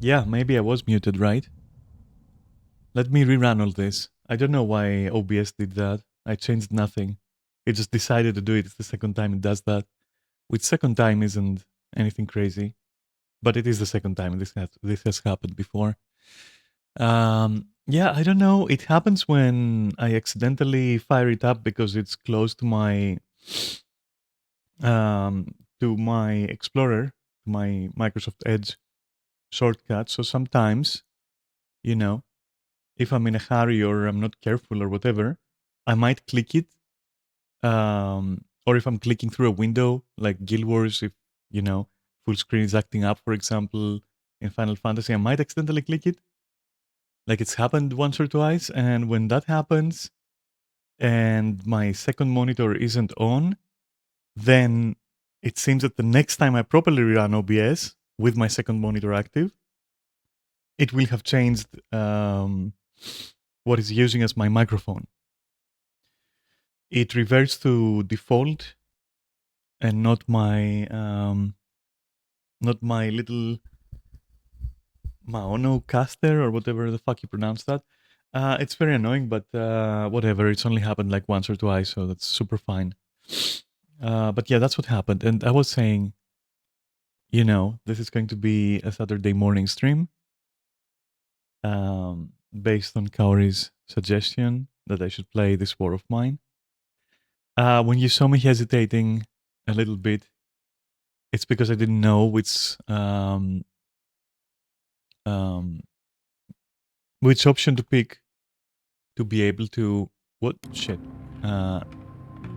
Yeah, maybe I was muted, right? Let me rerun all this. I don't know why OBS did that. I changed nothing. It just decided to do it. It's the second time it does that. Which second time isn't anything crazy, but it is the second time this has happened before. Yeah, I don't know. It happens when I accidentally fire it up because it's close to my Explorer, my Microsoft Edge shortcut. So sometimes, you know, if I'm in a hurry or I'm not careful or whatever, I might click it. Or if I'm clicking through a window, like Guild Wars, if full screen is acting up, for example, in Final Fantasy, I might accidentally click it. Like it's happened once or twice, and when that happens, and my second monitor isn't on, then it seems that the next time I properly run OBS with my second monitor active, it will have changed what is using as my microphone. It reverts to default and not my little Maono caster or whatever the fuck you pronounce that. It's very annoying, but whatever. It's only happened like once or twice, so that's super fine. But yeah, that's what happened. And I was saying, this is going to be a Saturday morning stream based on Kaori's suggestion that I should play this war of mine. When you saw me hesitating a little bit, it's because I didn't know which option to pick to be able to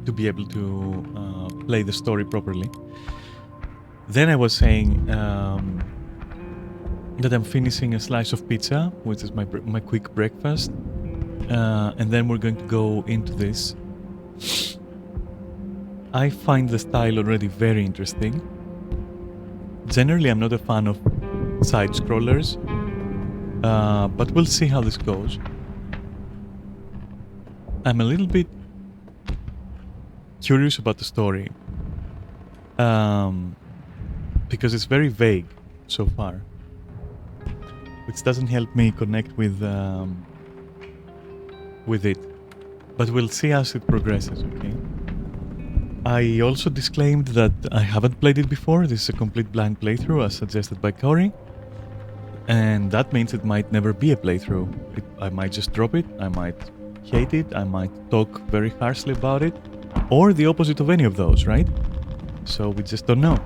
to be able to play the story properly. Then I was saying that I'm finishing a slice of pizza, which is my quick breakfast, and then we're going to go into this. I find the style already very interesting. Generally, I'm not a fan of side scrollers, but we'll see how this goes. I'm a little bit curious about the story because it's very vague so far, which doesn't help me connect with it. But we'll see as it progresses, okay? I also disclaimed that I haven't played it before. This is a complete blind playthrough as suggested by Kaori. And that means it might never be a playthrough. I might just drop it, I might hate it, I might talk very harshly about it, or the opposite of any of those, right? So we just don't know.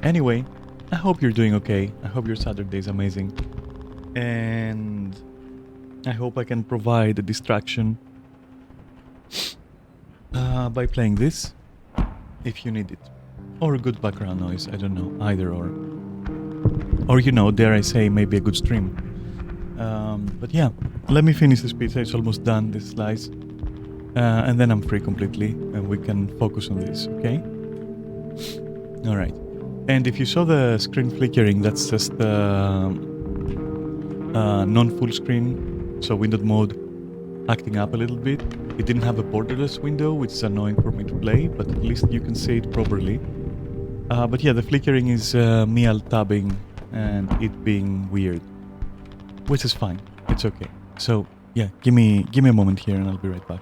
Anyway, I hope you're doing okay. I hope your Saturday is amazing. And I hope I can provide a distraction by playing this, if you need it. Or a good background noise, I don't know, either or. Or, dare I say, maybe a good stream. But yeah, let me finish this pizza. It's almost done, this slice. And then I'm free completely, and we can focus on this, okay? Alright. And if you saw the screen flickering, that's just non-full screen, so windowed mode acting up a little bit. It didn't have a borderless window, which is annoying for me to play, but at least you can see it properly. But yeah, the flickering is me alt-tabbing and it being weird, which is fine. It's okay. So yeah, give me a moment here and I'll be right back.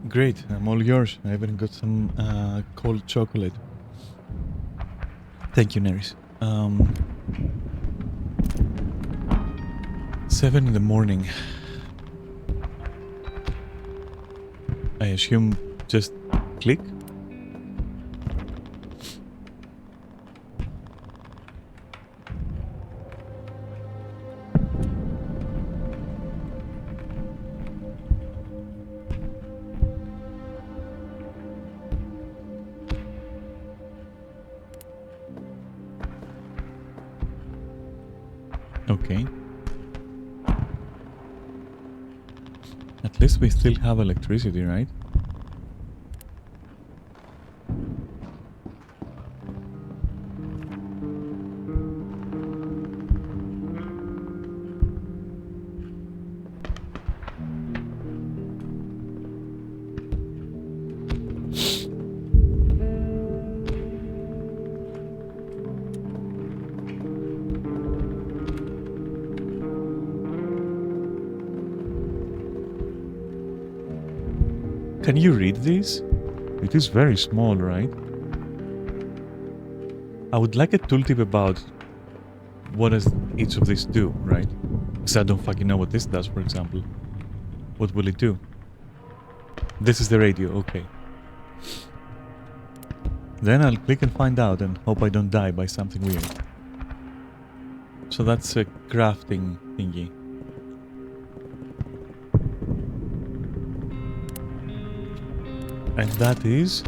Great, I'm all yours. I even got some cold chocolate. Thank you, Neris. 7 in the morning. I assume just click? Okay. At least we still have electricity, right? Can you read this? It is very small, right? I would like a tooltip about what does each of these do, right? Because I don't fucking know what this does, for example. What will it do? This is the radio, okay. Then I'll click and find out and hope I don't die by something weird. So that's a crafting thingy. And that is...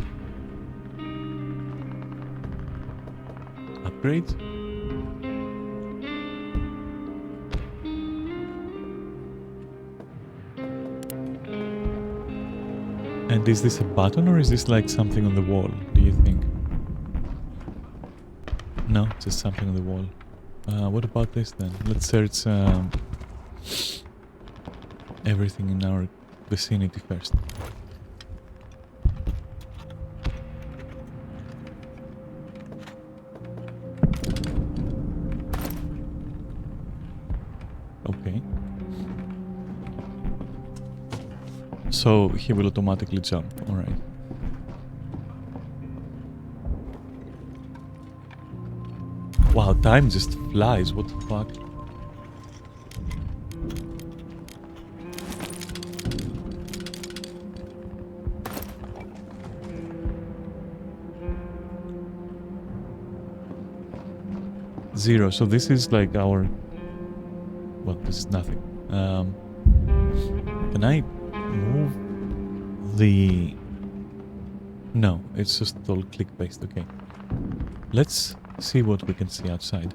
upgrade? And is this a button or is this like something on the wall, do you think? No, it's just something on the wall. What about this then? Let's search everything in our vicinity first. Okay. So he will automatically jump, alright. Wow, time just flies, what the fuck? Zero, so this is like our... well, this is nothing. Can I move the... no, it's just all click-based, okay. Let's see what we can see outside.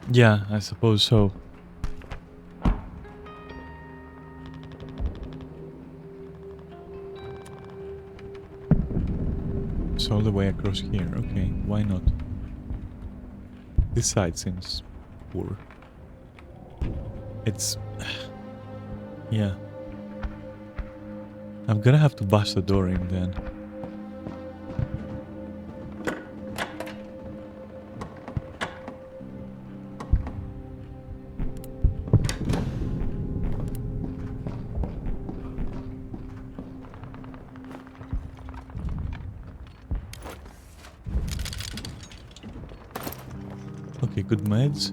Yeah, I suppose so. It's all the way across here, okay, why not? This side seems poor. It's... yeah. I'm gonna have to bash the door in then. Okay, good meds.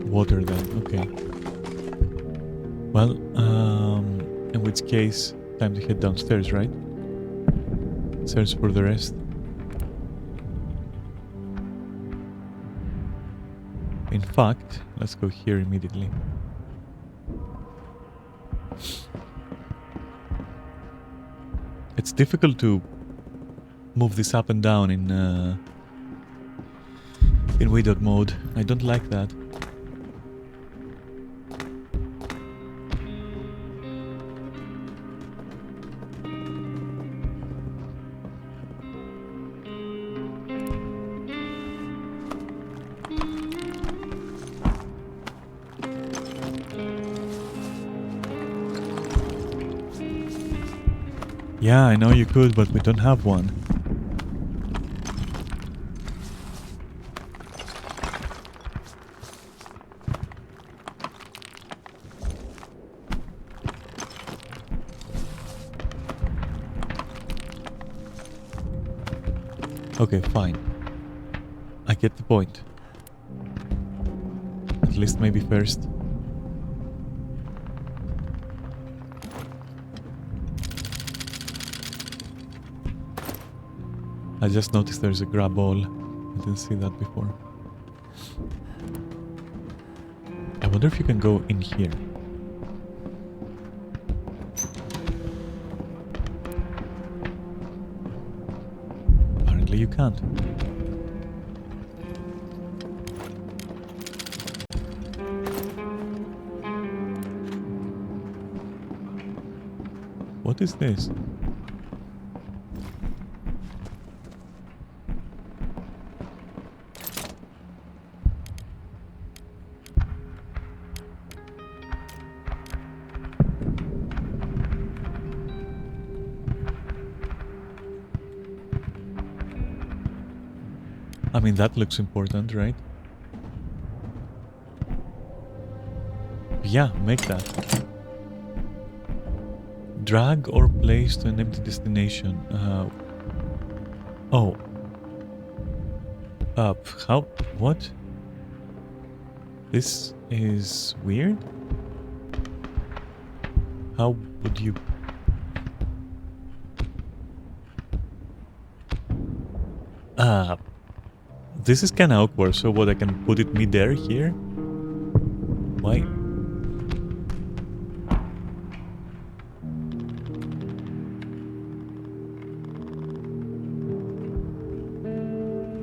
Water then, okay. Well, in which case, time to head downstairs, right? Search for the rest. In fact, let's go here immediately. It's difficult to move this up and down in without mode. I don't like that. Yeah, I know you could, but we don't have one. Okay, fine. I get the point. At least maybe first. I just noticed there's a grab all. I didn't see that before. I wonder if you can go in here. Apparently you can't. What is this? I mean, that looks important, right? Yeah, make that. Drag or place to an empty destination. Oh. How? What? This is weird? How would you... This is kinda awkward, so what, I can put it mid-air here? Why?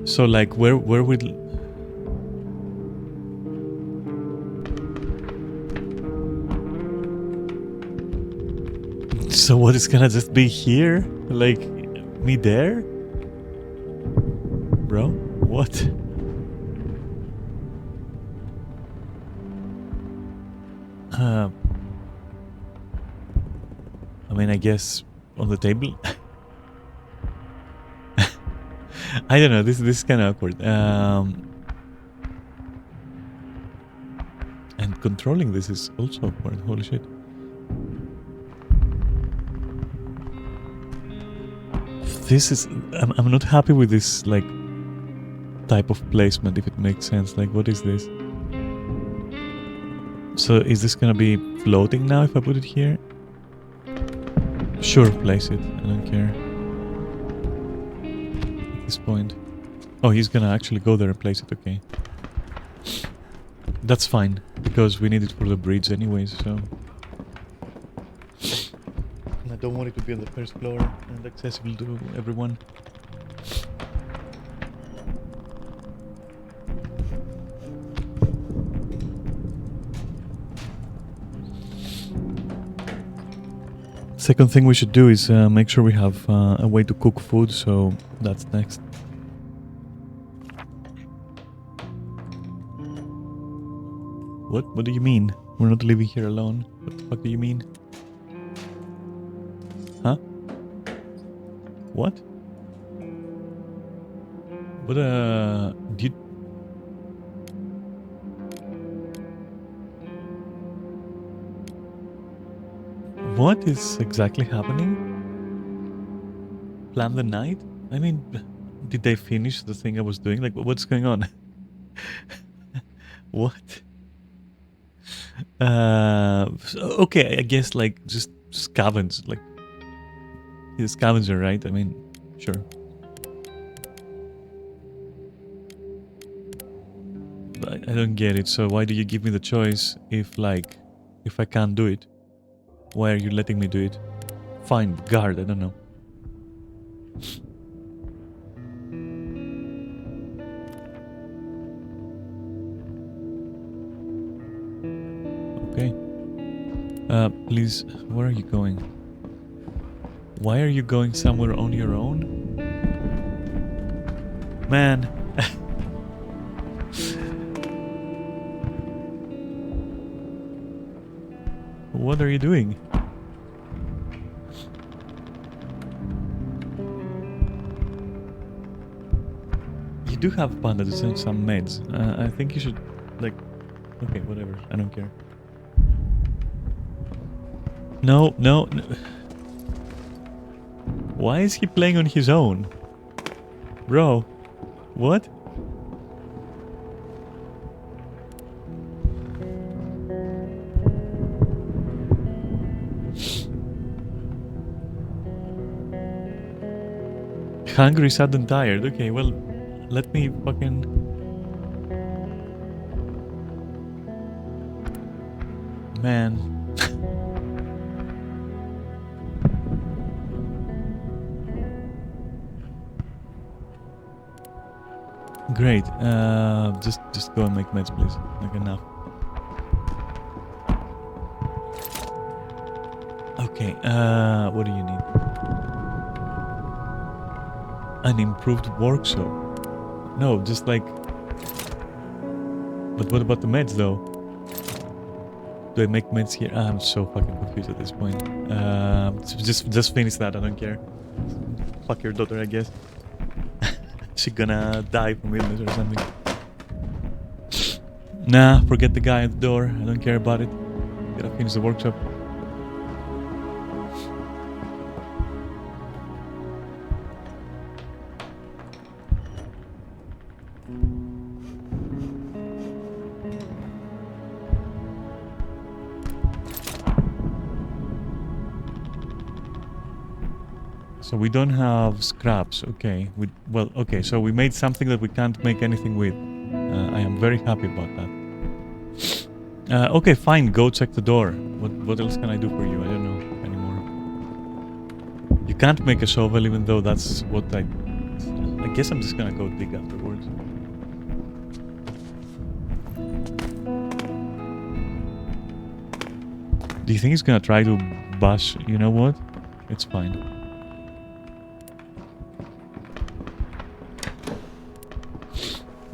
So like, where would... So what, is gonna just be here? Like, mid-air? Bro? What? I mean, I guess on the table. I don't know. This is kind of awkward. And controlling this is also awkward. Holy shit. This is... I'm not happy with this, like, type of placement, if it makes sense. Like, what is this? So is this gonna be floating now if I put it here? Sure, place it. I don't care. At this point. Oh, he's gonna actually go there and place it. Okay. That's fine, because we need it for the bridge anyways, so... And I don't want it to be on the first floor and accessible to everyone. Second thing we should do is make sure we have a way to cook food, so that's next. What? What do you mean? We're not living here alone. What the fuck do you mean? Huh? What? What, do you... What is exactly happening? Plan the night? I mean, did they finish the thing I was doing? Like, what's going on? What? Okay, I guess, like, just scavenge. Like, he's a scavenger, right? I mean, sure. But I don't get it. So why do you give me the choice if, like, if I can't do it? Why are you letting me do it? Fine, guard, I don't know. Okay. Please, where are you going? Why are you going somewhere on your own? Man. What are you doing? do have bandages and some meds. I think you should, like... Okay, whatever. I don't care. No, no, no. Why is he playing on his own? Bro, what? Hungry, sad and tired. Okay, well, let me fucking... Man. Great. Just go and make meds, please. Like enough. Okay. What do you need? An improved workshop. No, just like. But what about the meds, though? Do I make meds here? I'm so fucking confused at this point. Just finish that. I don't care. Fuck your daughter, I guess. She gonna die from illness or something. Nah, forget the guy at the door. I don't care about it. Gotta finish the workshop. So we don't have scraps, okay. Well, okay, so we made something that we can't make anything with. I am very happy about that. Okay, fine, go check the door. What else can I do for you? I don't know anymore. You can't make a shovel even though that's what I guess I'm just gonna go dig afterwards. Do you think he's gonna try to bash? You know what? It's fine.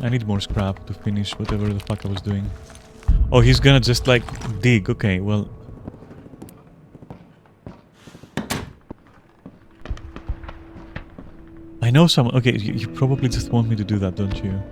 I need more scrap to finish whatever the fuck I was doing. Oh, he's gonna just like dig. Okay, well. I know someone. Okay, you probably just want me to do that, don't you?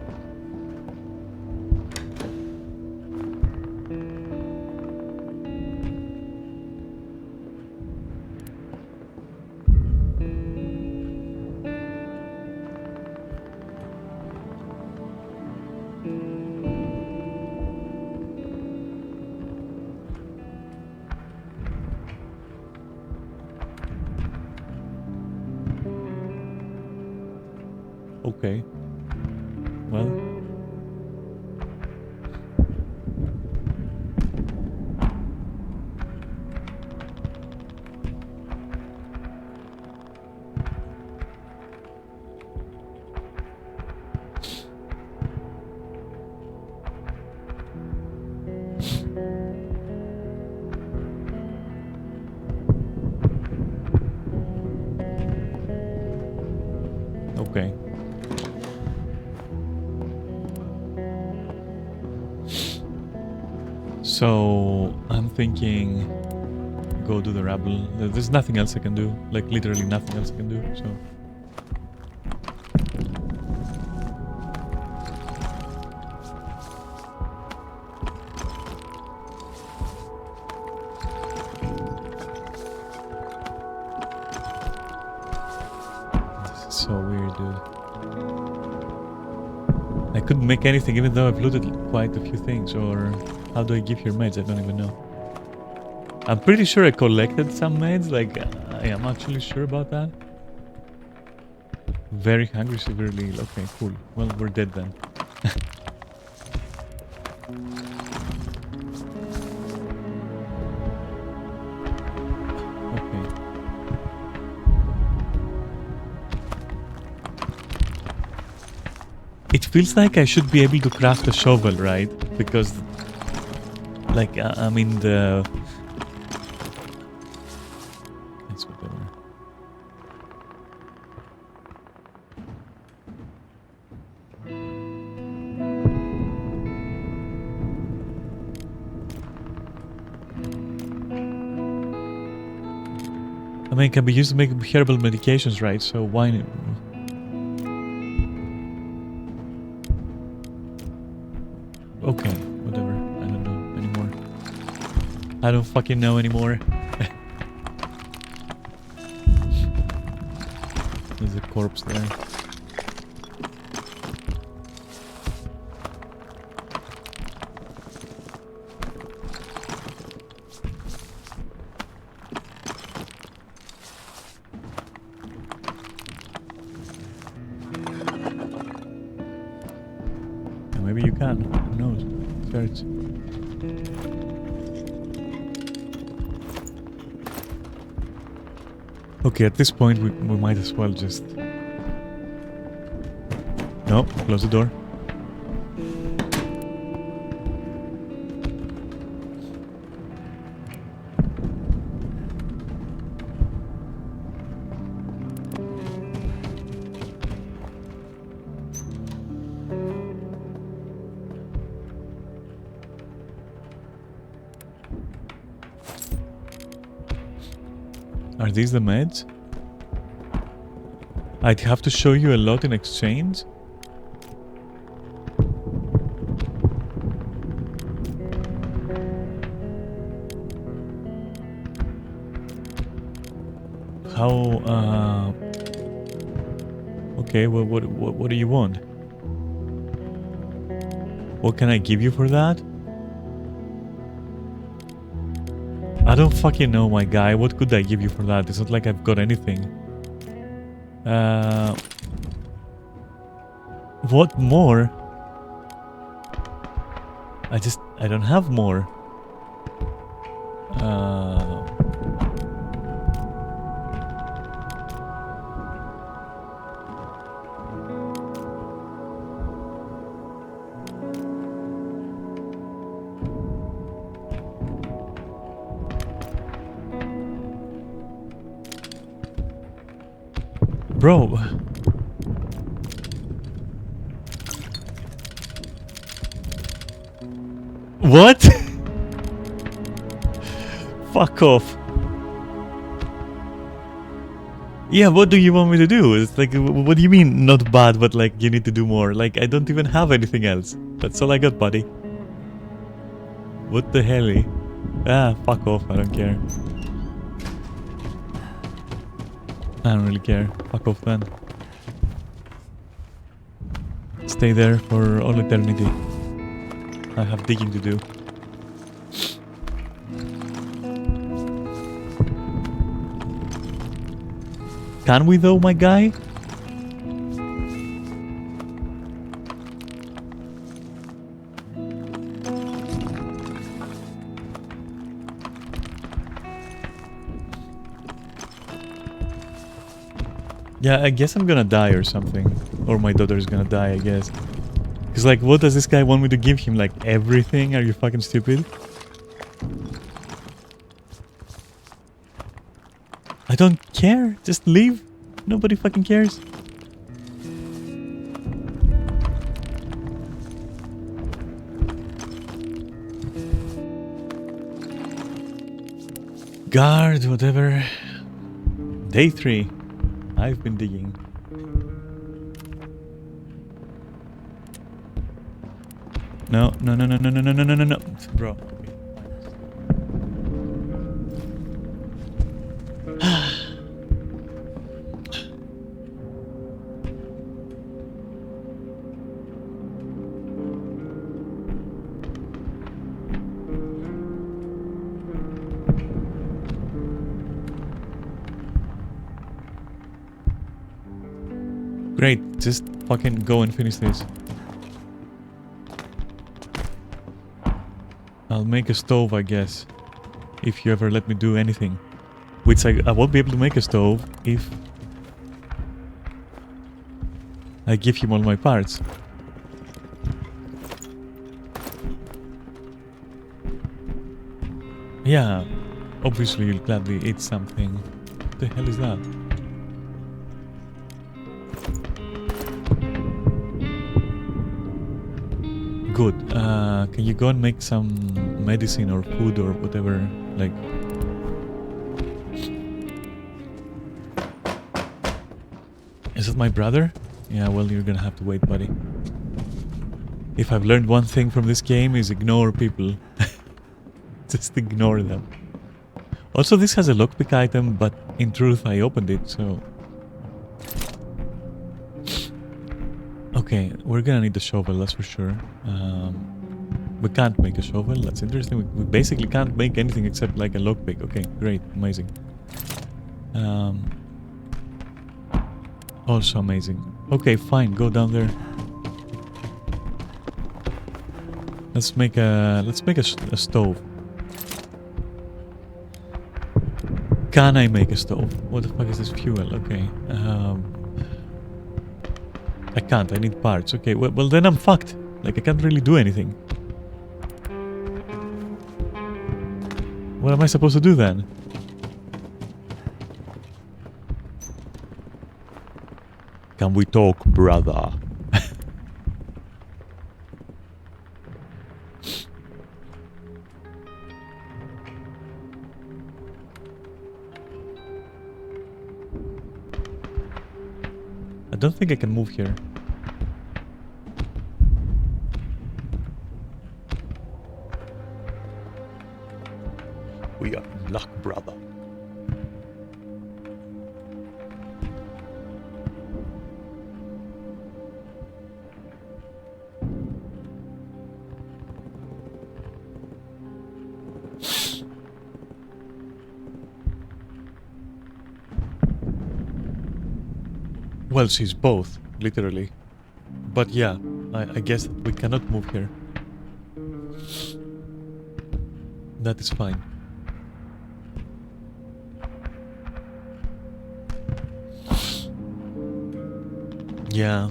Okay. Well. Okay. So I'm thinking, go do the rabble. There's nothing else I can do. Like literally nothing else I can do. So. This is so weird, dude. I couldn't make anything even though I've looted quite a few things. Or how do I give your meds? I don't even know. I'm pretty sure I collected some meds. Like, I am actually sure about that. Very hungry, severely ill. Okay, cool. Well, we're dead then. Okay. It feels like I should be able to craft a shovel, right? Because, like, I'm in the... It's whatever. I mean, it can be used to make herbal medications, right? So why... I don't fucking know anymore. There's a corpse there. Maybe you can. Who knows? Search. Okay, at this point we might as well just... No, close the door. Are these the meds? I'd have to show you a lot in exchange? How, okay, well, what do you want? What can I give you for that? I don't fucking know, my guy. What could I give you for that? It's not like I've got anything. What more? I don't have more. Bro. What? Fuck off. Yeah, what do you want me to do? It's like, what do you mean not bad, but like you need to do more? Like, I don't even have anything else. That's all I got, buddy. What the hell? Ah, fuck off, I don't care. I don't really care. Fuck off then. Stay there for all eternity. I have digging to do. Can we though, my guy? Yeah, I guess I'm gonna die or something. Or my daughter's gonna die, I guess. Cause like, what does this guy want me to give him? Like, everything? Are you fucking stupid? I don't care. Just leave. Nobody fucking cares. Guard, whatever. Day 3. I've been digging. No, no, no, no, no, no, no, no, no, no, bro. Great, just fucking go and finish this. I'll make a stove, I guess. If you ever let me do anything. Which I won't be able to make a stove if I give him all my parts. Yeah, obviously you'll gladly eat something. What the hell is that? Good. Can you go and make some medicine or food or whatever? Like... Is it my brother? Yeah, well, you're gonna have to wait, buddy. If I've learned one thing from this game is ignore people. Just ignore them. Also, this has a lockpick item, but in truth, I opened it, so... Okay, we're gonna need a shovel, that's for sure. We can't make a shovel, that's interesting. We basically can't make anything except like a lockpick. Okay, great, amazing. Also amazing. Okay, fine, go down there. Let's make a stove. Can I make a stove? What the fuck is this fuel? Okay. I can't. I need parts. Okay. Well, then I'm fucked. Like I can't really do anything. What am I supposed to do then? Can we talk, brother? I don't think I can move here. We are in luck, brother. Well, she's both, literally. But yeah, I guess we cannot move here. That is fine. Yeah.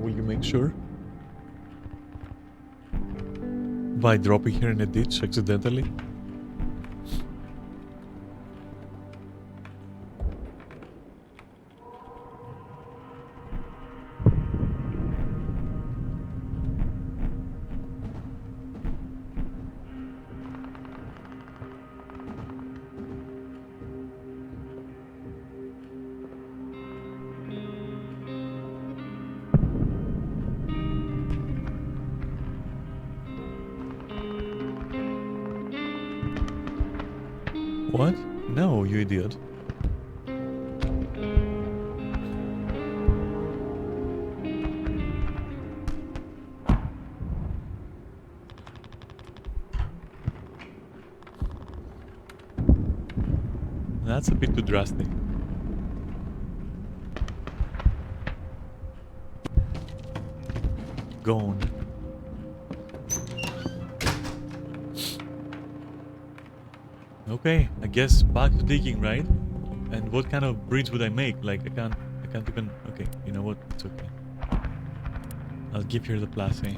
Will you make sure? By dropping here in a ditch accidentally? What? No, you idiot. That's a bit too drastic. Gone. Okay, I guess back to digging, right? And what kind of bridge would I make? Like I can't even. Okay, you know what? It's okay. I'll give her the plus, eh?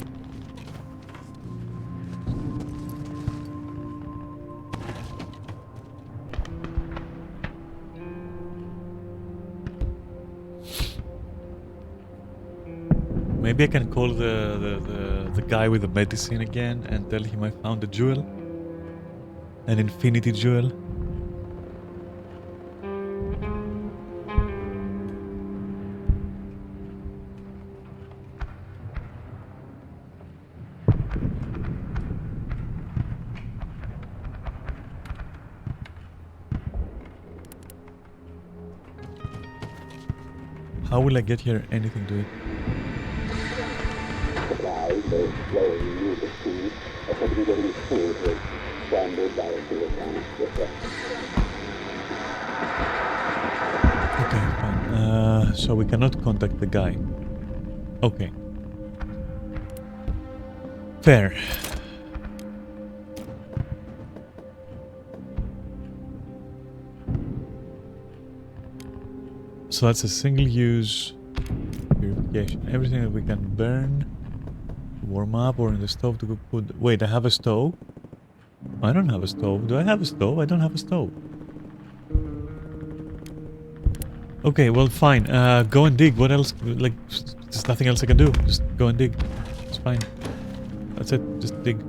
Maybe I can call the guy with the medicine again and tell him I found a jewel. An infinity jewel. How will I get here? Anything to it? Okay, fine. So we cannot contact the guy. Okay. Fair. So that's a single-use purification. Everything that we can burn, warm up, or in the stove to put... Wait, I have a stove? I don't have a stove. Do I have a stove? I don't have a stove. Okay, well, fine. Go and dig. What else? Like, there's nothing else I can do. Just go and dig. It's fine. That's it. Just dig.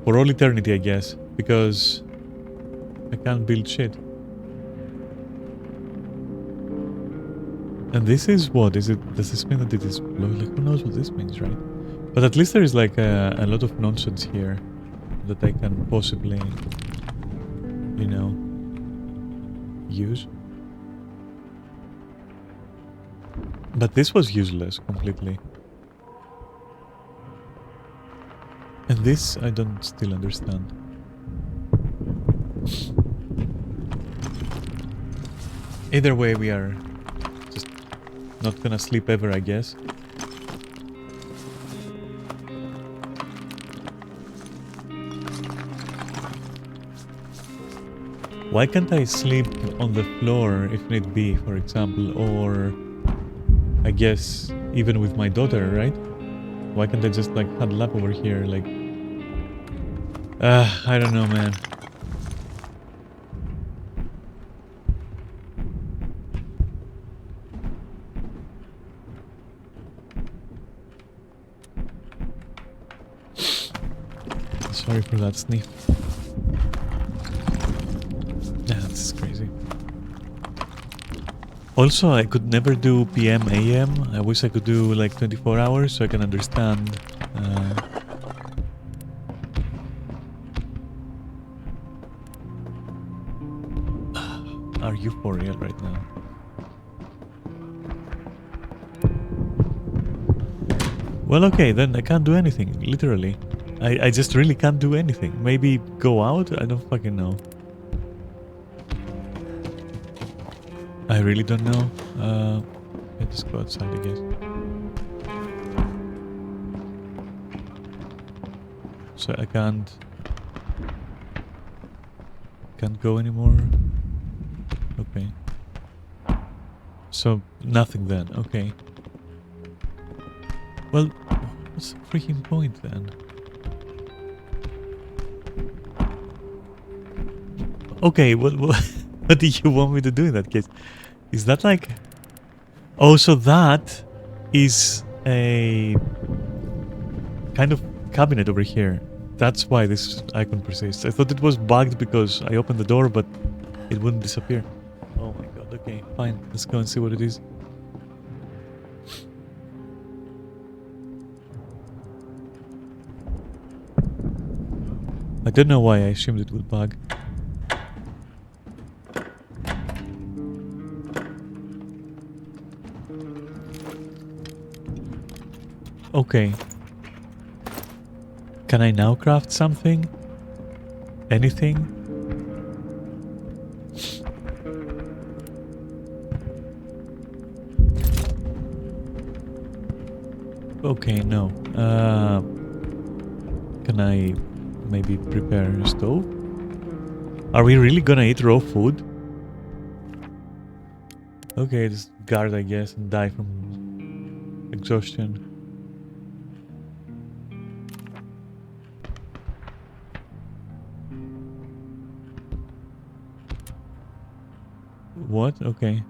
For all eternity, I guess. Because I can't build shit. And this is what? Does this mean that it is blowing? Like, who knows what this means, right? But at least there is like a lot of nonsense here that I can possibly, you know, use. But this was useless completely. And this I don't still understand. Either way, we are just not gonna sleep ever, I guess. Why can't I sleep on the floor if need be, for example, or I guess even with my daughter, right? Why can't I just like huddle up over here, like... I don't know, man. Sorry for that sniff. Yeah, this is crazy. Also, I could never do PM, AM. I wish I could do like 24 hours so I can understand. Are you for real right now? Well, okay, then I can't do anything, literally. I just really can't do anything. Maybe go out? I don't fucking know. I really don't know. I just go outside, I guess. So I can't go anymore. Okay. So nothing then. Okay. Well, what's the freaking point then? Okay, what do you want me to do in that case? Is that like... Oh, so that is a kind of cabinet over here. That's why this icon persists. I thought it was bugged because I opened the door, but it wouldn't disappear. Oh my god, okay, fine. Let's go and see what it is. I don't know why I assumed it would bug. Okay. Can I now craft something? Anything? Okay, no. Can I maybe prepare a stove? Are we really gonna eat raw food? Okay, just guard, I guess, and die from exhaustion. What? Okay.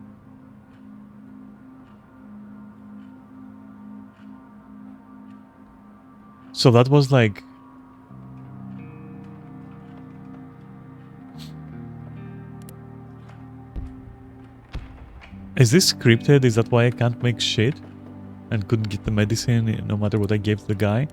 So that was like... Is this scripted? Is that why I can't make shit? And couldn't get the medicine no matter what I gave the guy?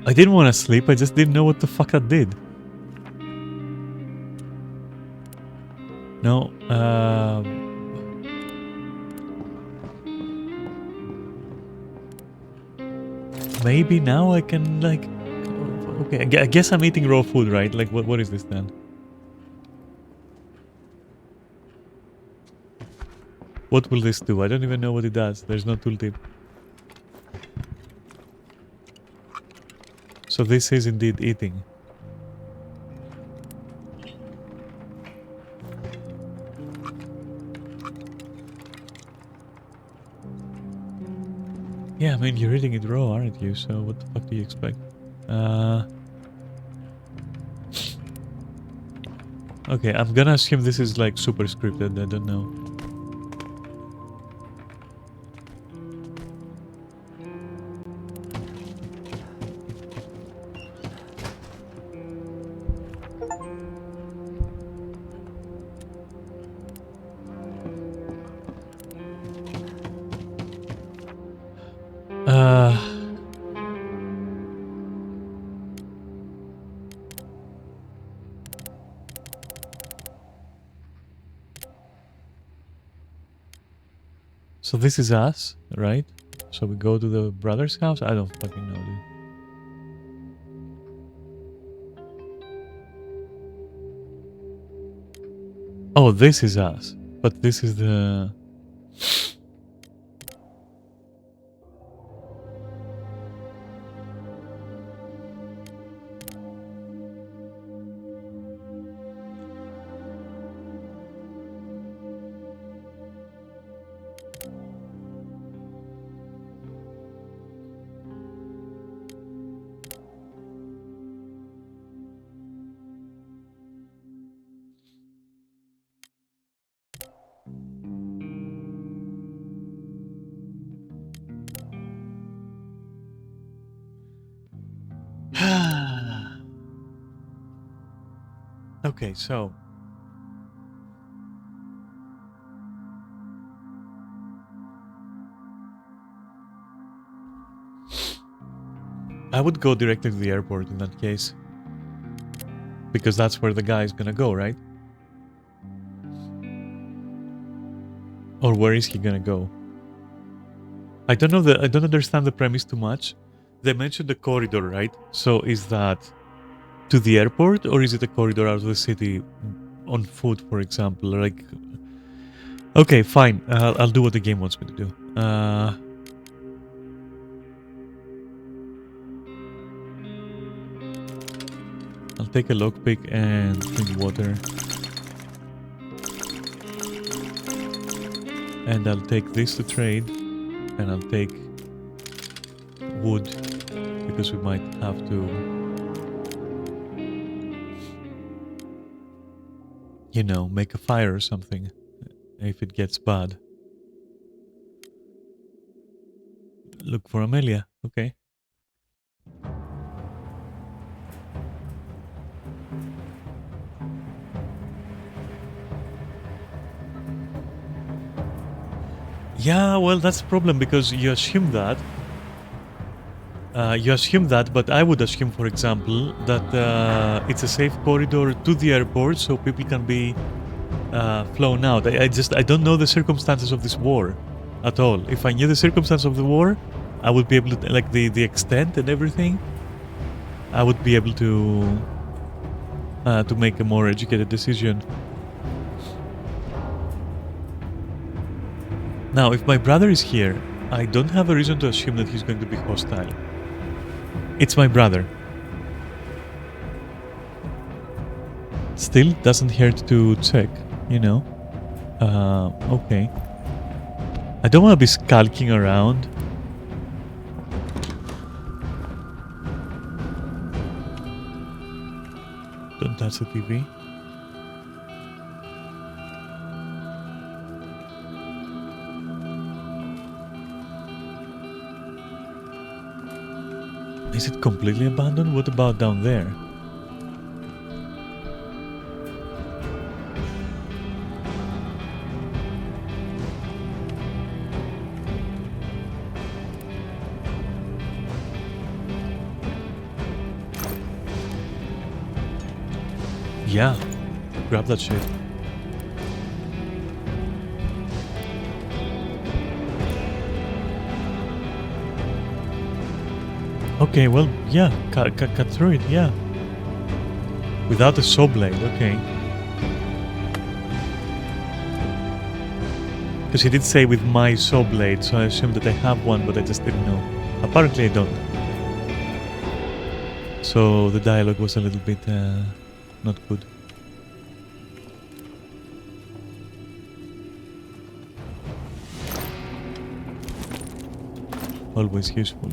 I didn't want to sleep, I just didn't know what the fuck I did. No, maybe now I can, like... Okay, I guess I'm eating raw food, right? Like, what is this then? What will this do? I don't even know what it does. There's no tooltip. So this is indeed eating. Yeah, I mean, you're eating it raw, aren't you? So what the fuck do you expect? Okay, I'm gonna assume this is like super scripted. I don't know. So this is us, right? So we go to the brother's house? I don't fucking know, dude. Oh, this is us. But this is the... Okay, so... I would go directly to the airport in that case. Because that's where the guy is gonna go, right? Or where is he gonna go? I don't know I don't understand the premise too much. They mentioned the corridor, right? So is that to the airport, or is it a corridor out of the city on foot, for example? Like, okay, fine. I'll do what the game wants me to do. I'll take a lockpick and drink water. And I'll take this to trade. And I'll take wood, because we might have to, you know, make a fire or something if it gets bad. Look for Amelia. Okay. Yeah, well, that's the problem, because you assume that. But I would assume, for example, that it's a safe corridor to the airport, so people can be flown out. I don't know the circumstances of this war at all. If I knew the circumstances of the war, I would be able to, like, the extent and everything, I would be able to make a more educated decision. Now, if my brother is here, I don't have a reason to assume that he's going to be hostile. It's my brother. Still, doesn't hurt to check, you know? Okay. I don't want to be skulking around. Don't touch the TV. Is it completely abandoned? What about down there? Yeah, grab that shit. Okay, well, yeah, cut through it, yeah. Without a saw blade, okay. Because he did say with my saw blade, so I assumed that I have one, but I just didn't know. Apparently I don't. So the dialogue was a little bit not good. Always useful.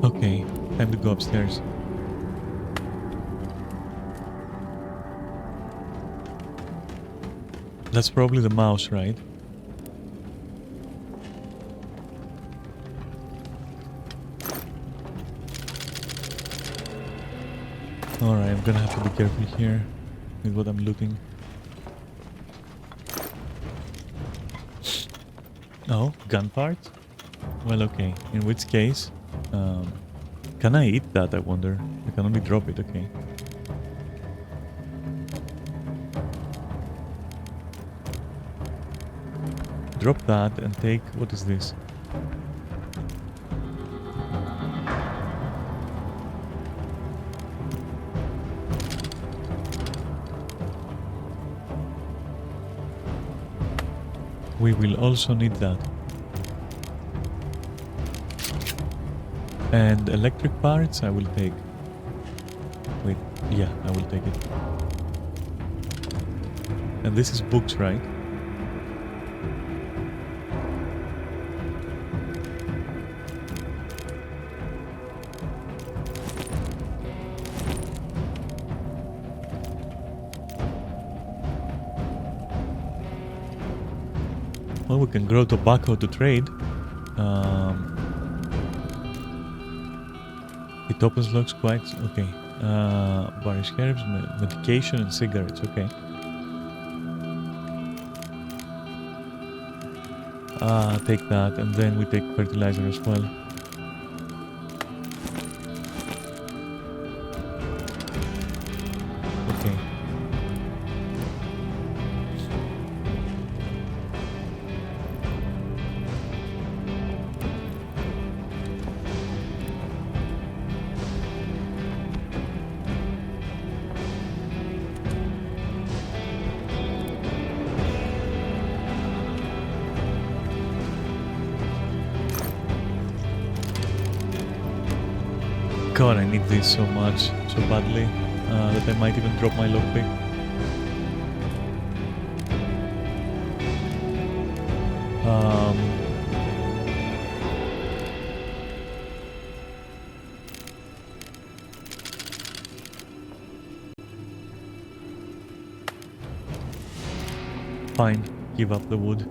Okay, time to go upstairs. That's probably the mouse, right? Alright, I'm gonna have to be careful here with what I'm looting. Oh, gun parts? Well, okay. In which case, can I eat that, I wonder? I can only drop it, okay. Drop that and take... What is this? We will also need that. And electric parts I will take. Wait, yeah, I will take it. And this is books, right? Well, we can grow tobacco to trade. It opens locks quite... Okay. Various herbs, medication and cigarettes, okay. Take that, and then we take fertilizer as well. Okay. God, I need this so much, so badly, that I might even drop my lockpick. Fine, give up the wood.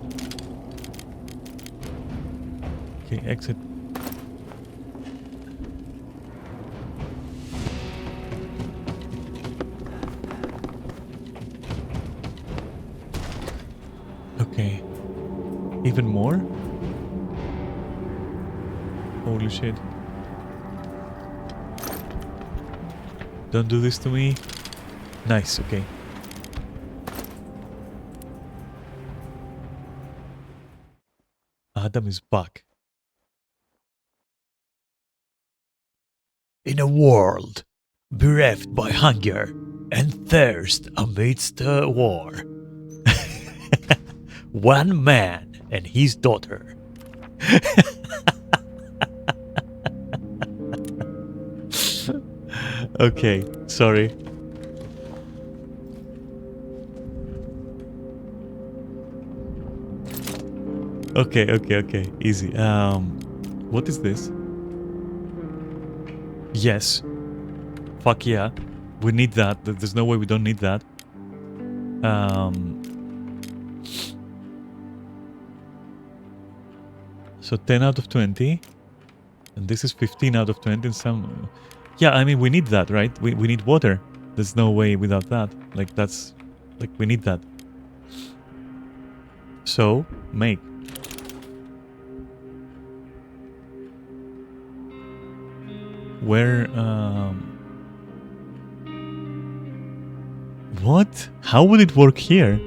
Okay, exit. Okay. Even more? Holy shit. Don't do this to me. Nice, okay. Adam is back. In a world bereft by hunger and thirst amidst a war, one man and his daughter Okay, sorry. Okay. Easy. What is this? Yes. Fuck yeah. We need that. There's no way we don't need that. So 10 out of 20. And this is 15 out of 20 and some... Yeah, I mean, we need that, right? We need water. There's no way without that. Like, that's... Like, we need that. So, make. Where, What? How would it work here?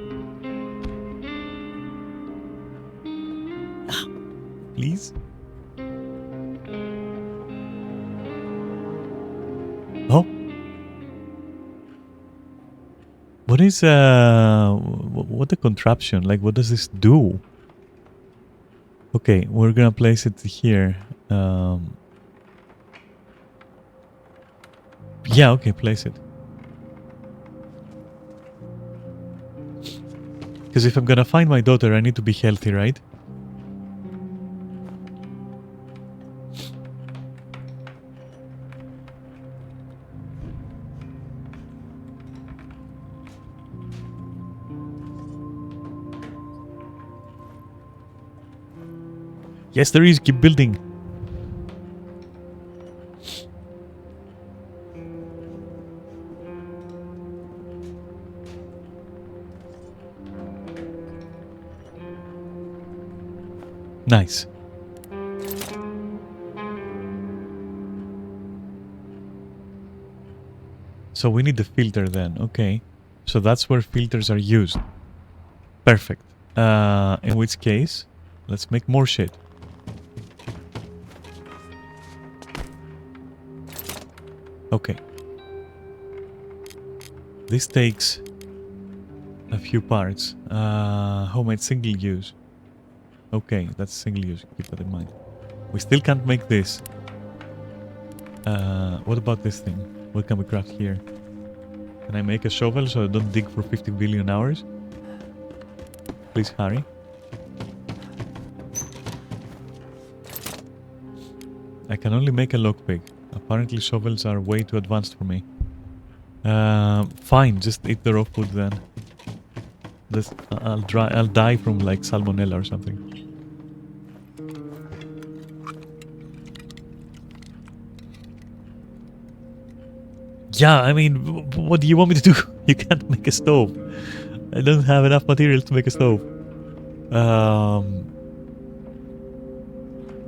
Please? Oh? What is, what the contraption? Like, what does this do? Okay, we're gonna place it here. Yeah, okay, place it. Because if I'm gonna find my daughter, I need to be healthy, right? Yes, there is. Keep building. Nice. So we need the filter then. Okay. So that's where filters are used. Perfect. In which case, let's make more shit. Okay. This takes a few parts. Homemade single use. Okay, that's single use. Keep that in mind. We still can't make this. What about this thing? What can we craft here? Can I make a shovel so I don't dig for 50 billion hours? Please hurry. I can only make a lockpick. Apparently shovels are way too advanced for me. Fine, just eat the raw food then. I'll die from like salmonella or something. Yeah, I mean, what do you want me to do? You can't make a stove. I don't have enough material to make a stove.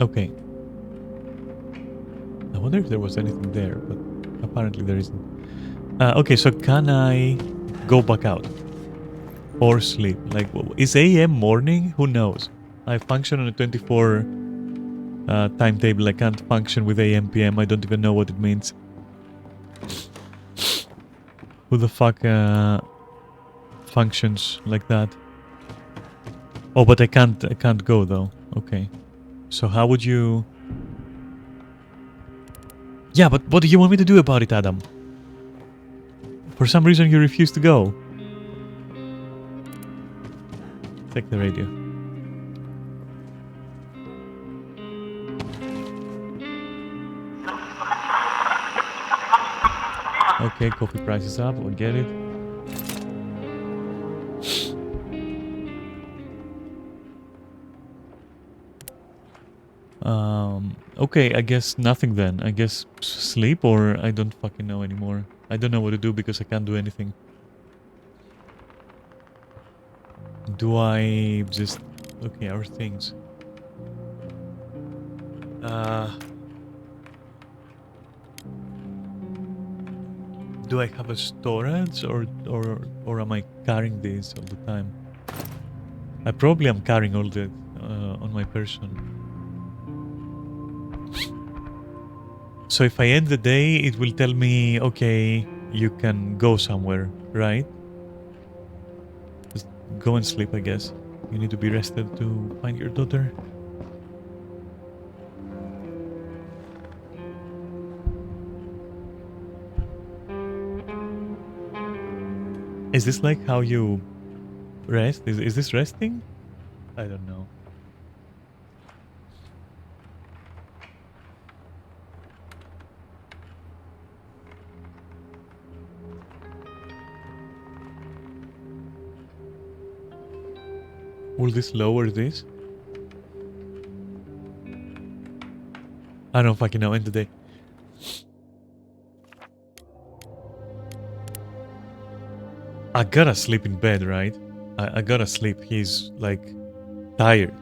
Okay. I wonder if there was anything there, but apparently there isn't. Okay, so can I go back out? Or sleep? Like, is AM morning? Who knows? I function on a 24 timetable. I can't function with AM PM. I don't even know what it means. Who the fuck functions like that? Oh, but I can't go though. Okay. So how would you... Yeah, but what do you want me to do about it, Adam? For some reason you refuse to go. Take the radio. Okay, coffee price is up. We'll get it. Okay, I guess nothing then. I guess sleep, or I don't fucking know anymore. I don't know what to do because I can't do anything. Do I just... Okay, our things. Do I have a storage or am I carrying this all the time? I probably am carrying all that on my person. So if I end the day, it will tell me, okay, you can go somewhere, right? Just go and sleep, I guess. You need to be rested to find your daughter. Is this like how you rest? Is this resting? I don't know. Will this lower this? I don't fucking know. End the day. I gotta sleep in bed, right? I gotta sleep. He's like tired.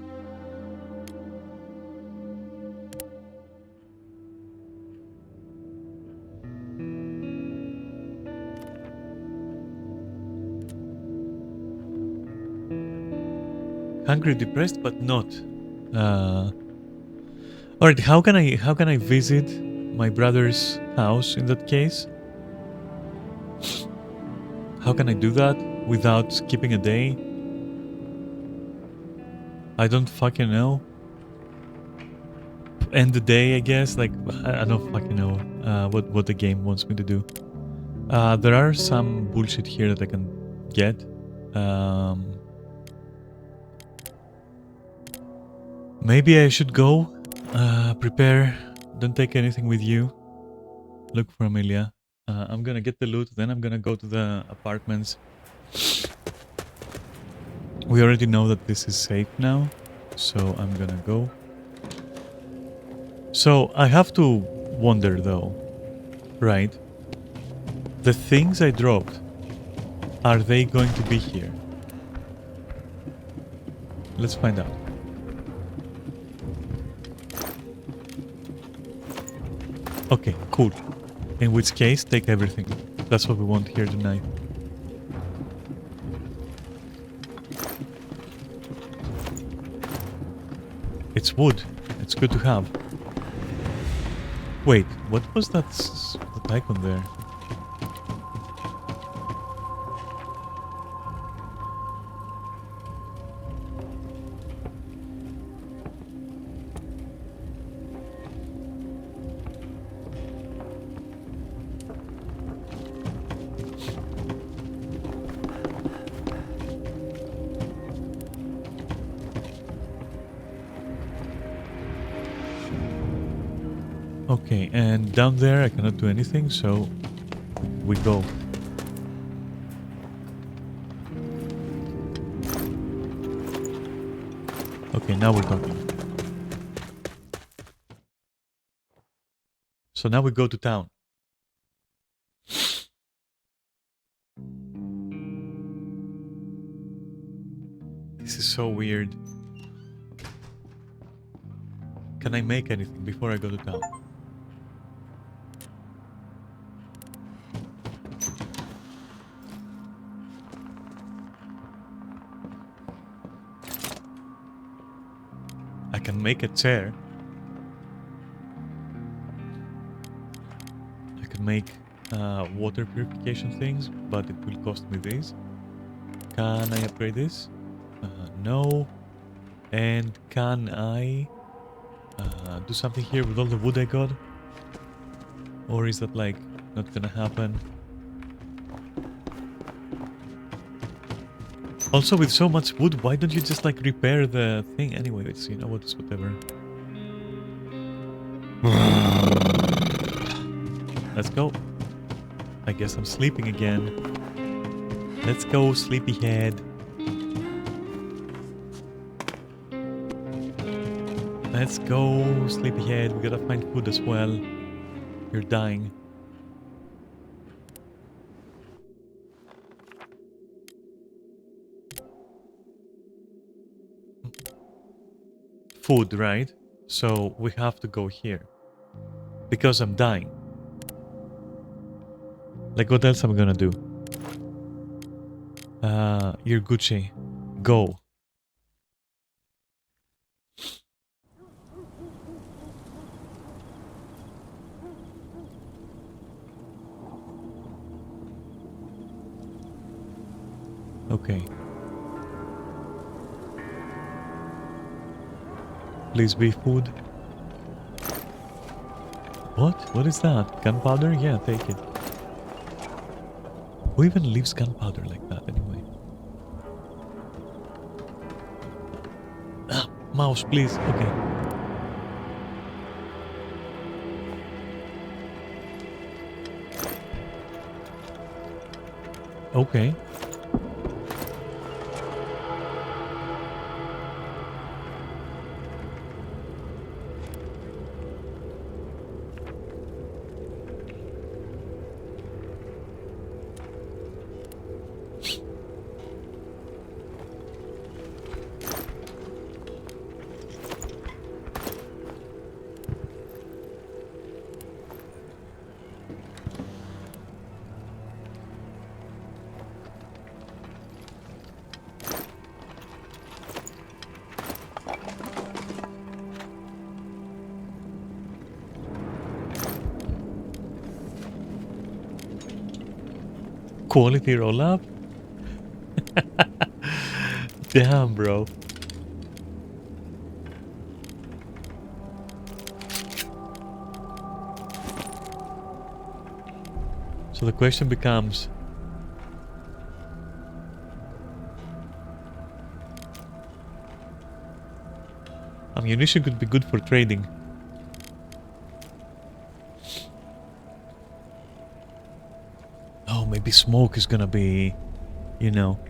Hungry, depressed, but not. Alright, how can I visit my brother's house in that case? How can I do that without skipping a day? I don't fucking know. End the day, I guess. Like, I don't fucking know. what the game wants me to do. There are some bullshit here that I can get. Maybe I should go. Prepare. Don't take anything with you. Look for Amelia. I'm gonna get the loot, then I'm gonna go to the apartments. We already know that this is safe now, so I'm gonna go. So I have to wonder though, right? The things I dropped, are they going to be here? Let's find out. Okay, cool. In which case, take everything. That's what we want here tonight. It's wood. It's good to have. Wait, what was that icon there? Okay, and down there I cannot do anything, so we go. Okay, now we're talking. So now we go to town. This is so weird. Can I make anything before I go to town? I can make a chair. I can make water purification things, but it will cost me this. Can I upgrade this? No. And can I do something here with all the wood I got? Or is that like not gonna happen? Also, with so much wood, why don't you just like repair the thing? Anyways, you know what, it's whatever. Let's go. I guess I'm sleeping again. Let's go, sleepyhead. Let's go, sleepyhead. We gotta find food as well. You're dying. Food, right? So we have to go here. Because I'm dying. Like, what else am I gonna do? You're Gucci. Go. Okay. Please be food. What? What is that? Gunpowder? Yeah, take it. Who even leaves gunpowder like that anyway? Ah, mouse, please. Okay. Okay. Quality roll up? Damn, bro. So the question becomes... ammunition could be good for trading. Oh, maybe smoke is gonna be... you know...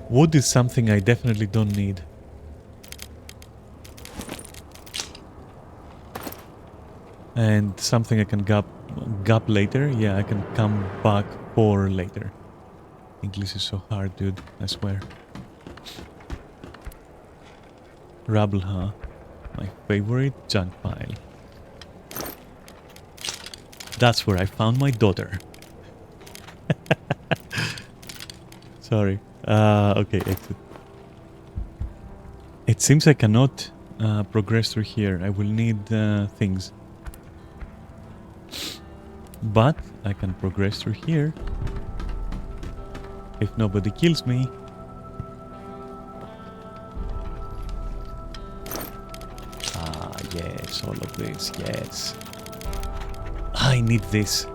wood is something I definitely don't need. And something I can gap later. Yeah, I can come back for later. English is so hard, dude. I swear. Rubble, huh? My favorite junk pile. That's where I found my daughter. Sorry. Okay, exit. It seems I cannot progress through here. I will need things. But I can progress through here. If nobody kills me. Ah, yes, all of this, yes. I need this.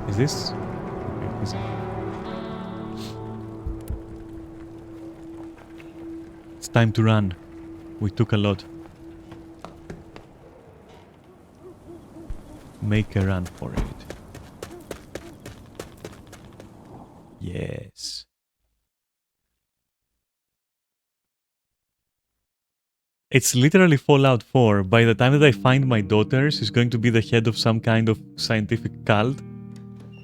Is this? Okay, is it? It's time to run. We took a lot. Make a run for it. Yes. It's literally Fallout 4. By the time that I find my daughter, she's going to be the head of some kind of scientific cult.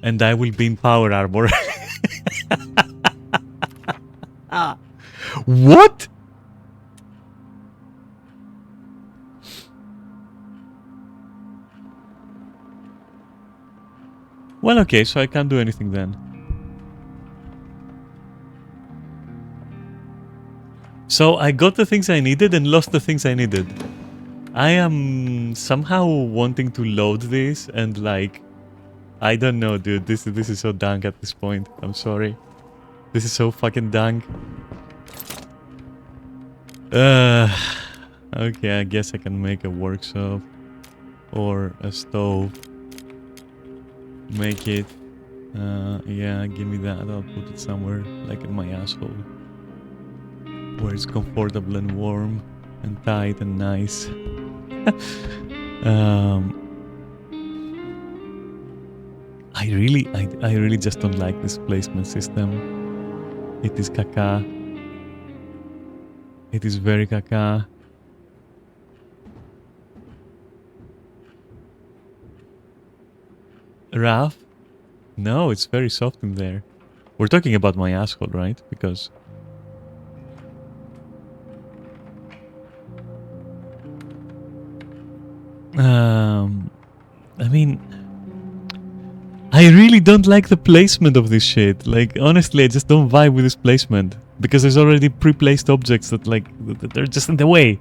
And I will be in power armor. What? Well, okay, so I can't do anything then. So I got the things I needed and lost the things I needed. I am somehow wanting to load this and like... I don't know, dude. This is so dank at this point. I'm sorry. This is so fucking dank. Okay, I guess I can make a workshop. Or a stove. Make it. Yeah, give me that. I'll put it somewhere, like in my asshole. Where it's comfortable and warm and tight and nice. I really just don't like this placement system. It is caca. It is very caca. Rough? No, it's very soft in there. We're talking about my asshole, right? Because... I mean... I really don't like the placement of this shit. Like, honestly, I just don't vibe with this placement. Because there's already pre-placed objects that, like, they're just in the way.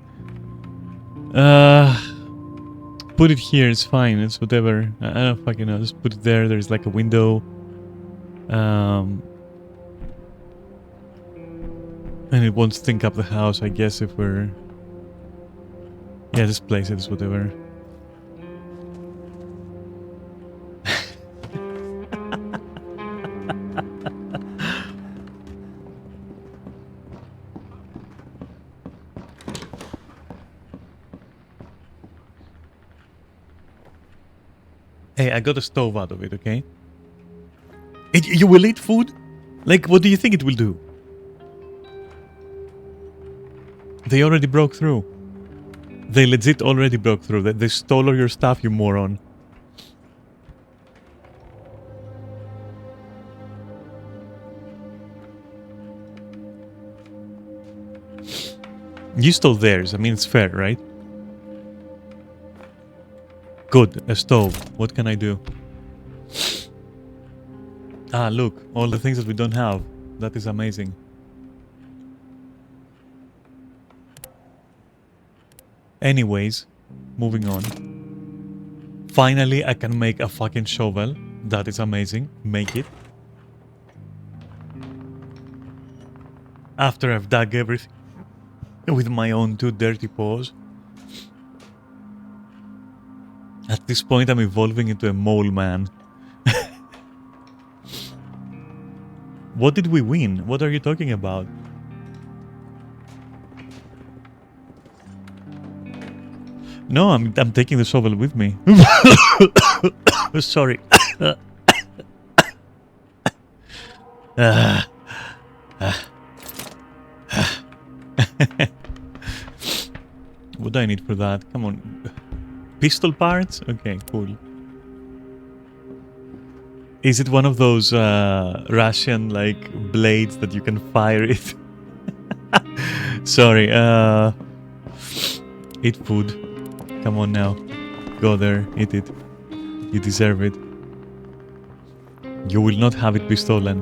Put it here, it's fine, it's whatever. I don't fucking know, just put it there, there's like a window. And it won't stink up the house, I guess, if we're... Yeah, just place it, it's whatever. Hey, I got a stove out of it, okay? You will eat food? Like, what do you think it will do? They already broke through. They legit already broke through. They stole all your stuff, you moron. You stole theirs. I mean, it's fair, right? Good. A stove. What can I do? Ah, look. All the things that we don't have. That is amazing. Anyways, moving on. Finally, I can make a fucking shovel. That is amazing. Make it. After I've dug everything with my own two dirty paws. At this point, I'm evolving into a mole man. What did we win? What are you talking about? No, I'm taking the shovel with me. Sorry. What do I need for that? Come on. Pistol parts? Okay, cool. Is it one of those Russian like blades that you can fire it? Sorry, eat food. Come on now. Go there, eat it. You deserve it. You will not have it be stolen.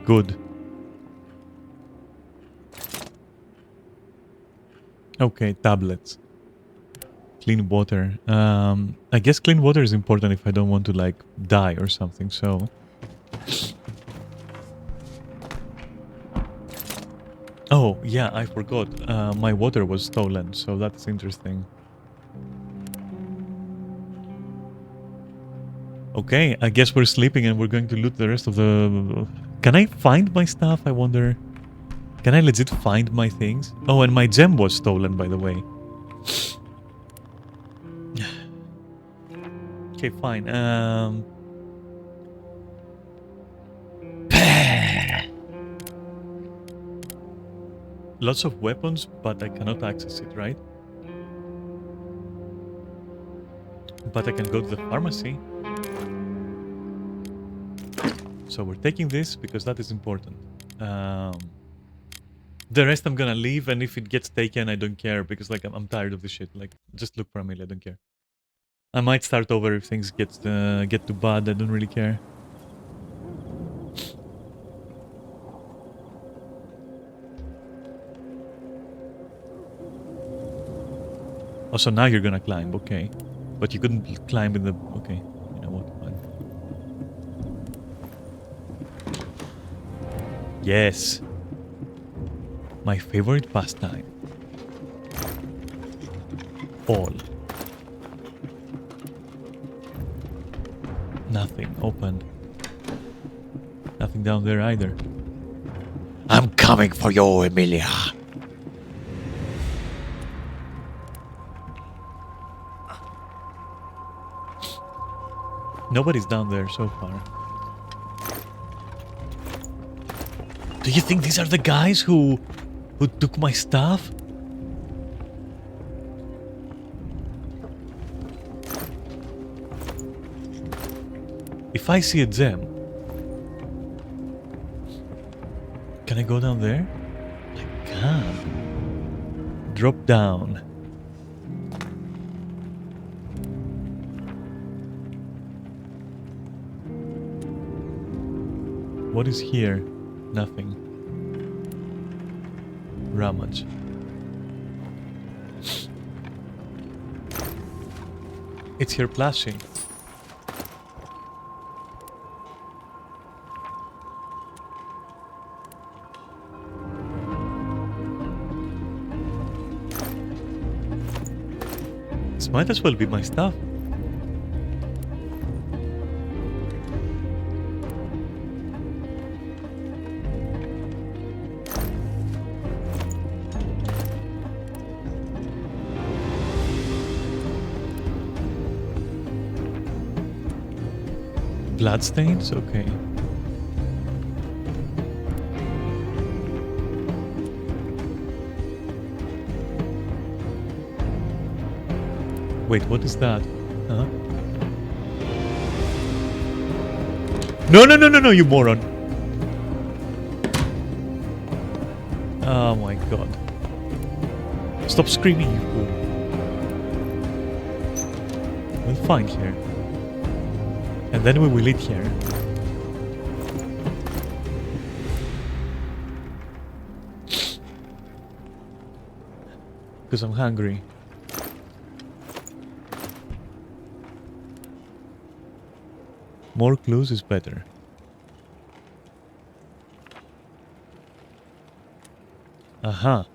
Good. Okay, tablets. Clean water. I guess clean water is important if I don't want to like die or something, so... Oh, yeah, I forgot. My water was stolen, so that's interesting. Okay, I guess we're sleeping and we're going to loot the rest of the... Can I find my stuff, I wonder? Can I legit find my things? Oh, and my gem was stolen, by the way. Okay, fine. Lots of weapons, but I cannot access it, right? But I can go to the pharmacy. So we're taking this because that is important. The rest I'm gonna leave, and if it gets taken, I don't care because like I'm tired of this shit. Like, just look for Amelia, I don't care. I might start over if things get too bad. I don't really care. Oh, so now you're gonna climb, okay? But you couldn't climb in the... Okay, you know what? Fine. Yes. My favorite pastime. Fall. Nothing. Open. Nothing down there either. I'm coming for you, Emilia. Nobody's down there so far. Do you think these are the guys who took my stuff? If I see a gem, can I go down there? I can. Drop down. What is here? Nothing. Rummage. It's here plashy. This might as well be my stuff. Bloodstains? Okay. Wait, what is that? Huh? No, no, no, no, no, you moron! Oh my god. Stop screaming, you fool. We'll find here. And then we will eat here. Because I'm hungry. More clues is better. Aha.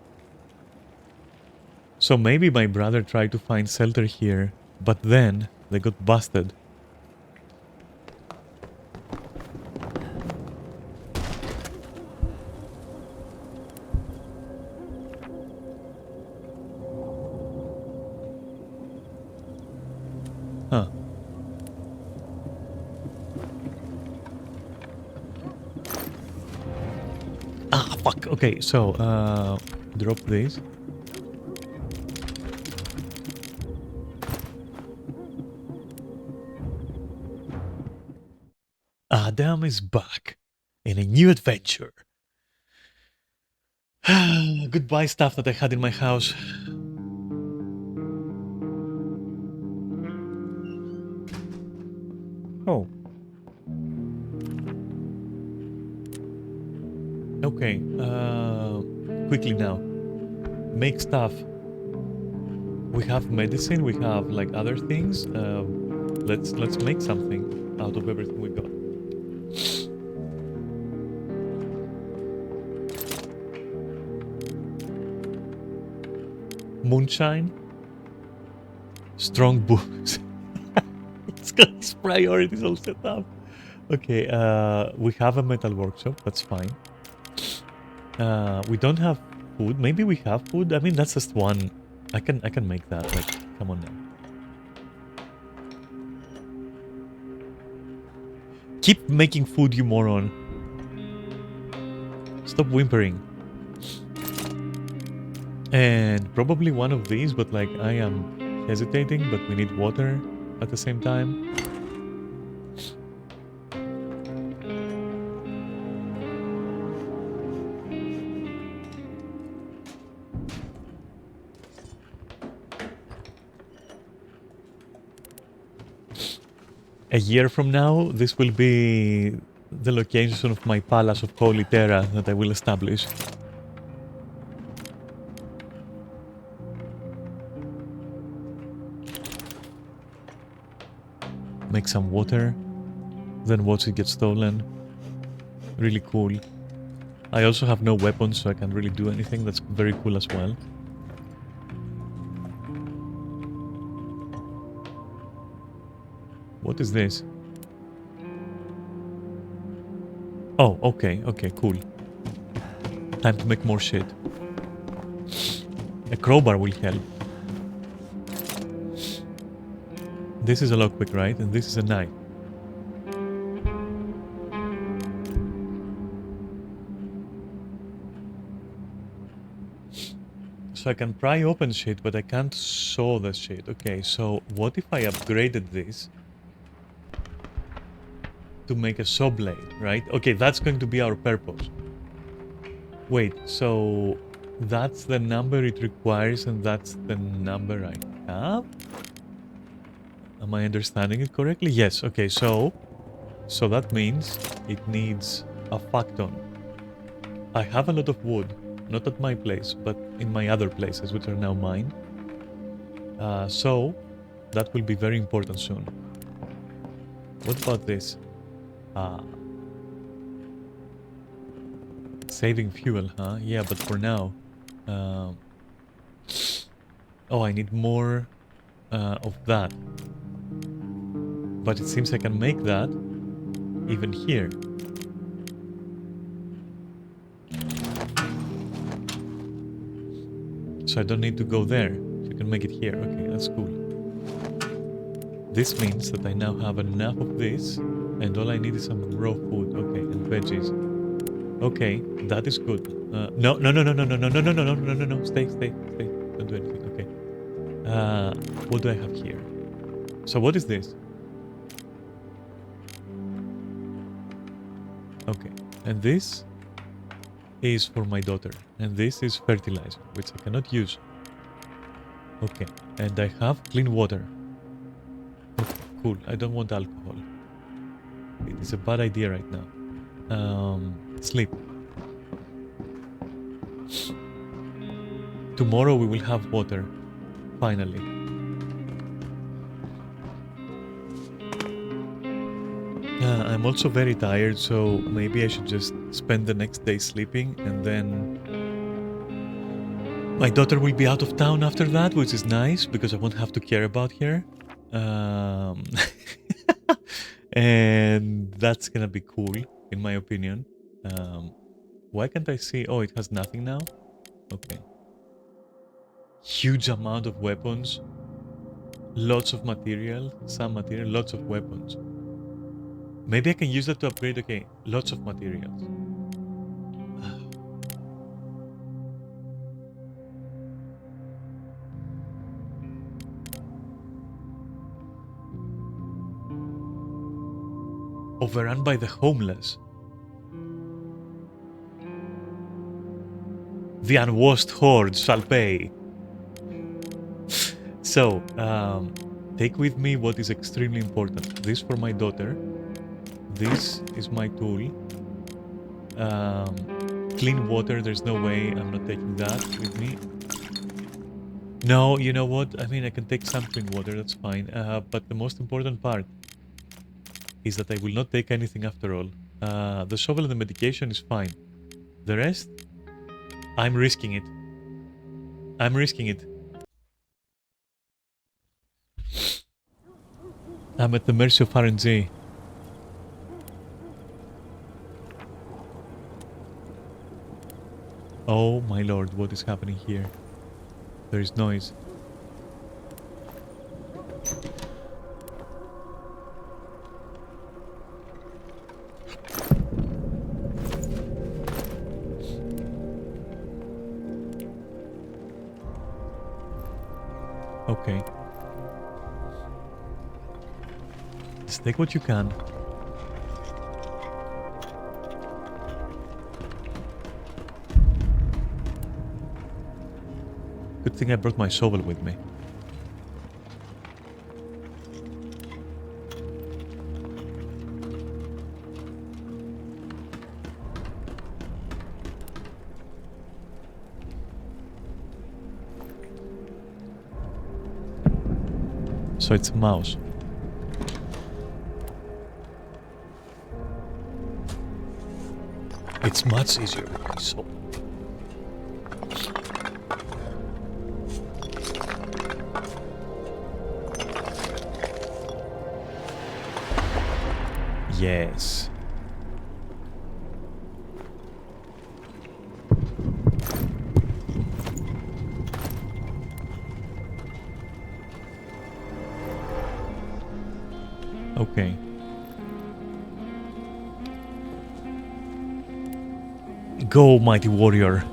So maybe my brother tried to find shelter here, but then they got busted. Huh. Ah, fuck. Okay, so, drop this. Adam is back in a new adventure. Goodbye stuff that I had in my house. Oh. Okay. Quickly now. Make stuff. We have medicine. We have like other things. Let's make something out of everything we got. Moonshine. Strong books. It's got its priorities all set up. Okay, we have a metal workshop. That's fine. We don't have food. Maybe we have food. I mean, that's just one. I can make that. Like, come on now. Keep making food, you moron. Stop whimpering. And probably one of these, but like I am hesitating, but we need water at the same time. A year from now, this will be the location of my palace of Holy Terra that I will establish. Make some water, then watch it get stolen. Really cool. I also have no weapons, so I can't really do anything. That's very cool as well. What is this? Oh, okay, okay, cool. Time to make more shit. A crowbar will help. This is a lockpick, right? And this is a knife. So I can pry open shit, but I can't saw the shit. Okay, so what if I upgraded this to make a saw blade, right? Okay, that's going to be our purpose. Wait, so that's the number it requires and that's the number I have? Am I understanding it correctly? Yes, okay, so that means it needs a fuck ton. I have a lot of wood, not at my place, but in my other places, which are now mine. So that will be very important soon. What about this? Saving fuel, huh? Yeah, but for now. Oh, I need more of that. But it seems I can make that even here. So I don't need to go there. So I can make it here. Okay, that's cool. This means that I now have enough of this, and all I need is some raw food. Okay, and veggies. Okay, that is good. No, no, no, no, no, no, no, no, no, no, no, no, no, no. Stay, stay, stay. Don't do anything. Okay. What do I have here? So what is this? Okay, and this is for my daughter, and this is fertilizer, which I cannot use. Okay, and I have clean water. Okay, cool. I don't want alcohol. It is a bad idea right now. Sleep. Tomorrow we will have water. Finally. I'm also very tired, so maybe I should just spend the next day sleeping and then My daughter will be out of town after that, which is nice because I won't have to care about her. And that's gonna be cool, in my opinion. Why can't I see? Oh, it has nothing now? Okay. Huge amount of weapons. Lots of material. Some material, lots of weapons. Maybe I can use that to upgrade. Okay, lots of materials. Overrun by the homeless. The unwashed horde shall pay. So, take with me what is extremely important. This for my daughter. This is my tool. Clean water, there's no way I'm not taking that with me. No, you know what? I mean, I can take some clean water, that's fine. But the most important part is that I will not take anything after all. The shovel and the medication is fine. The rest, I'm risking it. I'm risking it. I'm at the mercy of RNG. Oh my lord, what is happening here? There is noise. Okay. Just take what you can. Good thing I brought my shovel with me. So it's a mouse. It's much easier with my soul. Yes. Okay. Go, mighty warrior.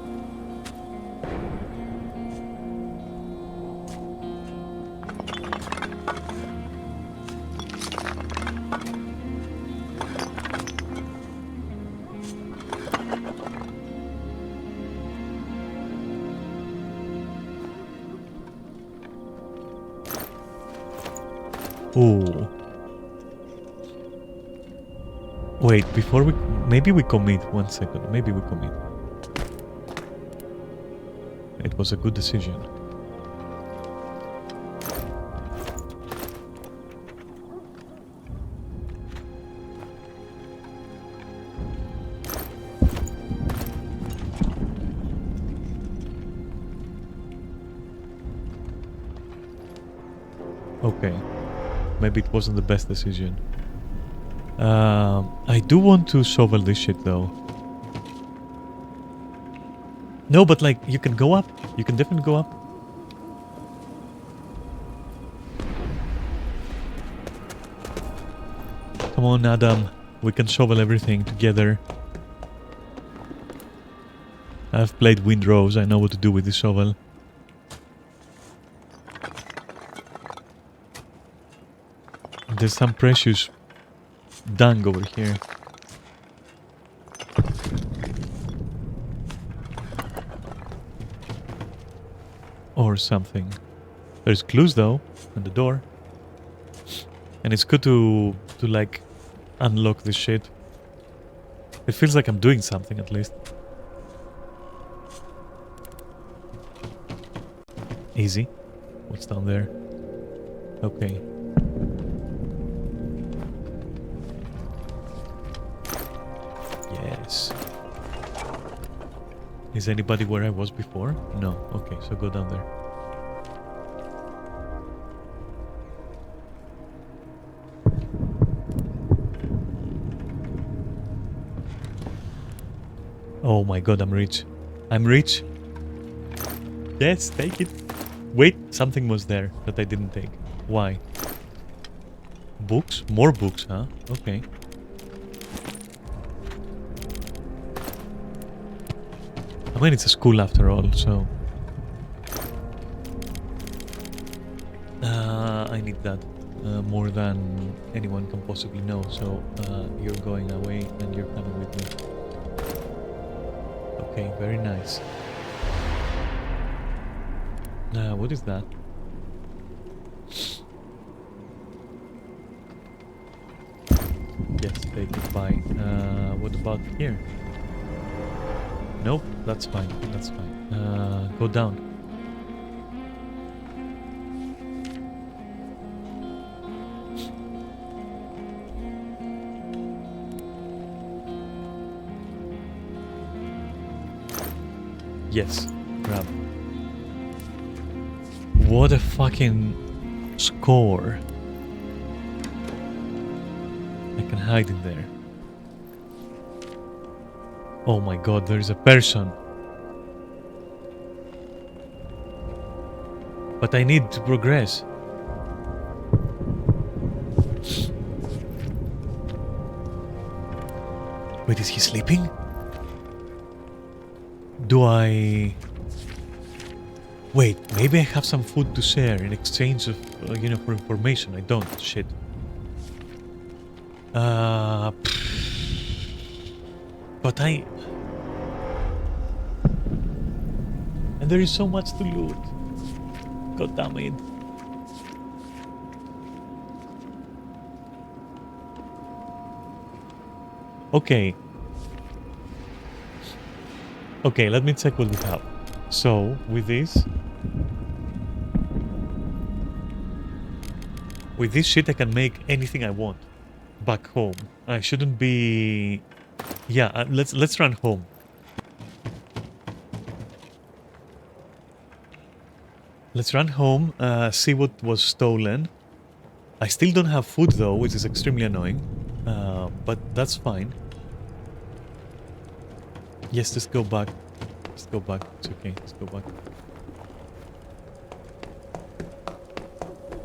Ooh. Wait, before we... Maybe we commit. 1 second. Maybe we commit. It was a good decision. Okay. Maybe it wasn't the best decision. I do want to shovel this shit though. No, but like, you can go up. You can definitely go up. Come on, Adam. We can shovel everything together. I've played Windrose. I know what to do with this shovel. There's some precious dung over here. Or something. There's clues though, on the door. And it's good to like unlock this shit. It feels like I'm doing something at least. Easy. What's down there? Okay. Yes. Is anybody where I was before? No. Okay, so go down there. Oh my god, I'm rich. I'm rich. Yes, take it. Wait, something was there that I didn't take. Why? Books? More books, huh? Okay. I mean, it's a school after all, so... I need that more than anyone can possibly know, so you're going away and you're coming with me. Okay, very nice. What is that? Yes, take it by. What about here? Nope, that's fine, that's fine. Go down. Yes, grab. What a fucking score. I can hide in there. Oh my god, there is a person. But I need to progress. Wait, is he sleeping? Do I... Wait, maybe I have some food to share in exchange of, for information. I don't. Shit. But I... And there is so much to loot. God damn it. Okay. Okay, let me check what we have. So, with this... With this shit I can make anything I want. Back home. I shouldn't be... Yeah, let's run home. Let's run home, see what was stolen. I still don't have food though, which is extremely annoying. But that's fine. Yes, just go back. Just go back. It's okay. Just go back.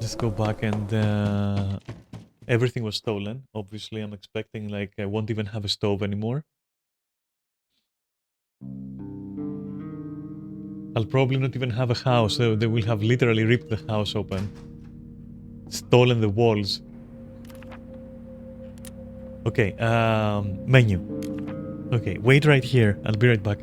Just go back and everything was stolen. Obviously, I'm expecting like I won't even have a stove anymore. I'll probably not even have a house. They will have literally ripped the house open. Stolen the walls. Okay, menu. Okay, wait right here. I'll be right back.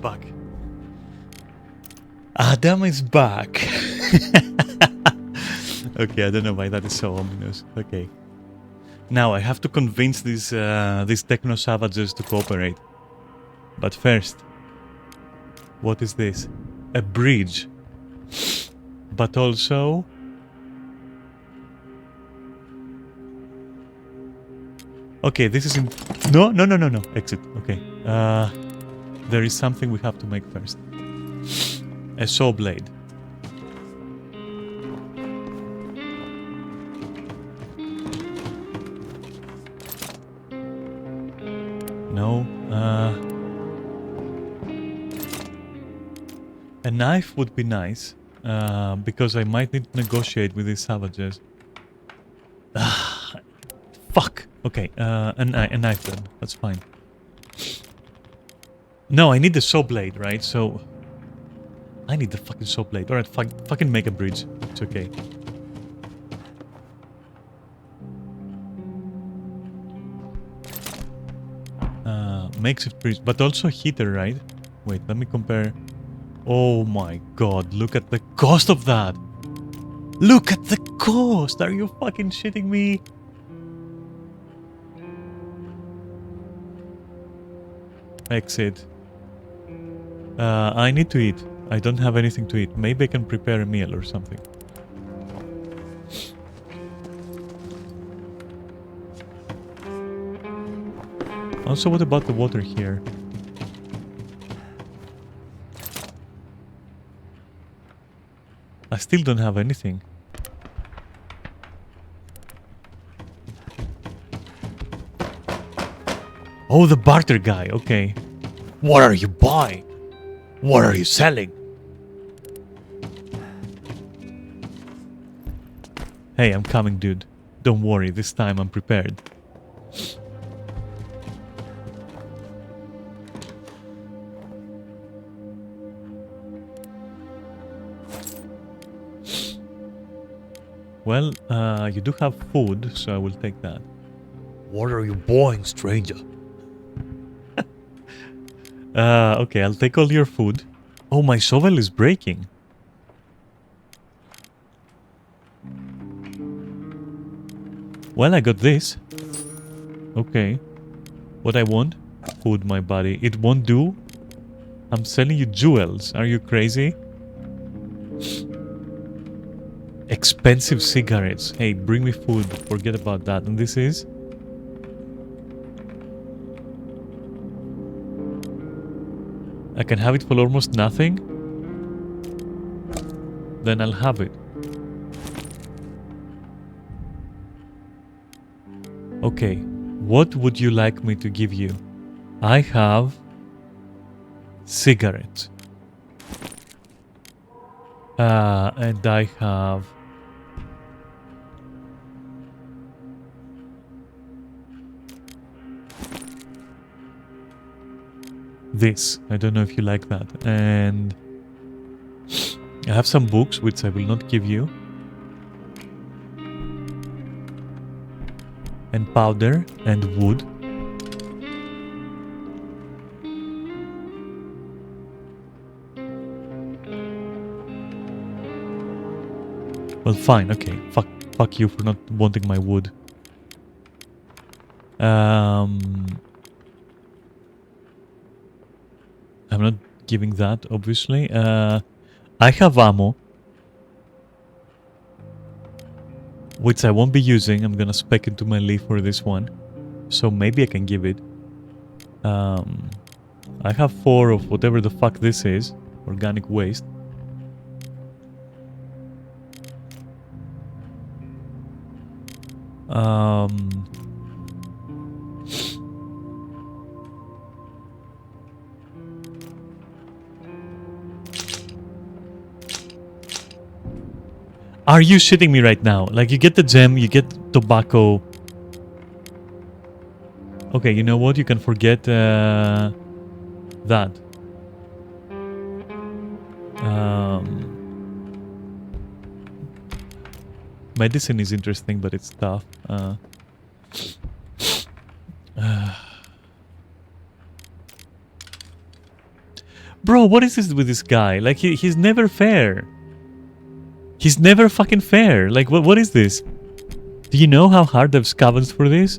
back. Adam is back. Okay, I don't know why that is so ominous. Okay. Now I have to convince these techno savages to cooperate. But first, what is this? A bridge. But also... Okay, this is in... No. Exit. Okay. There is something we have to make first. A saw blade. No. A knife would be nice. Because I might need to negotiate with these savages. Fuck. Okay, a knife then. That's fine. No, I need the saw blade, right? So... I need the fucking saw blade. Alright, fucking make a bridge. It's okay. Makeshift bridge. But also heater, right? Wait, let me compare. Oh my god, look at the cost of that! Look at the cost! Are you fucking shitting me? Exit. I need to eat. I don't have anything to eat. Maybe I can prepare a meal or something. Also, what about the water here? I still don't have anything. Oh, the barter guy. Okay. What are you buying? What are you selling? Hey, I'm coming, dude. Don't worry, this time I'm prepared. Well, you do have food, so I will take that. What are you buying, stranger? Okay, I'll take all your food. Oh, my shovel is breaking. Well, I got this. Okay. What I want? Food, my body. It won't do? I'm selling you jewels. Are you crazy? Expensive cigarettes. Hey, bring me food. Forget about that. And this is? I can have it for almost nothing? Then I'll have it. Okay. What would you like me to give you? I have... cigarettes. And I have... this. I don't know if you like that. And... I have some books, which I will not give you. And powder and wood. Well, fine, okay. Fuck you for not wanting my wood. I'm not giving that, obviously. I have ammo. Which I won't be using. I'm gonna spec into my leaf for this one. So maybe I can give it. I have 4 of whatever the fuck this is. Organic waste. Are you shitting me right now? Like, you get the gem, you get tobacco. Okay, you know what? You can forget that. Medicine is interesting, but it's tough. Bro, what is this with this guy? Like, he's never fair. He's never fucking fair. Like, what is this? Do you know how hard I've scavenged for this?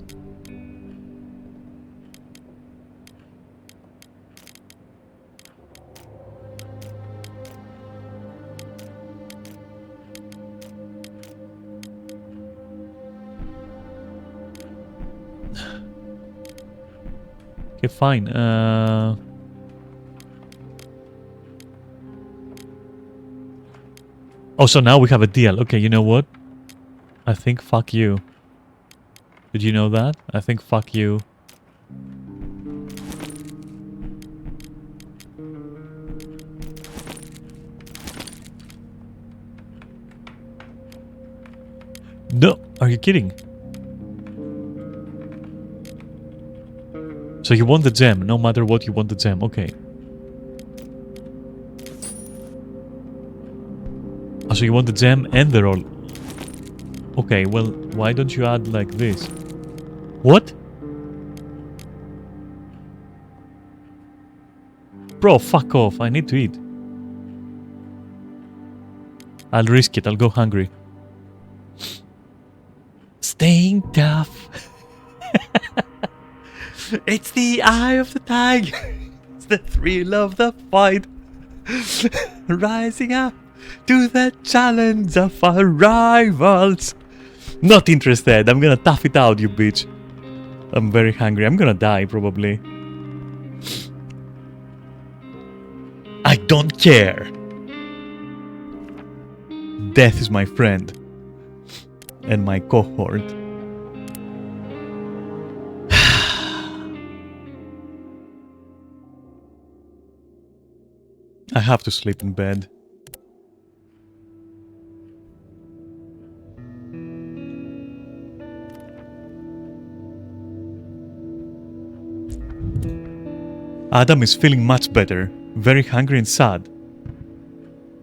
Okay, fine. Oh, so now we have a deal. Okay, you know what? I think fuck you. Did you know that? I think fuck you. No, are you kidding? So you want the gem, no matter what you want the gem, okay. Oh, so you want the gem and the roll. Okay, well, why don't you add like this? What? Bro, fuck off, I need to eat. I'll risk it, I'll go hungry. Staying tough. It's the eye of the tiger. It's the thrill of the fight. Rising up to the challenge of our rivals. Not interested. I'm gonna tough it out, you bitch. I'm very hungry. I'm gonna die, probably. I don't care. Death is my friend. And my cohort. I have to sleep in bed. Adam is feeling much better. Very hungry and sad.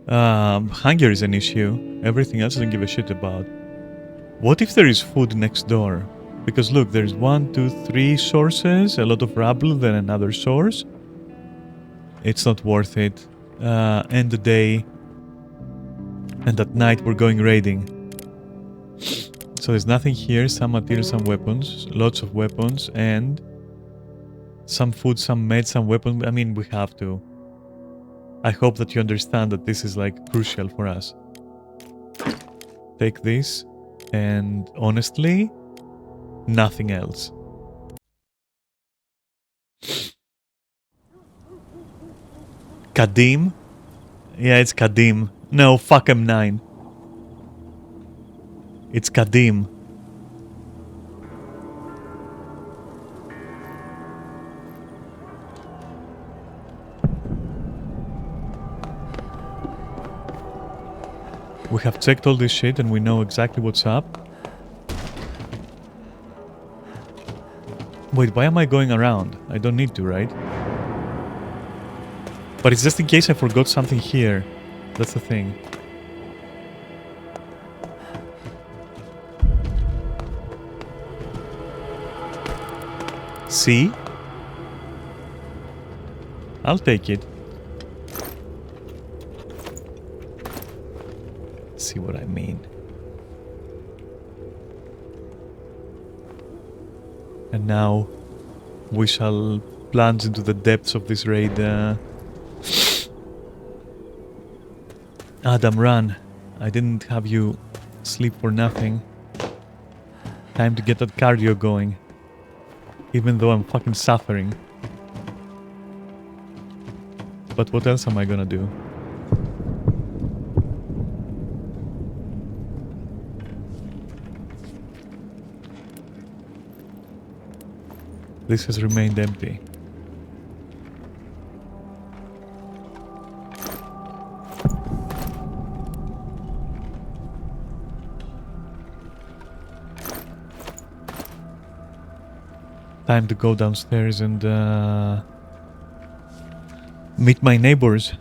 Hunger is an issue. Everything else I don't give a shit about. What if there is food next door? Because look, there's 1, 2, 3 sources, a lot of rubble, then another source. It's not worth it. End the day. And at night we're going raiding. So there's nothing here, some materials, some weapons, lots of weapons, and some food, some meds, some weapons. I mean, we have to. I hope that you understand that this is like crucial for us. Take this, and honestly, nothing else. Kadim? Yeah, it's Kadim. No, fuck M9. It's Kadim. We have checked all this shit and we know exactly what's up. Wait, why am I going around? I don't need to, right? But it's just in case I forgot something here. That's the thing. See? I'll take it. See what I mean. And now we shall plunge into the depths of this raid. Adam, run. I didn't have you sleep for nothing. Time to get that cardio going. Even though I'm fucking suffering. But what else am I gonna do? This has remained empty. Time to go downstairs and meet my neighbors,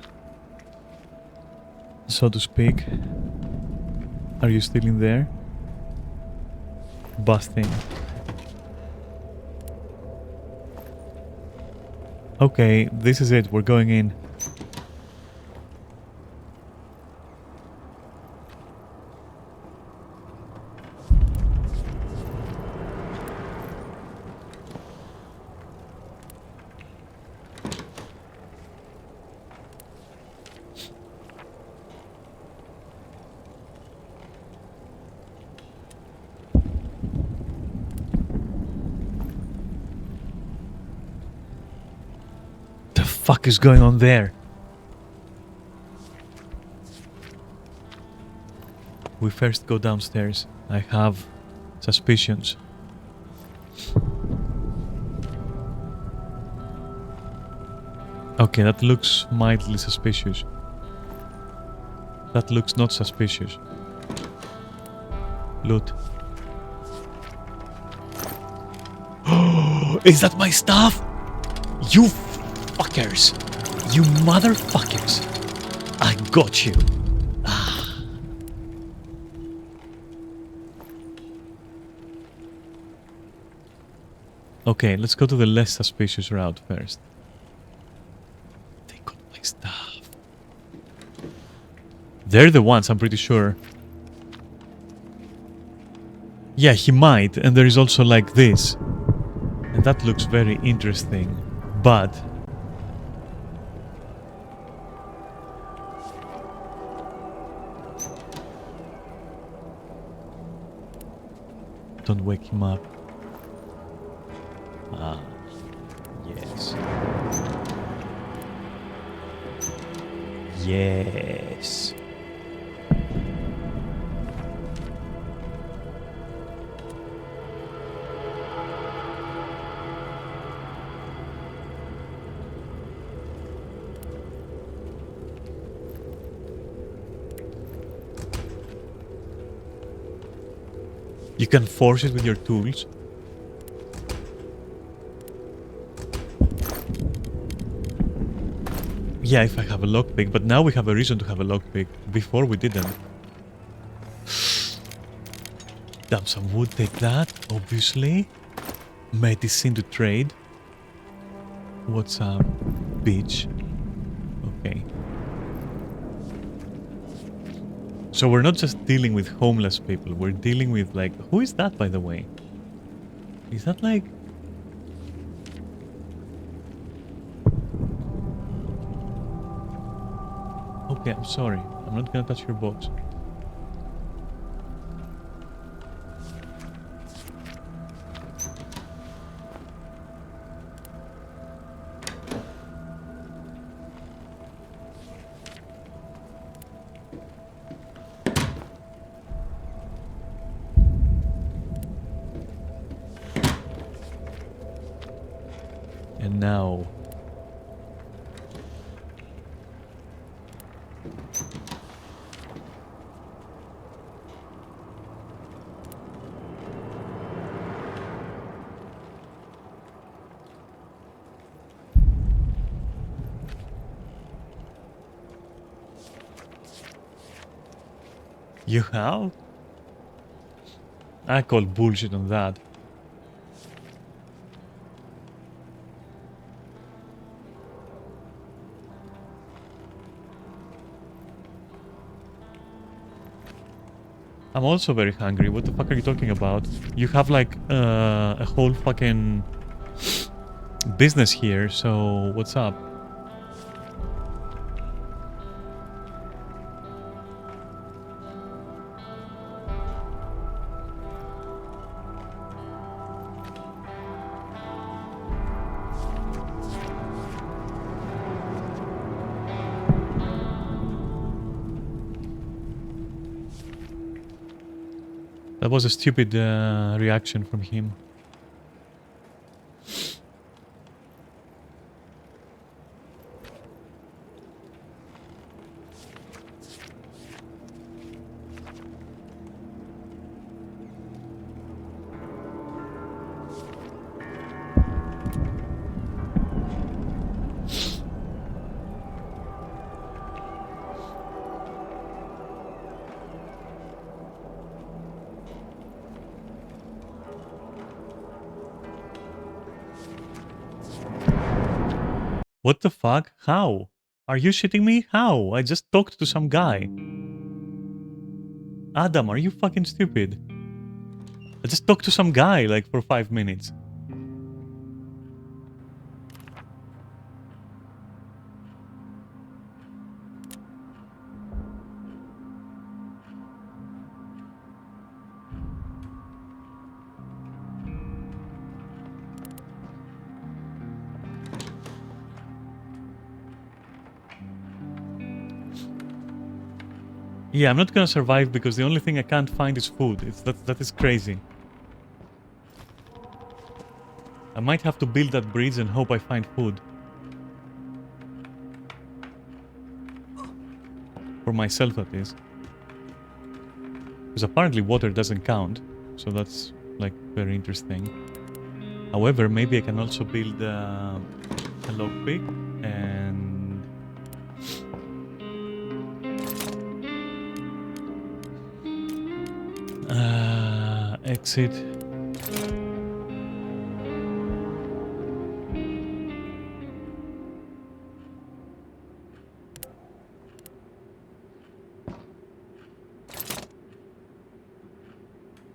so to speak. Are you still in there? Busting. Okay, this is it. We're going in. fuck is going on there? We first go downstairs. I have suspicions. Okay, that looks mildly suspicious. That looks not suspicious. Loot. Is that my stuff? You fuckers. You motherfuckers. I got you. Okay, let's go to the less suspicious route first. They got my stuff. They're the ones, I'm pretty sure. Yeah, he might, and there is also like this. And that looks very interesting, but... Don't wake him up. Ah, yes. Yes. You can force it with your tools. Yeah, if I have a lockpick, but now we have a reason to have a lockpick. Before we didn't. Damn, some wood, take that, obviously. Medicine to trade. What's up, bitch? Okay. So we're not just dealing with homeless people, we're dealing with like... Who is that, by the way? Is that like... Okay, I'm sorry. I'm not gonna touch your box. And now... You have? I call bullshit on that. I'm also very hungry. What the fuck are you talking about? You have like a whole fucking business here, so what's up? That was a stupid reaction from him. What the fuck? How? Are you shitting me? How? I just talked to some guy. Adam, are you fucking stupid? I just talked to some guy like for 5 minutes. Yeah, I'm not gonna survive because the only thing I can't find is food. That is crazy. I might have to build that bridge and hope I find food. For myself, that is. Because apparently water doesn't count. So that's, like, very interesting. However, maybe I can also build a lockpick and... exit.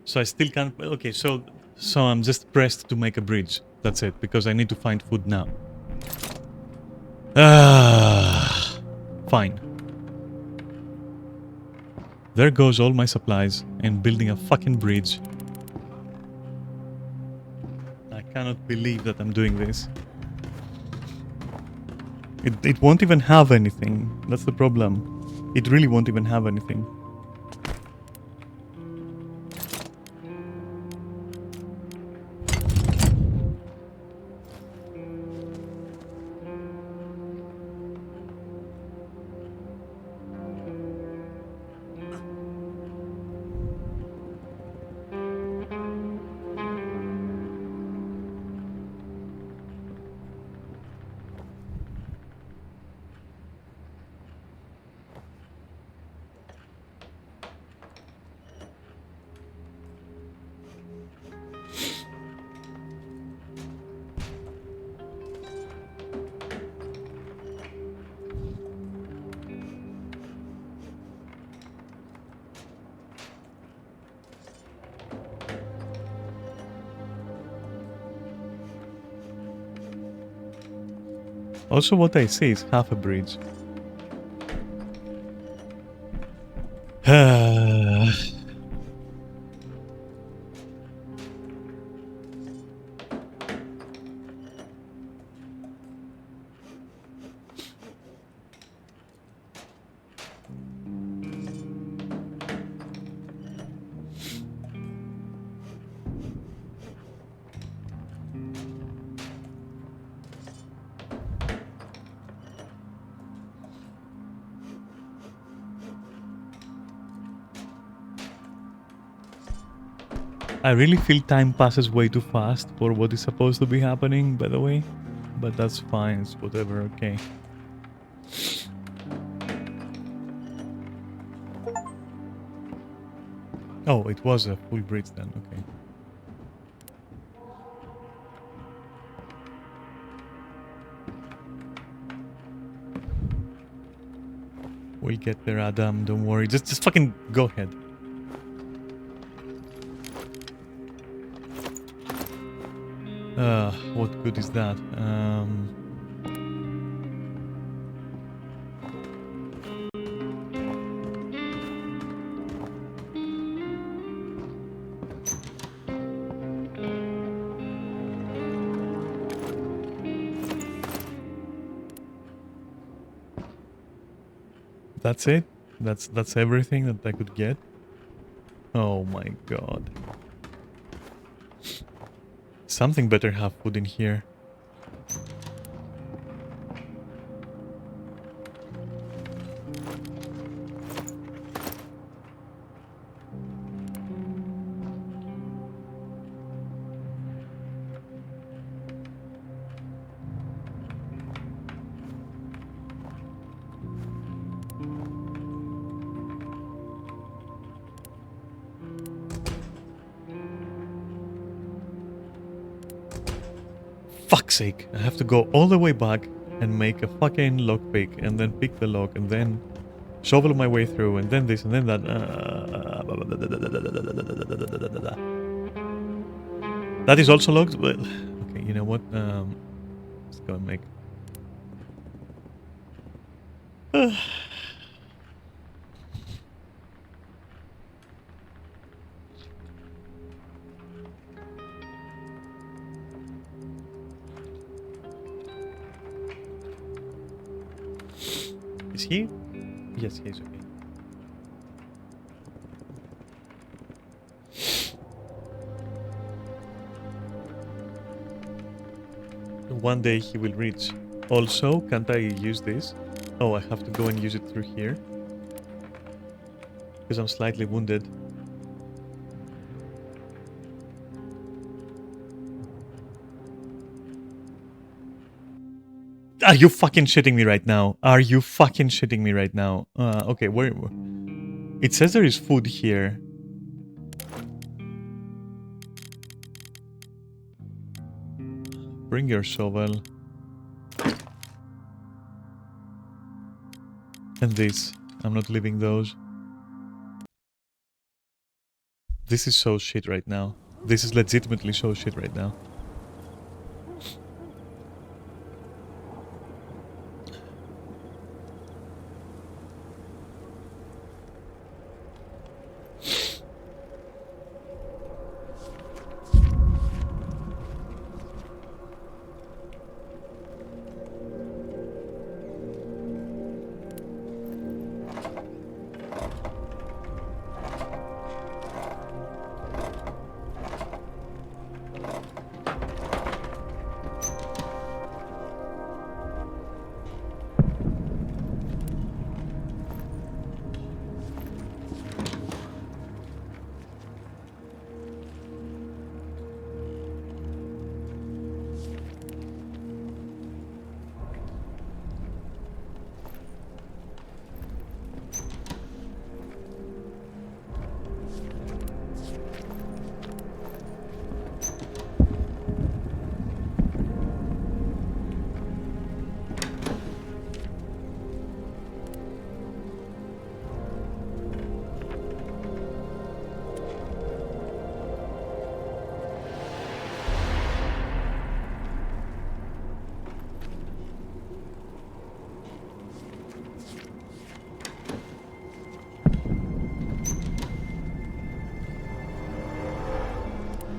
So I still can't... Okay, so I'm just pressed to make a bridge. That's it, because I need to find food now. Fine. There goes all my supplies and building a fucking bridge. I cannot believe that I'm doing this. It won't even have anything. That's the problem. It really won't even have anything. Also, what I see is half a bridge. I really feel time passes way too fast for what is supposed to be happening, by the way. But that's fine, it's whatever, okay. Oh, it was a full bridge then, okay. We'll get there, Adam, don't worry. Just fucking go ahead. What good is that? That's it? That's everything that I could get? Oh my god. Something better have food in here. Fuck's sake, I have to go all the way back and make a fucking lockpick and then pick the lock and then shovel my way through and then this and then that. That is also locked? Well, okay, you know what? Let's go and make... Is he? Yes, he is okay. one day he will reach. Also, can't I use this? Oh, I have to go and use it through here. Because I'm slightly wounded. Are you fucking shitting me right now? Are you fucking shitting me right now? Okay, where... It says there is food here. Bring your shovel. And this. I'm not leaving those. This is so shit right now. This is legitimately so shit right now.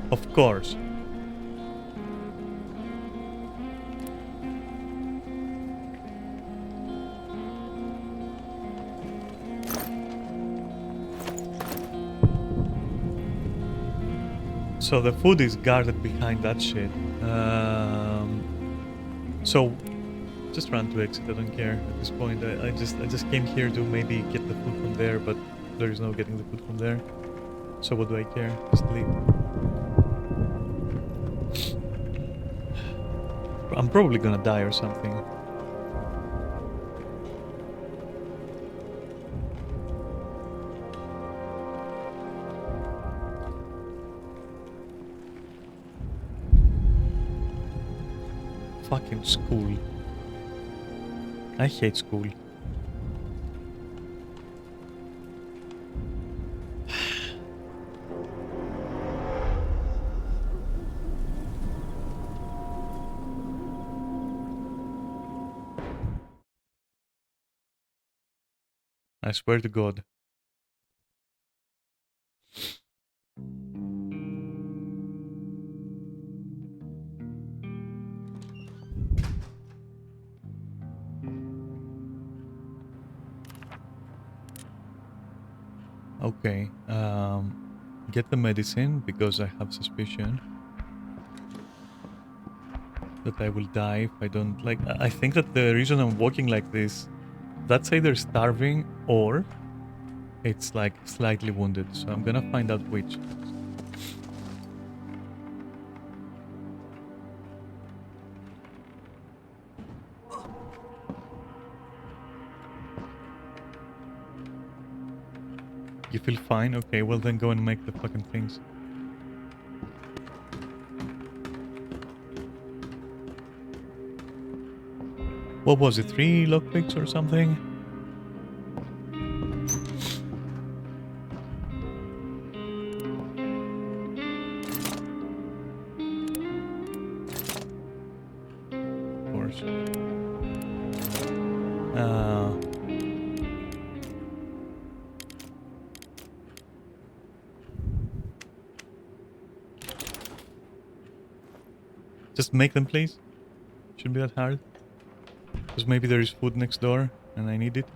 Of course. So the food is guarded behind that shit. So just run to exit. I don't care at this point. I just came here to maybe get the food from there, but there is no getting the food from there. So what do I care? Just leave. I'm probably gonna die or something. Fucking school. I hate school. I swear to God. Okay, get the medicine because I have suspicion that I will die if I don't like. I think that the reason I'm walking like this, that's either starving or it's like slightly wounded. So I'm gonna find out which. You feel fine? Okay, well then go and make the fucking things. What was it? 3 lockpicks or something? Of course. Just make them, please. Shouldn't be that hard. Because maybe there is food next door and I need it.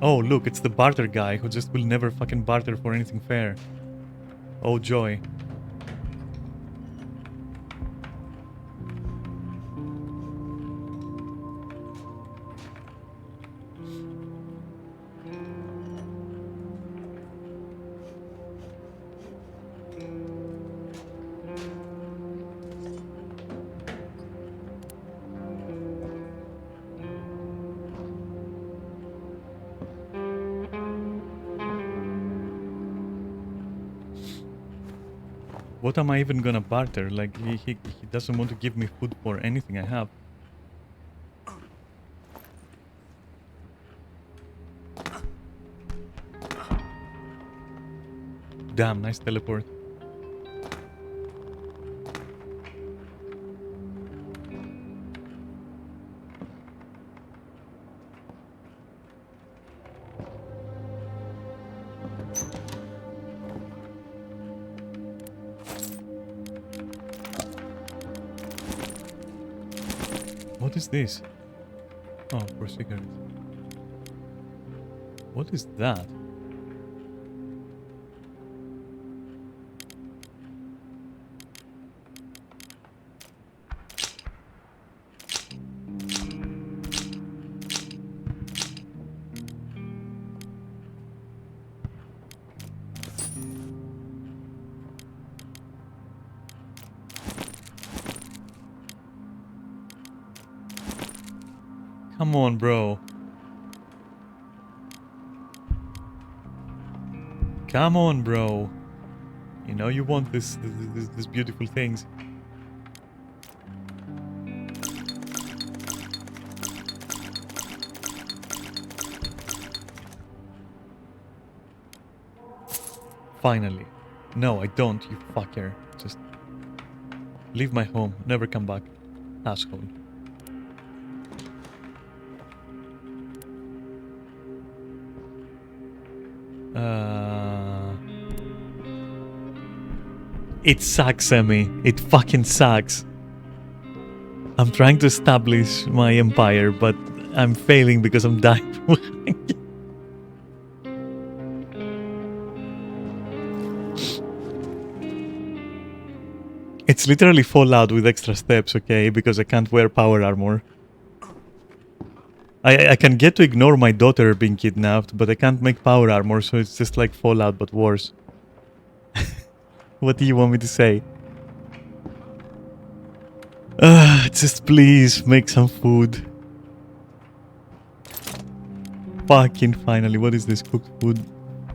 Oh, look, it's the barter guy who just will never fucking barter for anything fair. Oh, joy. What am I even gonna barter? Like, he doesn't want to give me food for anything I have. Damn, nice teleport. What is this? Oh, for cigarettes. What is that? Come on, bro. Come on, bro. You know you want this beautiful things. Finally. No, I don't, you fucker. Just leave my home. Never come back. Asshole. It sucks, Emmy. It fucking sucks. I'm trying to establish my empire, but I'm failing because I'm dying. It's literally Fallout with extra steps, okay? Because I can't wear power armor. I can get to ignore my daughter being kidnapped, but I can't make power armor, so it's just like Fallout, but worse. What do you want me to say? Just please make some food. Fucking finally, what is this cooked food?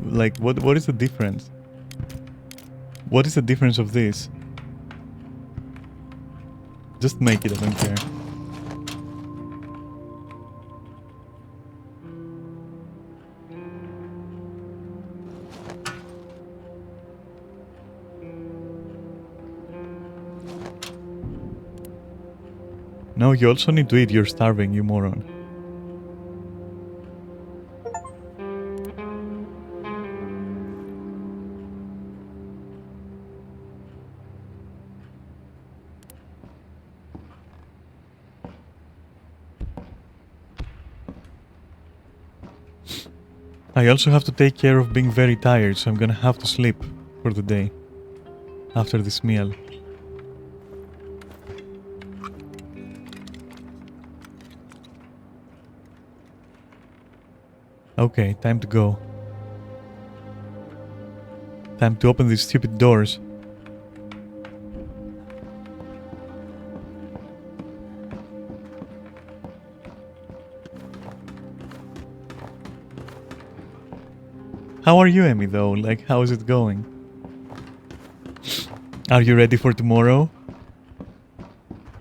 Like, what is the difference? What is the difference of this? Just make it, I don't care. No, you also need to eat, you're starving, you moron. I also have to take care of being very tired, so I'm gonna have to sleep for the day. After this meal. Okay, time to go. Time to open these stupid doors. How are you, Emmy, though? Like, how is it going? Are you ready for tomorrow?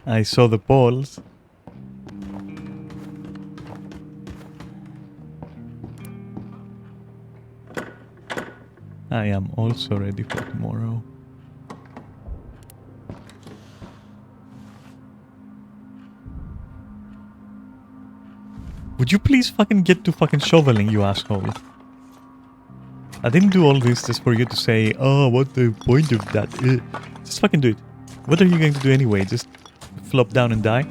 I saw the polls. I am also ready for tomorrow. Would you please fucking get to fucking shoveling, you asshole? I didn't do all this just for you to say, oh, what's the point of that? Just fucking do it. What are you going to do anyway? Just flop down and die?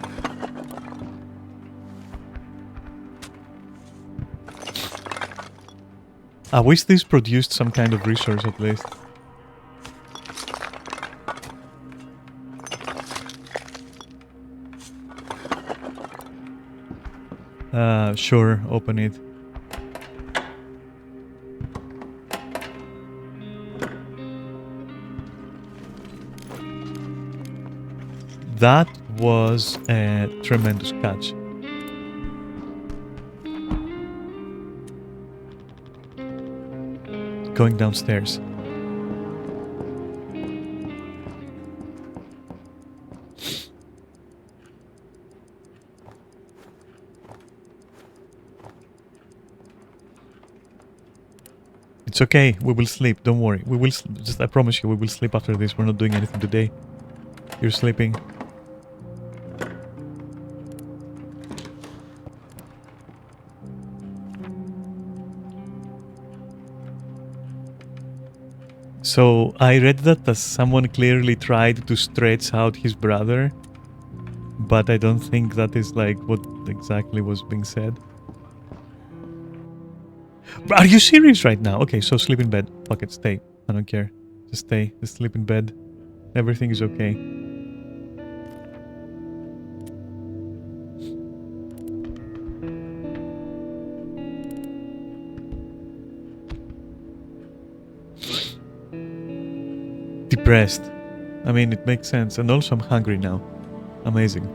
I wish this produced some kind of resource at least. Sure, open it. That was a tremendous catch. Going downstairs. It's okay, we will sleep, don't worry. We will just, I promise you, we will sleep after this. We're not doing anything today. You're sleeping. So I read that someone clearly tried to stretch out his brother, but I don't think that is like what exactly was being said. Are you serious right now? Okay, so sleep in bed. Fuck it, stay. I don't care. Just stay. Just sleep in bed. Everything is okay. Depressed. I mean, it makes sense. And also I'm hungry now. Amazing.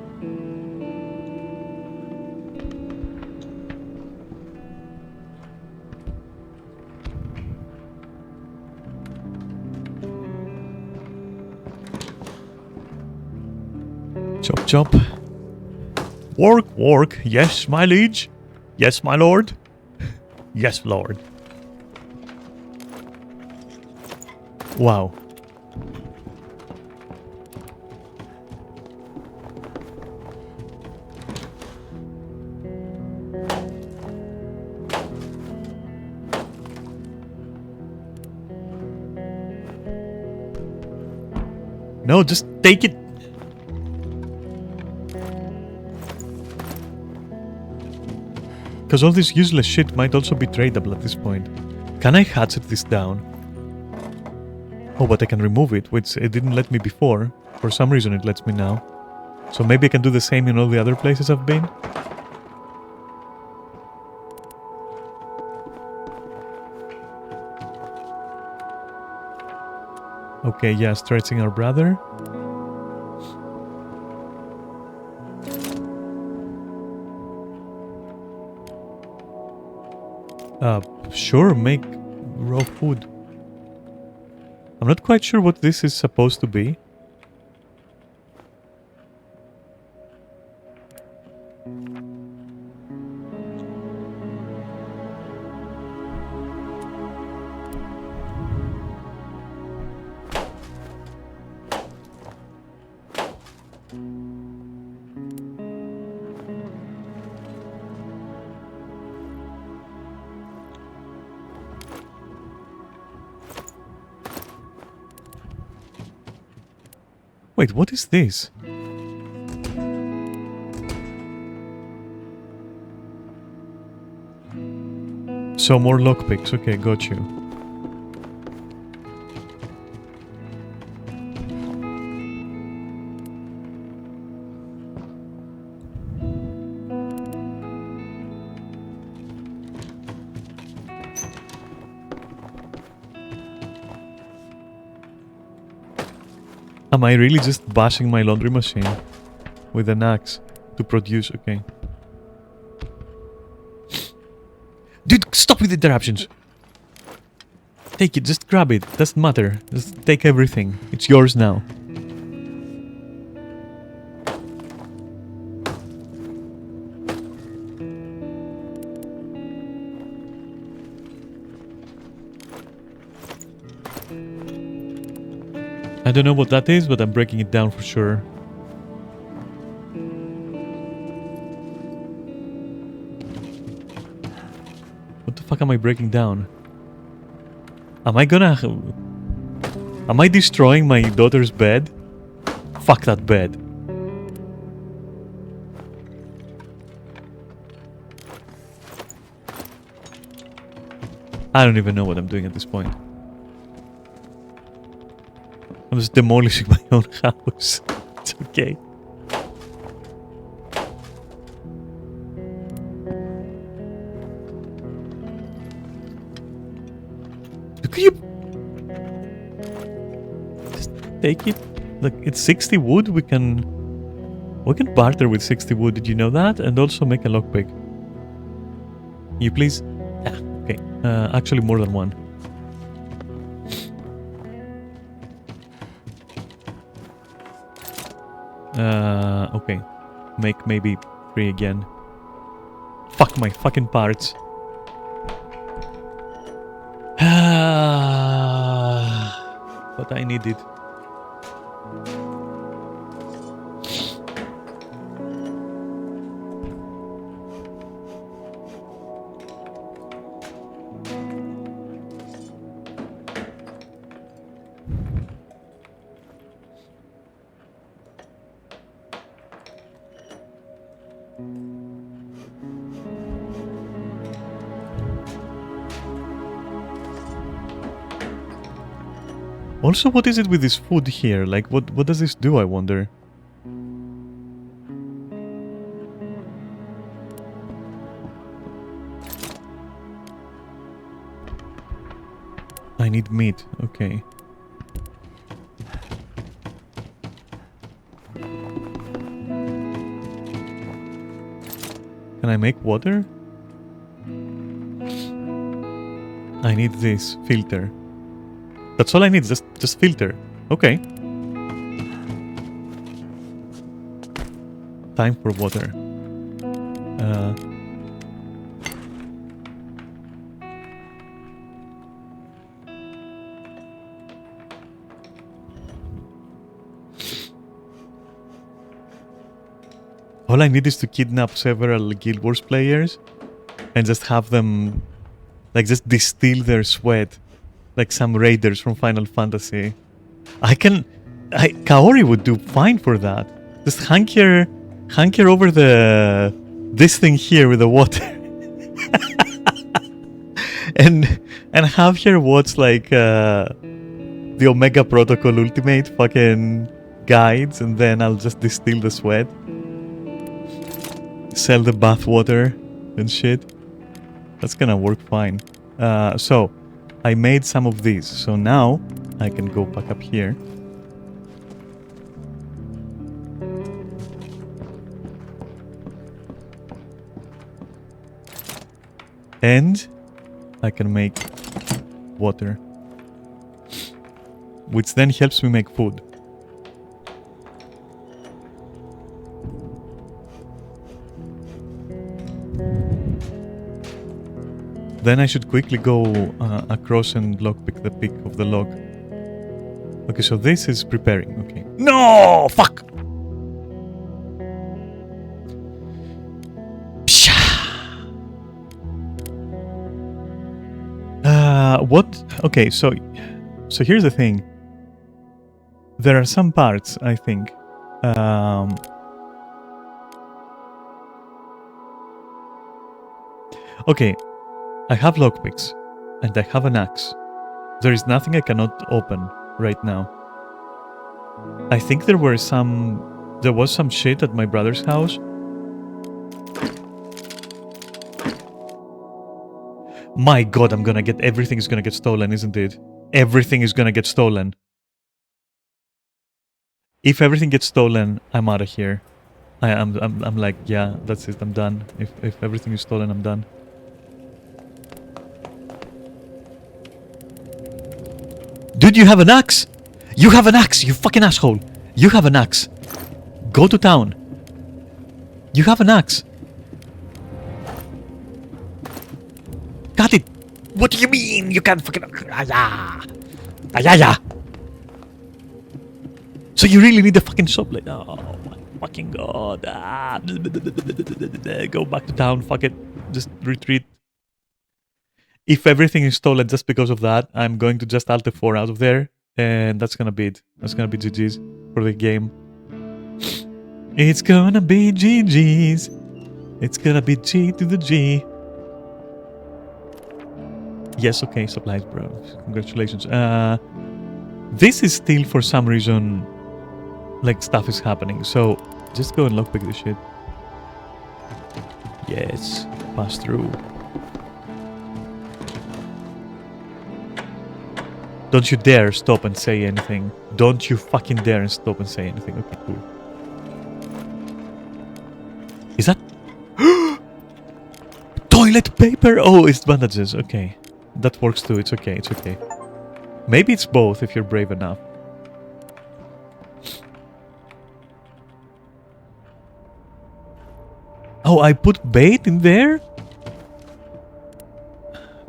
Chop chop. Work, work. Yes, my liege. Yes, my lord. Yes, lord. Wow. No, just take it. Because all this useless shit might also be tradable at this point. Can I hatchet this down? Oh, but I can remove it, which it didn't let me before. For some reason it lets me now. So maybe I can do the same in all the other places I've been? Okay, yeah, stretching our brother. Sure, make raw food. I'm not quite sure what this is supposed to be. Wait, what is this? So more lockpicks. Okay, got you. Am I really just bashing my laundry machine with an axe to produce? Okay. Dude, stop with the interruptions! Take it, just grab it. Doesn't matter. Just take everything. It's yours now. I don't know what that is, but I'm breaking it down for sure. What the fuck am I breaking down? Am I destroying my daughter's bed? Fuck that bed. I don't even know what I'm doing at this point. I'm just demolishing my own house. It's okay. Could you just take it? Like, it's 60 wood. We can barter with 60 wood. Did you know that? And also make a lockpick. You please? Ah, okay. Actually, more than one. Okay. Make maybe 3 again. Fuck my fucking parts. But I need it. Also, what is it with this food here? Like, what does this do, I wonder? I need meat. Okay. Can I make water? I need this filter. That's all I need, just filter. Okay. Time for water. All I need is to kidnap several Guild Wars players and just have them, like, just distill their sweat, like some raiders from Final Fantasy. Kaori would do fine for that. Just hunker over this thing here with the water, and have her watch like the Omega Protocol Ultimate fucking guides, and then I'll just distill the sweat. Sell the bath water and shit. That's gonna work fine. So, I made some of these. So now, I can go back up here. And I can make water. Which then helps me make food. Then I should quickly go across and lockpick the peak of the log. Okay, so this is preparing. Okay. No! Fuck! What? Okay, so here's the thing. There are some parts, I think. Okay. I have lockpicks, and I have an axe. There is nothing I cannot open right now. I think there was some shit at my brother's house. My god, everything is gonna get stolen, isn't it? Everything is gonna get stolen. If everything gets stolen, I'm out of here. I'm like, yeah, that's it, I'm done. If everything is stolen, I'm done. Dude, you have an axe! You have an axe, you fucking asshole! You have an axe. Go to town. You have an axe. Got it! What do you mean? You can't fucking... Ayaya! So you really need a fucking shop like... Oh my fucking god. Go back to town, fuck it. Just retreat. If everything is stolen just because of that, I'm going to just Alt F4 out of there. And that's gonna be it. That's gonna be GG's for the game. It's gonna be GG's. It's gonna be G to the G. Yes, okay, supplies, bro. Congratulations. This is still, for some reason, like, stuff is happening. So, just go and lockpick this shit. Yes, pass through. Don't you dare stop and say anything. Don't you fucking dare and stop and say anything. Okay, cool. Is that... toilet paper? Oh, it's bandages. Okay. That works too. It's okay. It's okay. Maybe it's both if you're brave enough. Oh, I put bait in there?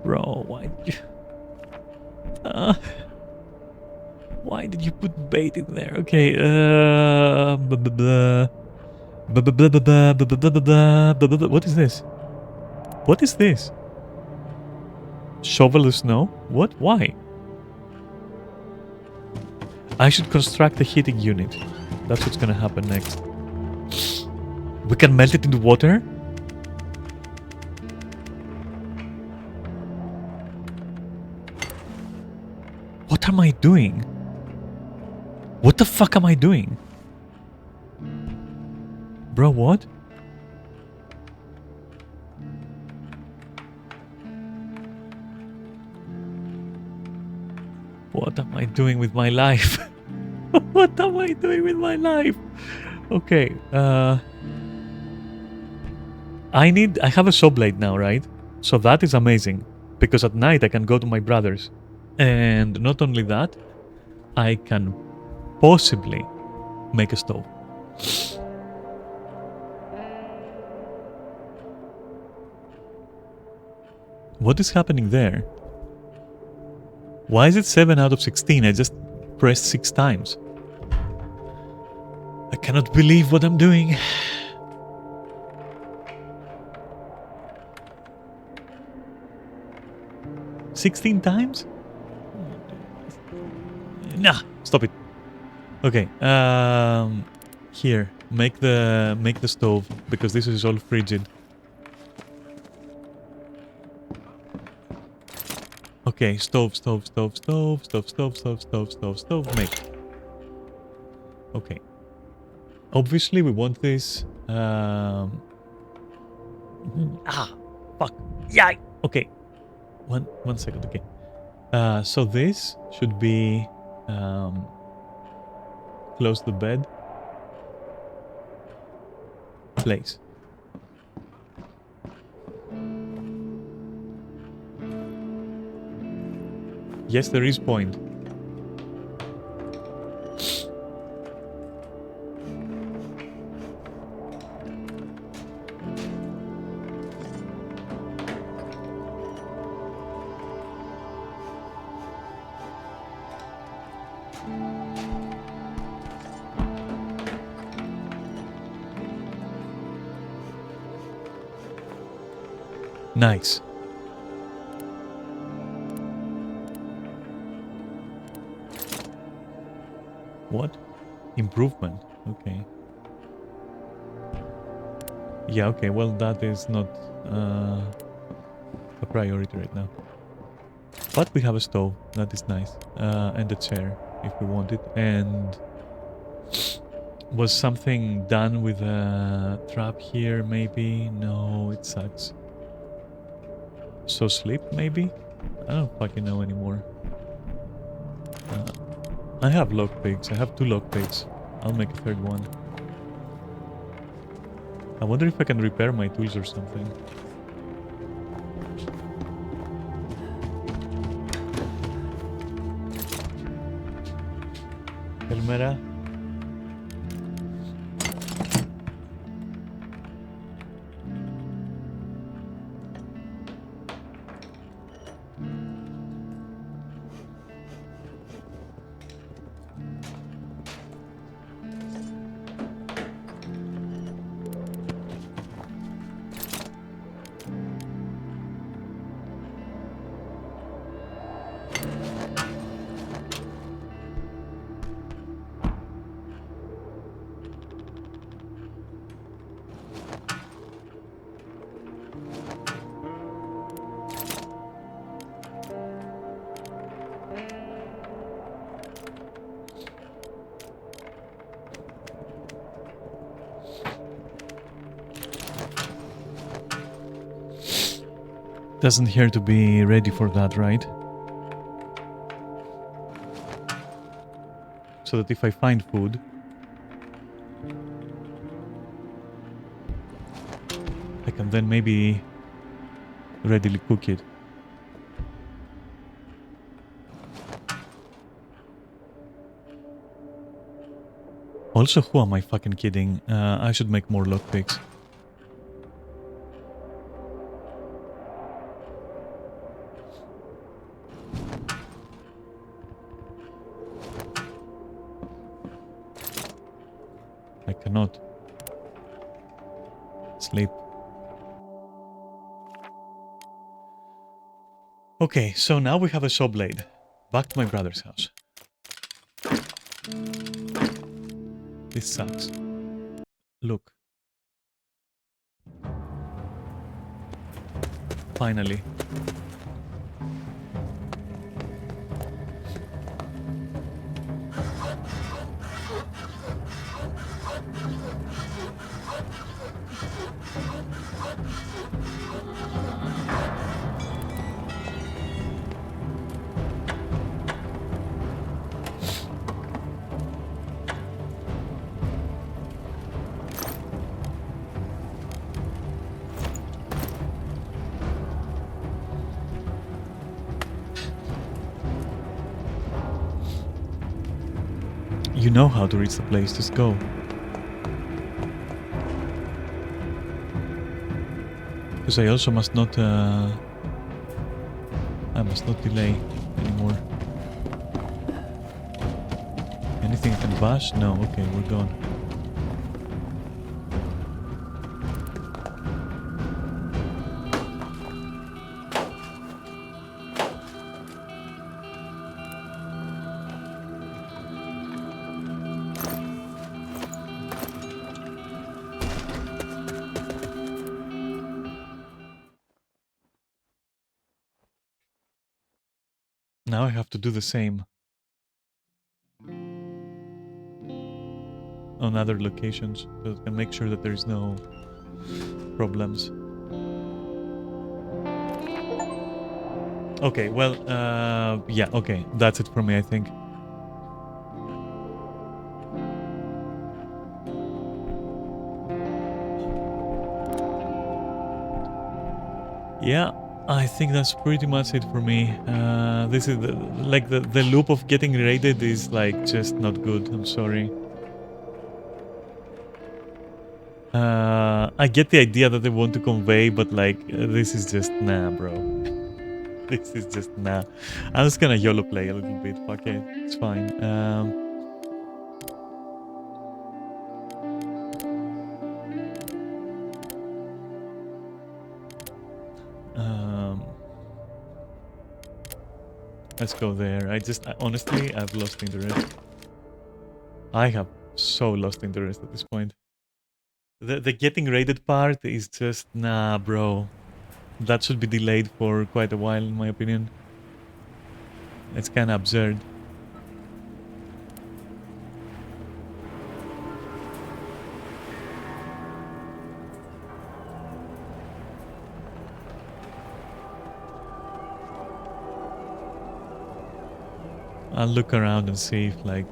Bro, why did you... why did you put bait in there? Okay, what is this? What is this? Shovel the snow? What? Why? I should construct a heating unit. That's what's gonna happen next. We can melt it into water? What am I doing? What the fuck am I doing? Bro, what? What am I doing with my life? What am I doing with my life? Okay, I have a saw blade now, right? So that is amazing. Because at night I can go to my brother's. And not only that, I can possibly make a stove. What is happening there? Why is it 7 out of 16? I just pressed 6 times. I cannot believe what I'm doing. $16 times? Nah, stop it. Okay, here, make the stove, because this is all frigid. Okay, stove, make. Okay. Obviously, we want this. Fuck. Yeah. Okay. One second. Okay. So this should be close to the bed. Place. Yes, there is point. Nice. What? Improvement. Okay. Yeah, okay, well that is not a priority right now. But we have a stove, that is nice. And a chair, if we want it. And was something done with a trap here, maybe? No, it sucks. So sleep, maybe? I don't fucking know anymore. I have lockpicks. I have 2 lockpicks. I'll make a 3rd one. I wonder if I can repair my tools or something. Καλημέρα. Doesn't here to be ready for that, right? So that if I find food, I can then maybe readily cook it. Also, who am I fucking kidding? I should make more lockpicks. I cannot sleep. Okay, so now we have a saw blade. Back to my brother's house. This sucks. Look. Finally. You know how to reach the place, just go. Because I also must not I must not delay anymore. Anything I can bash? No, okay, we're gone. Now I have to do the same on other locations so I can make sure that there's no problems. Okay, well, yeah, okay, that's it for me, I think. Yeah, I think that's pretty much it for me. This is the loop of getting raided is like just not good. I'm sorry. I get the idea that they want to convey, but like this is just nah, bro. This is just nah. I'm just gonna YOLO play a little bit. Fuck it, it's fine. Let's go there. Honestly, I've lost interest. I have so lost interest at this point. The getting raided part is just nah, bro. That should be delayed for quite a while, in my opinion. It's kind of absurd. I'll look around and see if like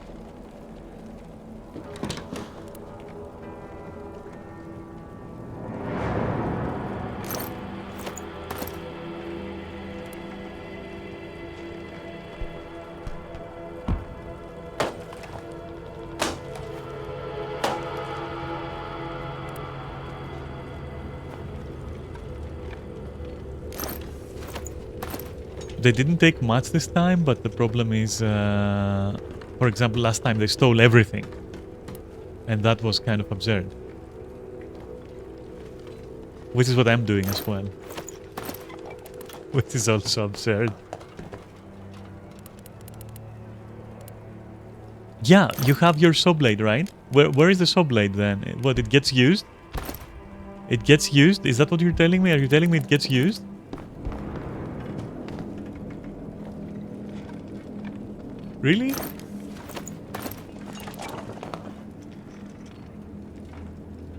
they didn't take much this time, but the problem is, for example, last time they stole everything. And that was kind of absurd. Which is what I'm doing as well. Which is also absurd. Yeah, you have your saw blade, right? Where is the saw blade then? What, it gets used? It gets used? Is that what you're telling me? Are you telling me it gets used? Really?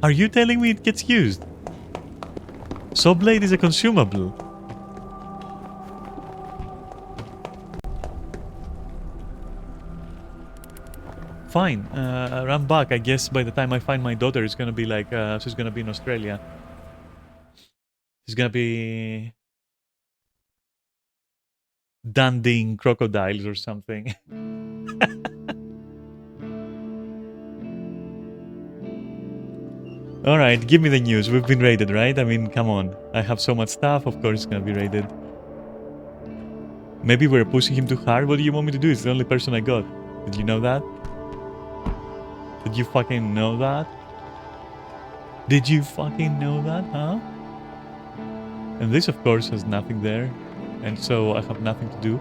Are you telling me it gets used? Saw blade is a consumable. Fine, run back. I guess by the time I find my daughter, it's gonna be like, she's gonna be in Australia. She's gonna be dandying crocodiles or something. Alright, give me the news. We've been raided, right? I mean, come on. I have so much stuff, of course it's gonna be raided. Maybe we're pushing him too hard. What do you want me to do? It's the only person I got. Did you know that? Did you fucking know that? Did you fucking know that, huh? And this, of course, has nothing there. And so I have nothing to do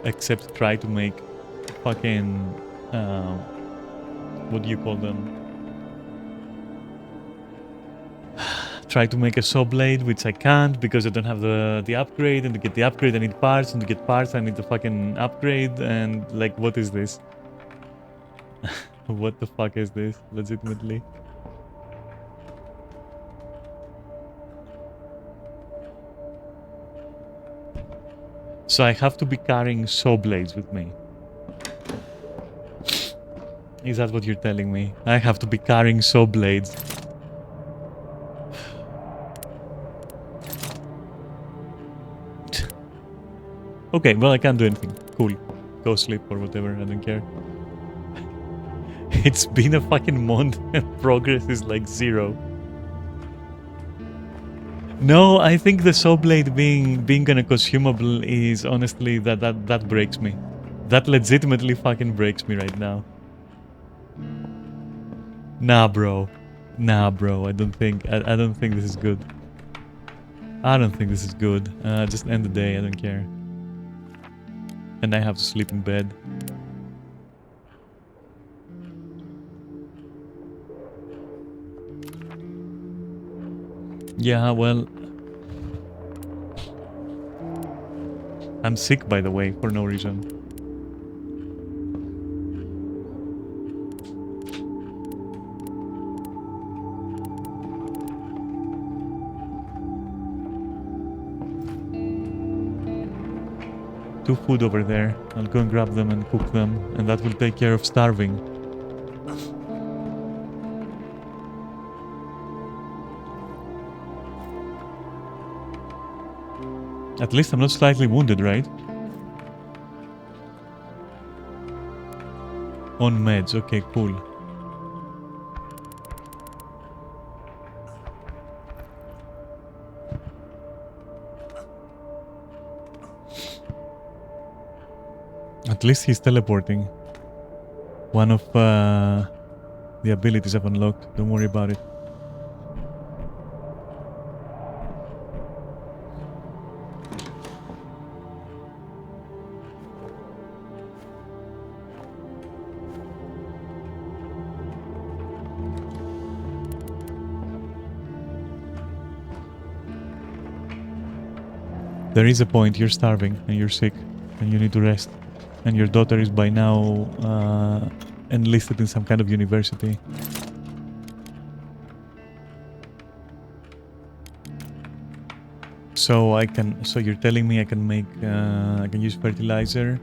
except try to make fucking... what do you call them? Try to make a saw blade, which I can't because I don't have the upgrade. And to get the upgrade, I need parts. And to get parts, I need the fucking upgrade. And, like, what is this? What the fuck is this, legitimately? So I have to be carrying saw blades with me. Is that what you're telling me? I have to be carrying saw blades. Okay, well, I can't do anything. Cool. Go sleep or whatever, I don't care. It's been a fucking month and progress is like 0. No, I think the saw blade being an consumable is honestly that breaks me. That legitimately fucking breaks me right now. Nah, bro. Nah, bro. I don't think this is good. I don't think this is good. Just end the day. I don't care. And I have to sleep in bed. Yeah, well... I'm sick, by the way, for no reason. Two food over there. I'll go and grab them and cook them, and that will take care of starving. At least I'm not slightly wounded, right? On meds, okay, cool. At least he's teleporting. One of the abilities I've unlocked. Don't worry about it. There is a point, you're starving and you're sick and you need to rest. And your daughter is by now enlisted in some kind of university. So so you're telling me I can make, I can use fertilizer?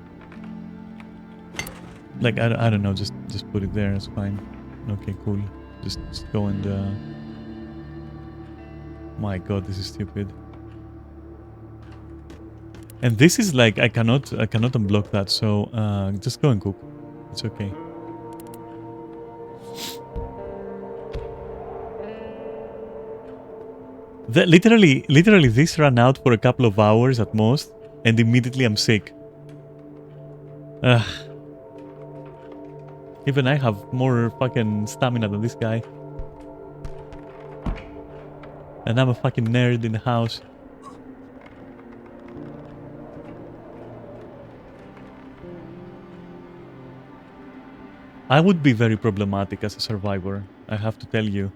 Like, I don't know, just put it there, it's fine. Okay, cool. Just go and, my god, this is stupid. And this is like, I cannot unblock that, so just go and cook. It's okay. Literally this ran out for a couple of hours at most, and immediately I'm sick. Even I have more fucking stamina than this guy. And I'm a fucking nerd in the house. I would be very problematic as a survivor, I have to tell you.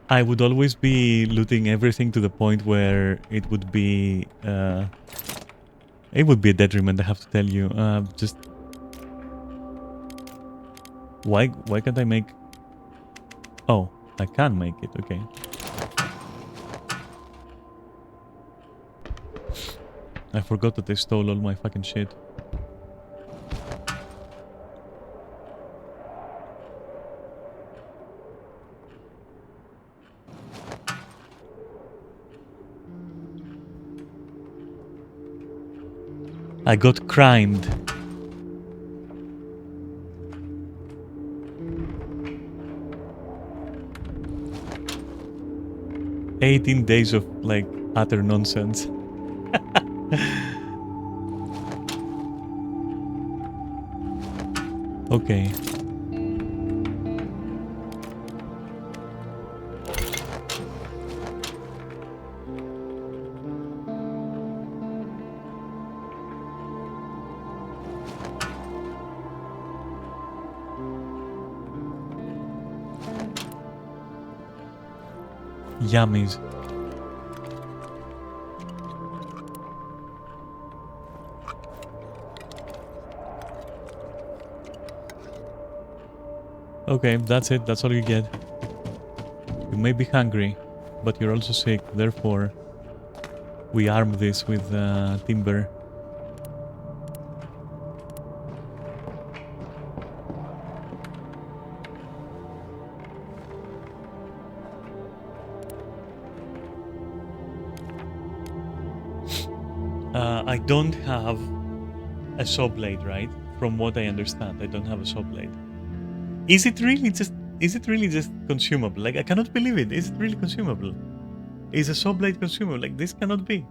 I would always be looting everything to the point where it would be a detriment, I have to tell you. Just... Why can't I make... Oh, I can make it, okay. I forgot that they stole all my fucking shit. I got crimed. "18 days of like utter nonsense." Okay. Yummies. Okay, that's it. That's all you get. You may be hungry, but you're also sick. Therefore, we arm this with timber. I don't have a saw blade, right? From what I understand, I don't have a saw blade. Is it really just consumable? Like, I cannot believe it. Is it really consumable? Is a saw blade consumable? Like, this cannot be.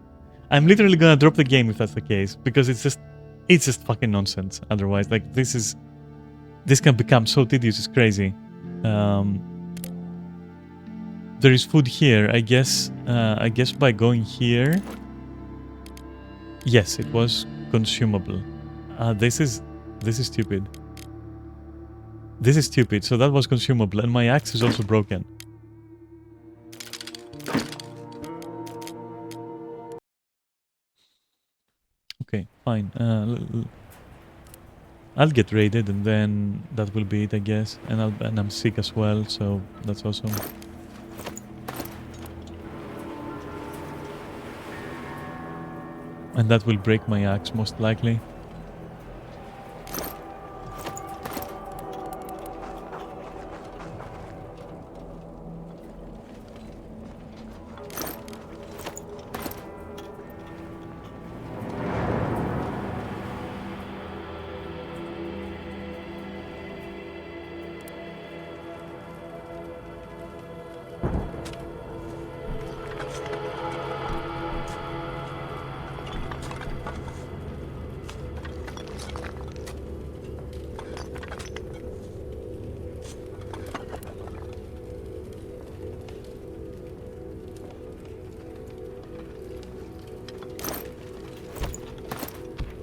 I'm literally gonna drop the game if that's the case, because it's just fucking nonsense. Otherwise, like, this can become so tedious. It's crazy. There is food here. I guess by going here. Yes, it was consumable. This is stupid. This is stupid. So that was consumable, and my axe is also broken. Okay, fine. I'll get raided, and then that will be it, I guess. And I'm sick as well, so that's awesome. And that will break my axe, most likely.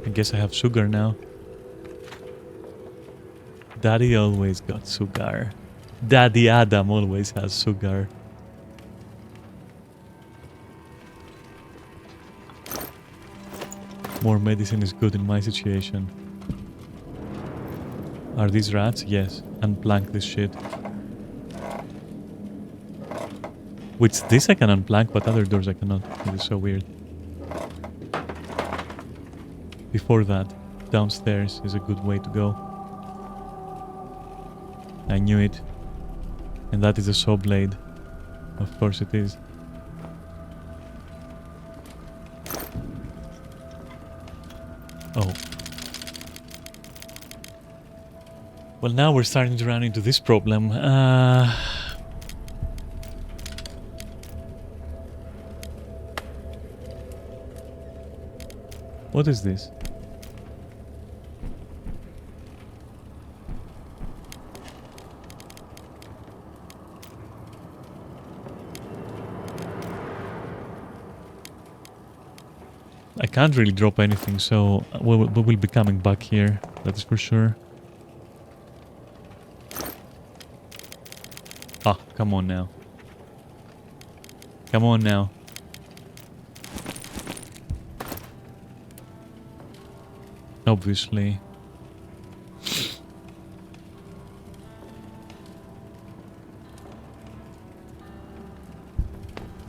I guess I have sugar now. Daddy always got sugar. Daddy Adam always has sugar. More medicine is good in my situation. Are these rats? Yes. Unplank this shit. Which this I can unplank, but other doors I cannot. It is so weird. Before that, downstairs is a good way to go. I knew it. And that is a saw blade. Of course it is. Oh. Well, now we're starting to run into this problem. What is this? I can't really drop anything, so we will be coming back here. That is for sure. Ah, come on now. Come on now. Obviously.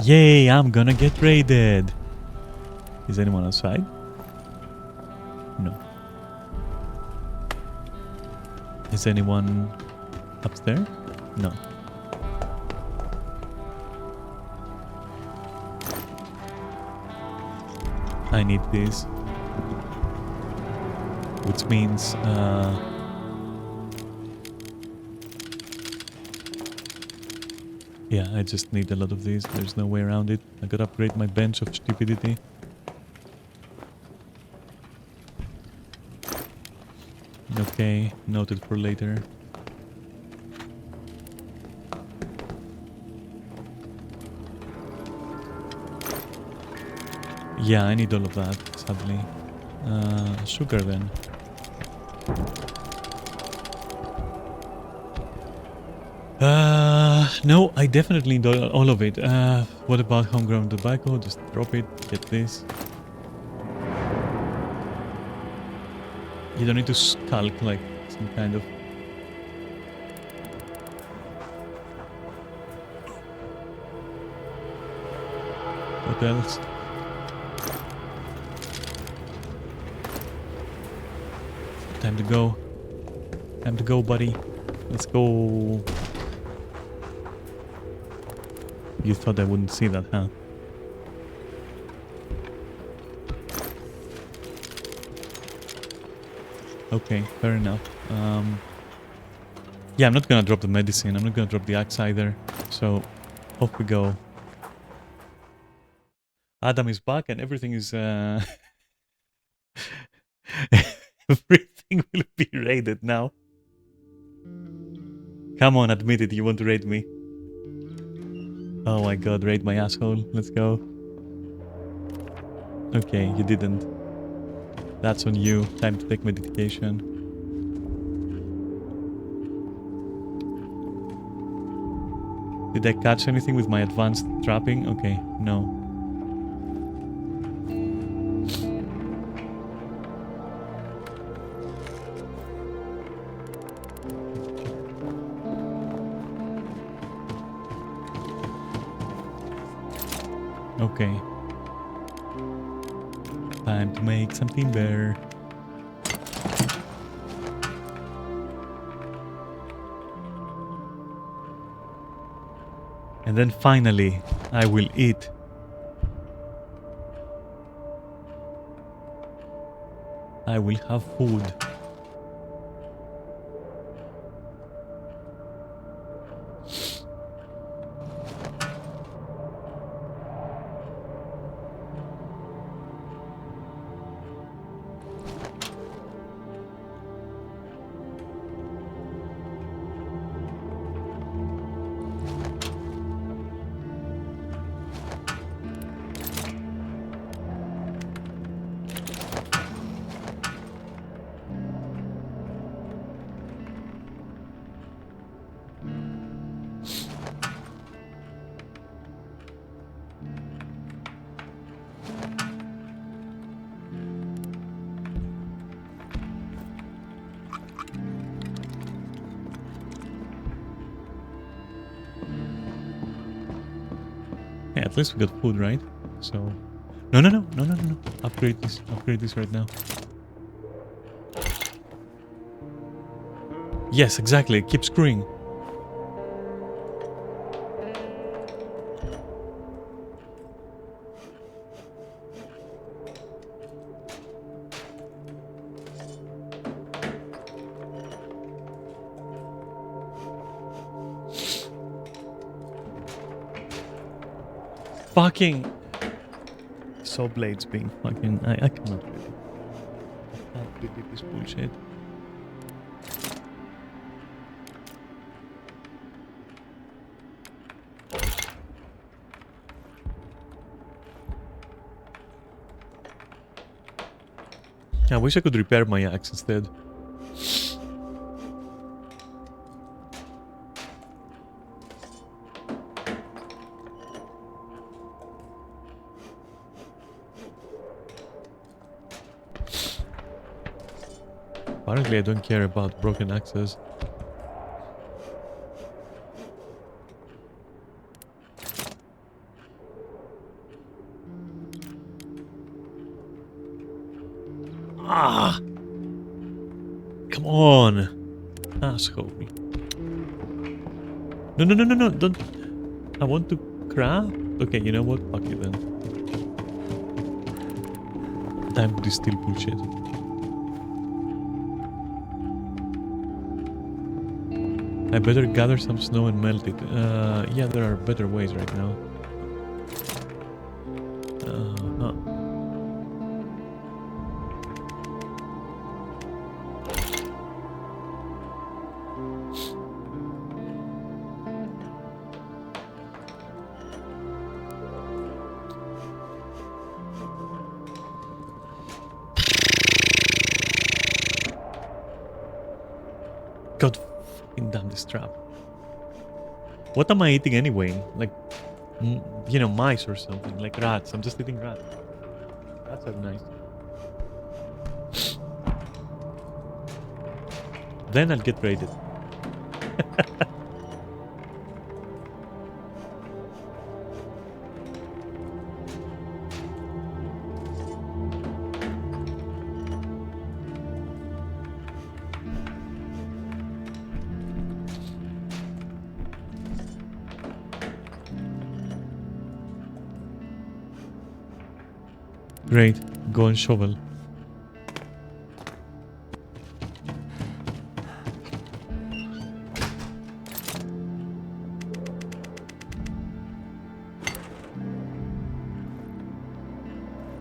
Yay, I'm gonna get raided. Is anyone outside? No. Is anyone upstairs? No. I need this. Which means... yeah, I just need a lot of these. There's no way around it. I gotta upgrade my bench of stupidity. Okay, noted for later. Yeah, I need all of that, sadly. Sugar then. No, I definitely need all of it. What about homegrown tobacco? Just drop it, get this. You don't need to skulk like some kind of... What else? Time to go. Time to go, buddy. Let's go. You thought I wouldn't see that, huh? Okay, fair enough. Yeah, I'm not gonna drop the medicine. I'm not gonna drop the axe either. So, off we go. Adam is back and everything is... everything will be raided now. Come on, admit it. You want to raid me. Oh my god, raid my asshole. Let's go. Okay, you didn't. That's on you. Time to take medication. Did I catch anything with my advanced trapping? Okay, no. Okay. Time to make something better. And then finally, I will eat. I will have food. Yeah, at least we got food, right? So... No. Upgrade this right now. Yes, exactly. Keep screwing. Fucking... Saw blades being fucking... I cannot really... I can't really this bullshit. I wish I could repair my axe instead. Apparently I don't care about broken axes. Ah! Come on! Asshole. No, don't... I want to craft? Okay, you know what? Fuck you then. Time to distill bullshit. I better gather some snow and melt it. Yeah, there are better ways right now. Huh. God fucking damn this trap. What am I eating anyway? Like, you know, mice or something. Like rats. I'm just eating rats. Rats are nice. Then I'll get raided. Great. Go and shovel.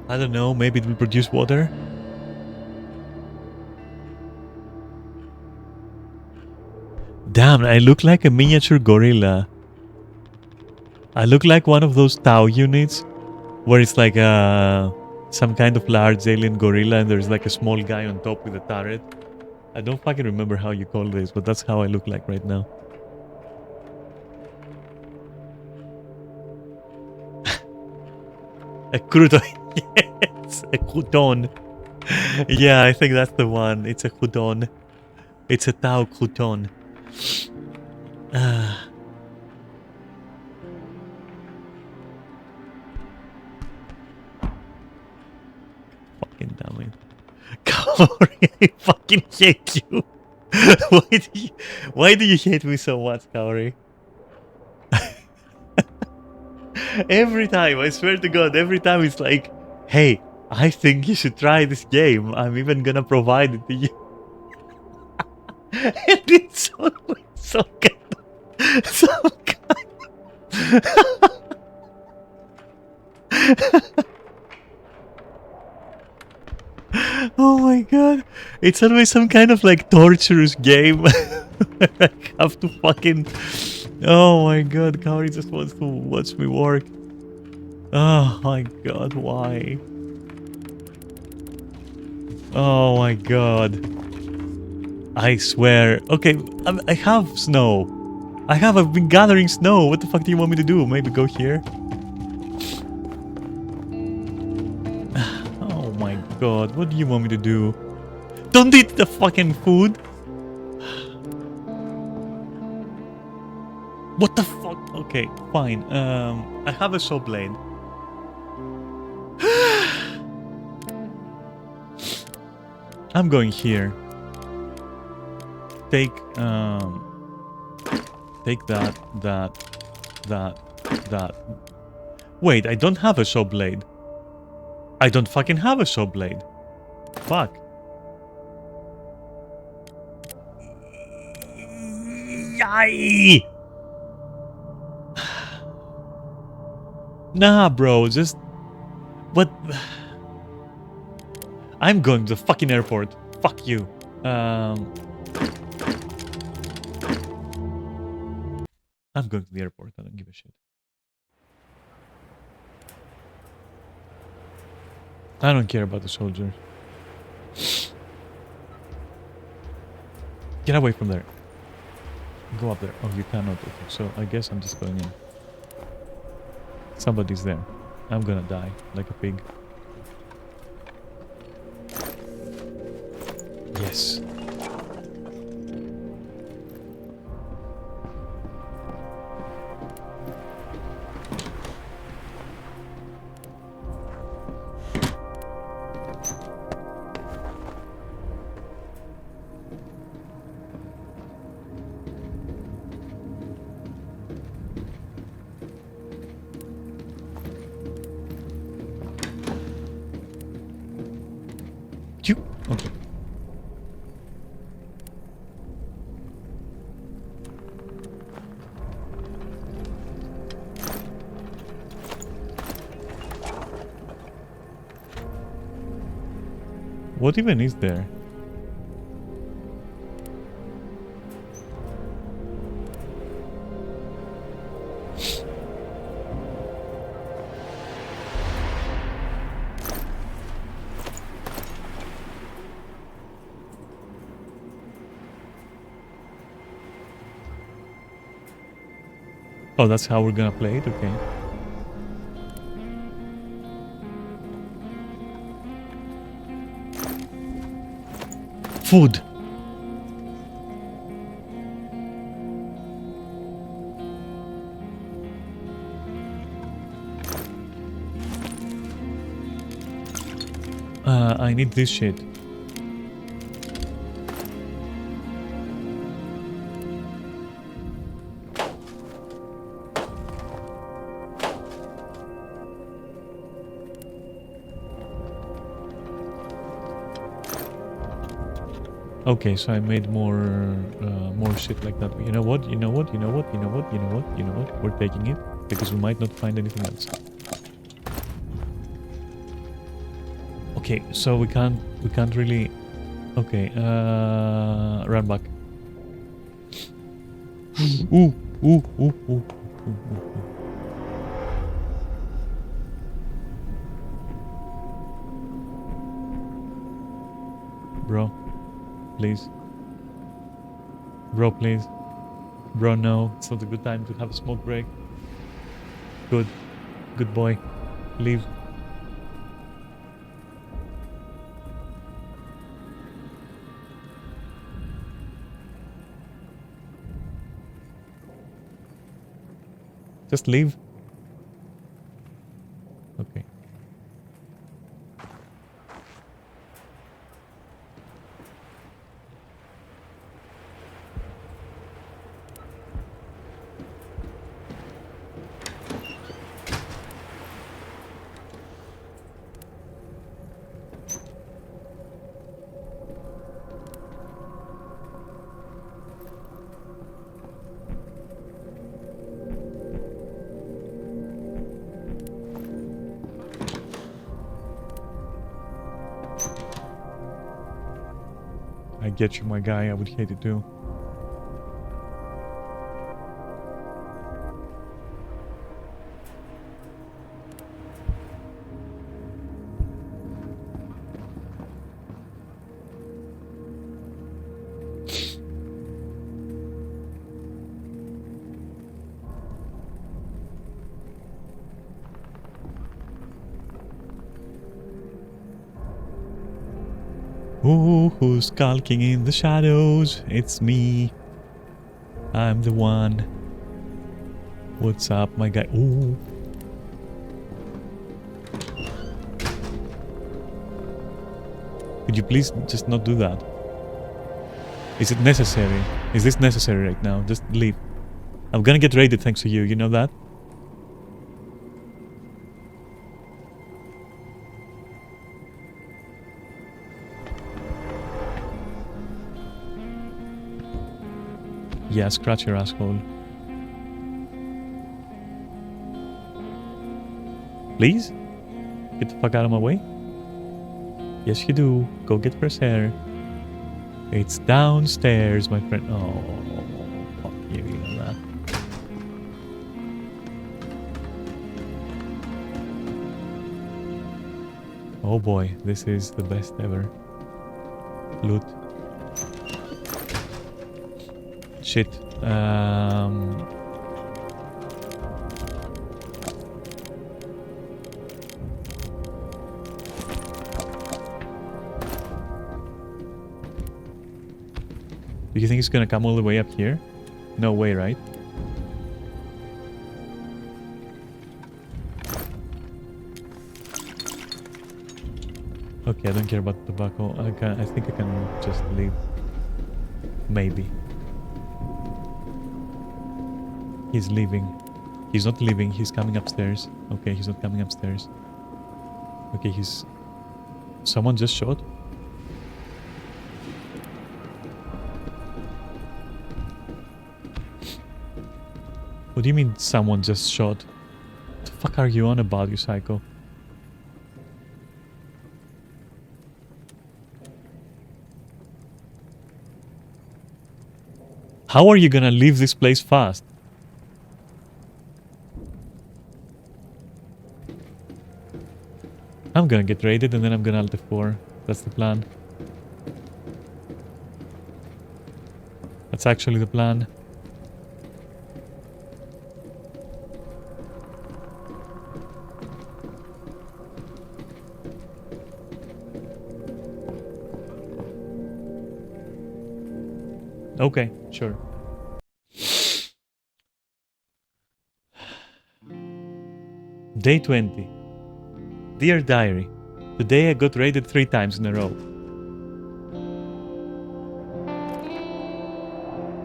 I don't know, maybe it will produce water? Damn, I look like a miniature gorilla. I look like one of those Tau units where it's like some kind of large alien gorilla and there's like a small guy on top with a turret. I don't fucking remember how you call this, but that's how I look like right now. A crouton. Yes, a crouton. Yeah, I think that's the one. It's a crouton. It's a Tau crouton. Fucking damn it. Kaori, I fucking hate you. Why do you hate me so much, Kaori? Every time, I swear to God, every time it's like, hey, I think you should try this game. I'm even gonna provide it to you. And it's always so good. So good. Oh my god. It's always some kind of like torturous game. I have to fucking... Oh my god, Kaori just wants to watch me work. Oh my god, why? Oh my god. I swear. Okay, I have snow. I've been gathering snow. What the fuck do you want me to do? Maybe go here? Oh my god, what do you want me to do? Don't eat the fucking food! What the fuck? Okay, fine. I have a saw blade. I'm going here. Take that. Wait, I don't have a saw blade. I don't fucking have a saw blade. Fuck. Yay! Nah, bro, just... What? I'm going to the fucking airport. Fuck you. I'm going to the airport. I don't give a shit. I don't care about the soldiers. Get away from there. Go up there. Oh, you cannot. Okay, so I guess I'm just going in. Somebody's there. I'm gonna die like a pig. Yes. What even is there? Oh, that's how we're gonna play it? Okay. Food! I need this shit. Okay, so I made more shit like that. You know what? You know what? You know what? You know what? You know what? You know what? We're taking it because we might not find anything else. Okay, so we can't really. Okay, run back. Ooh, ooh, ooh, ooh, ooh, ooh. Bro, please. Bro, please. Bro, no. It's not a good time to have a smoke break. Good. Good boy. Leave. Just leave. Okay. I get you, my guy. I would hate it too. Ooh, who's skulking in the shadows? It's me. I'm the one. What's up, my guy? Ooh. Could you please just not do that? Is it necessary? Is this necessary right now? Just leave. I'm gonna get raided thanks to you, you know that? Yeah, scratch your asshole. Please? Get the fuck out of my way? Yes, you do. Go get fresh air. It's downstairs, my friend. Oh, fuck you, you know that. Oh boy, this is the best ever. Loot. Shit. Do you think it's gonna come all the way up here? No way, right? Okay, I don't care about tobacco. I think I can just leave. Maybe. He's leaving. He's not leaving, he's coming upstairs. Okay, he's not coming upstairs. Okay, he's... Someone just shot? What do you mean someone just shot? What the fuck are you on about, you psycho? How are you gonna leave this place fast? I'm gonna get raided and then I'm gonna Alt F4. That's the plan. That's actually the plan. Okay, sure. Day 20. Dear Diary, today I got raided 3 times in a row.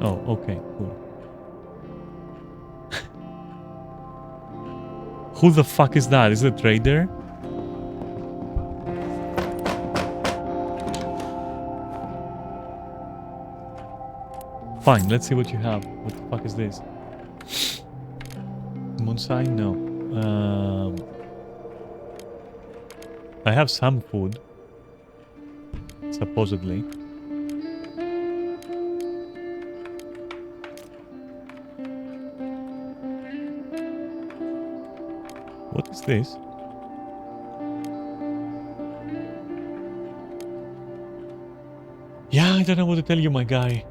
Oh, okay, cool. Who the fuck is that? Is it a trader? Fine, let's see what you have. What the fuck is this? Moonshine? No. I have some food. Supposedly. What is this? Yeah, I don't know what to tell you, my guy.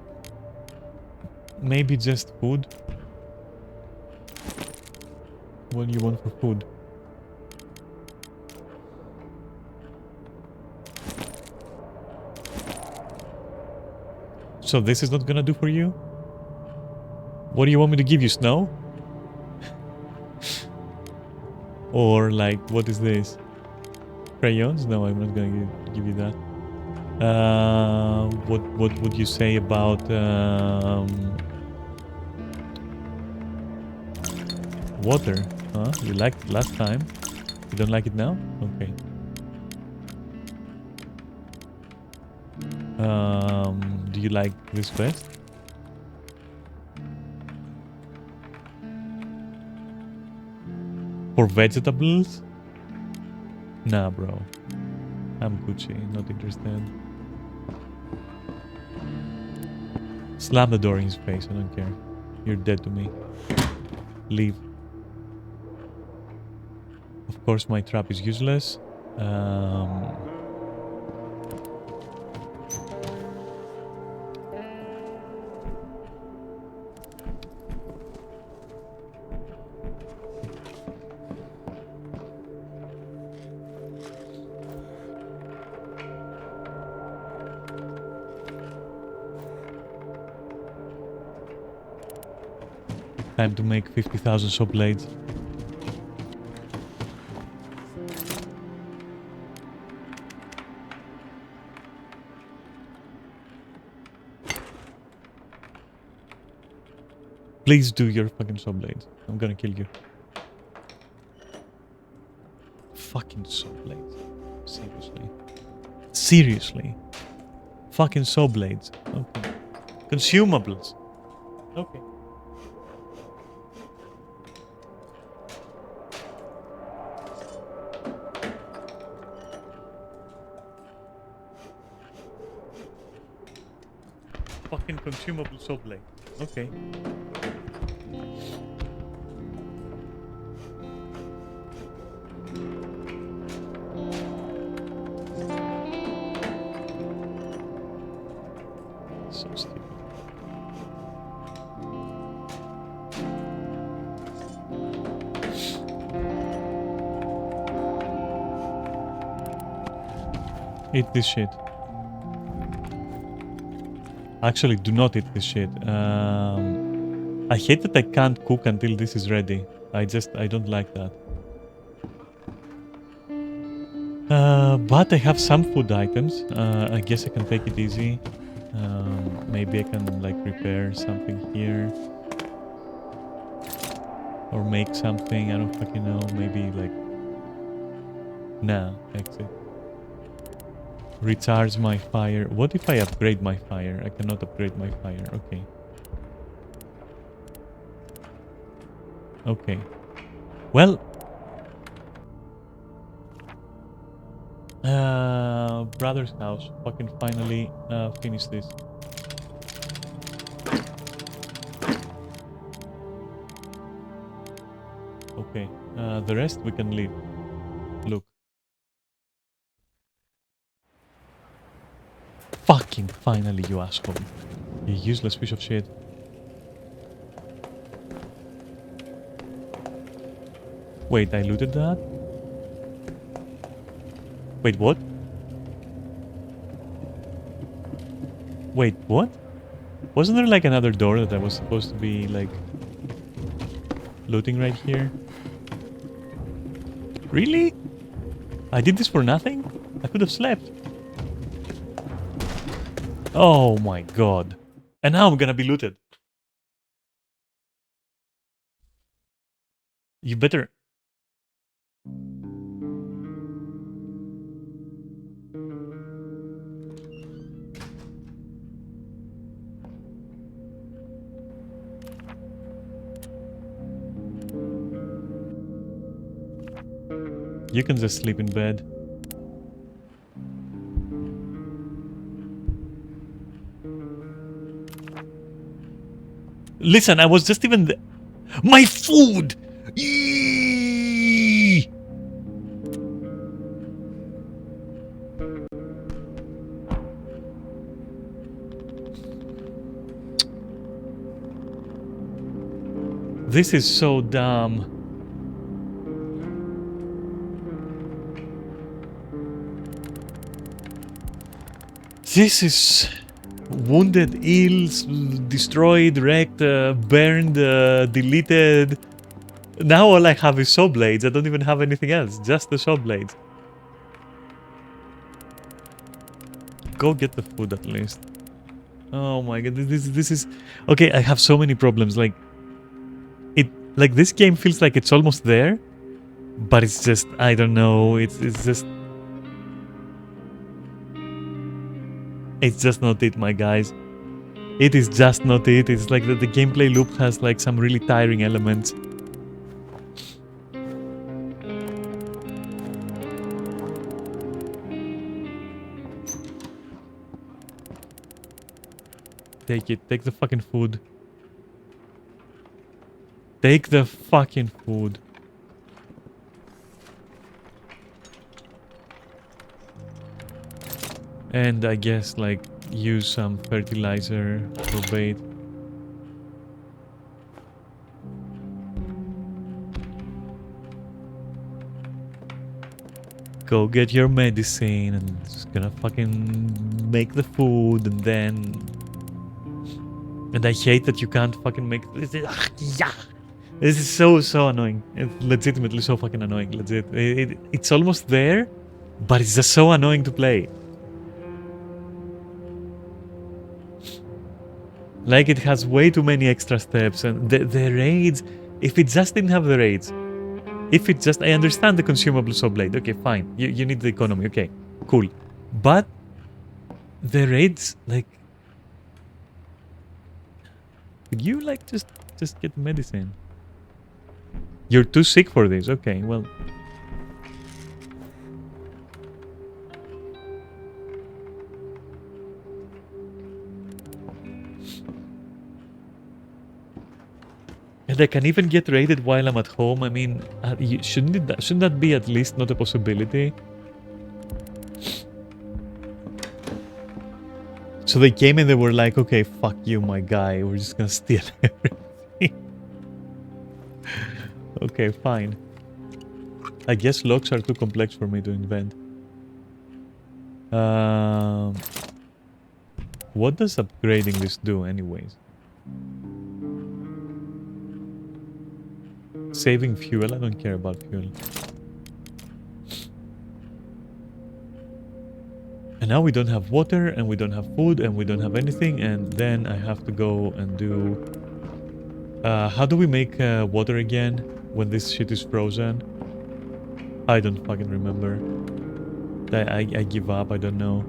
Maybe just food? What do you want for food? So this is not gonna do for you? What do you want me to give you, snow? Or like, what is this? Crayons? No, I'm not gonna give you that. What would you say about water? Huh? You liked it last time. You don't like it now? Okay. Do you like this vest? For vegetables? Nah, bro. I'm Gucci, not interested. Slam the door in his face, I don't care. You're dead to me. Leave. Of course my trap is useless. Time to make 50,000 saw blades. Please do your fucking saw blades. I'm gonna kill you. Fucking saw blades. Seriously. Seriously. Fucking saw blades. Okay. Consumables. Okay. Fucking consumable saw blade. Okay. So stupid. Eat this shit. Actually, do not eat this shit. I hate that I can't cook until this is ready. I don't like that. But I have some food items. I guess I can take it easy. Maybe I can like prepare something here. Or make something, I don't fucking know. Maybe like... Nah, exit. Recharge my fire. What if I upgrade my fire? I cannot upgrade my fire. Okay. Okay. Well. Brother's house. Fucking finally finish this. Okay. The rest we can leave. Look. Fucking finally, you asshole. You useless piece of shit. Wait, I looted that? Wait, what? Wait, what? Wasn't there like another door that I was supposed to be like looting right here? Really? I did this for nothing? I could have slept. Oh my god. And now I'm gonna be looted. You better... You can just sleep in bed. Listen, I was just even... My food! Eeeeee! This is so dumb. This is... Wounded, ill, destroyed, wrecked, burned, deleted. Now all I have is saw blades. I don't even have anything else. Just the saw blades. Go get the food at least. Oh my god, this is... Okay, I have so many problems. Like this game feels like it's almost there, but it's just, I don't know. It's just... It's just not it, my guys. It is just not it. It's like the gameplay loop has like some really tiring elements. Take it. Take the fucking food. Take the fucking food. And I guess like use some fertilizer for bait. Go get your medicine and just gonna fucking make the food and then... And I hate that you can't fucking make... This is so annoying. It's legitimately so fucking annoying. Legit. It's almost there, but it's just so annoying to play. Like it has way too many extra steps and the raids... If it just didn't have the raids... If it just... I understand the consumable saw blade. Okay, fine. You need the economy. Okay, cool. But... The raids, like... Could you, like, just get medicine? You're too sick for this. Okay, well... And I can even get raided while I'm at home. I mean, shouldn't that be at least not a possibility? So they came and they were like, okay, fuck you, my guy. We're just gonna steal everything. Okay, fine. I guess locks are too complex for me to invent. What does upgrading this do anyways? Saving fuel? I don't care about fuel. And now we don't have water, and we don't have food, and we don't have anything, and then I have to go and do... how do we make water again when this shit is frozen? I don't fucking remember. I give up, I don't know.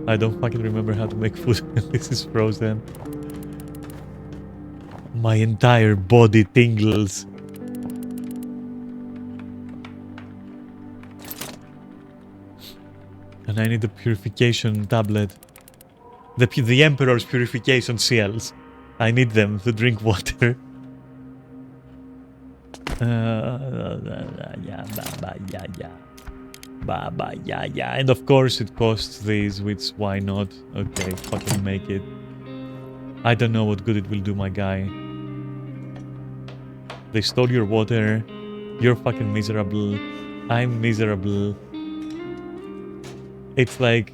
I don't fucking remember how to make food when this is frozen. My entire body tingles. And I need the purification tablet. The Emperor's purification cells. I need them to drink water. Yeah, yeah, yeah. Yeah, yeah. And of course it costs these, which why not? Okay, fucking make it. I don't know what good it will do, my guy. They stole your water. You're fucking miserable. I'm miserable. It's like...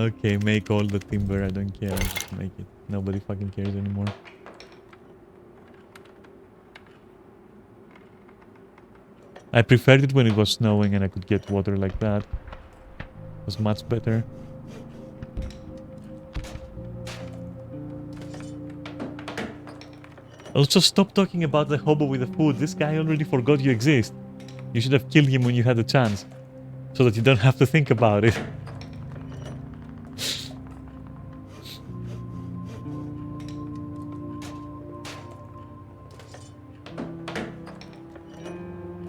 okay, make all the timber. I don't care. Just make it. Nobody fucking cares anymore. I preferred it when it was snowing and I could get water like that. It was much better. Also, stop talking about the hobo with the food. This guy already forgot you exist. You should have killed him when you had the chance, so that you don't have to think about it.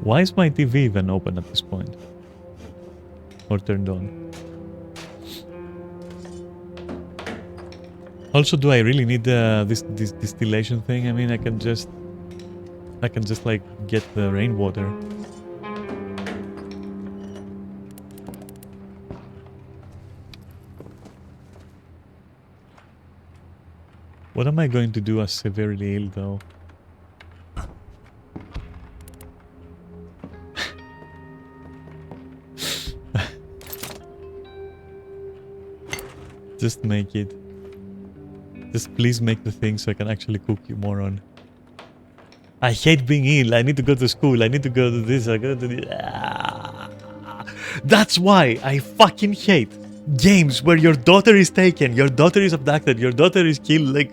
Why is my TV even open at this point? Or turned on? Also, do I really need this distillation thing? I mean, I can just like get the rainwater. What am I going to do as severely ill, though? Just make it. Just please make the thing so I can actually cook, you moron. I hate being ill. I need to go to school. I need to go to this. I go to this. That's why I fucking hate games where your daughter is taken, your daughter is abducted, your daughter is killed. Like,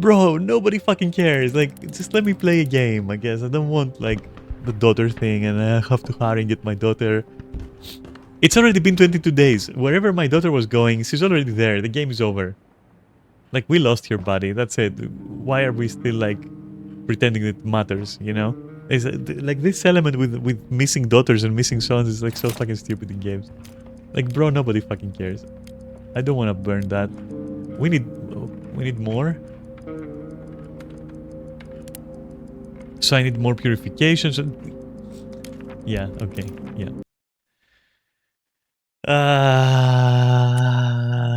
bro, nobody fucking cares. Like, just let me play a game, I guess. I don't want, like, the daughter thing and I have to hurry and get my daughter. It's already been 22 days. Wherever my daughter was going, she's already there. The game is over. Like, we lost your body. That's it. Why are we still, like, pretending it matters, you know? Is like this element with missing daughters and missing sons is like so fucking stupid in games. Like, bro, nobody fucking cares. I don't want to burn that. We need more. So I need more purification. So yeah, okay, yeah.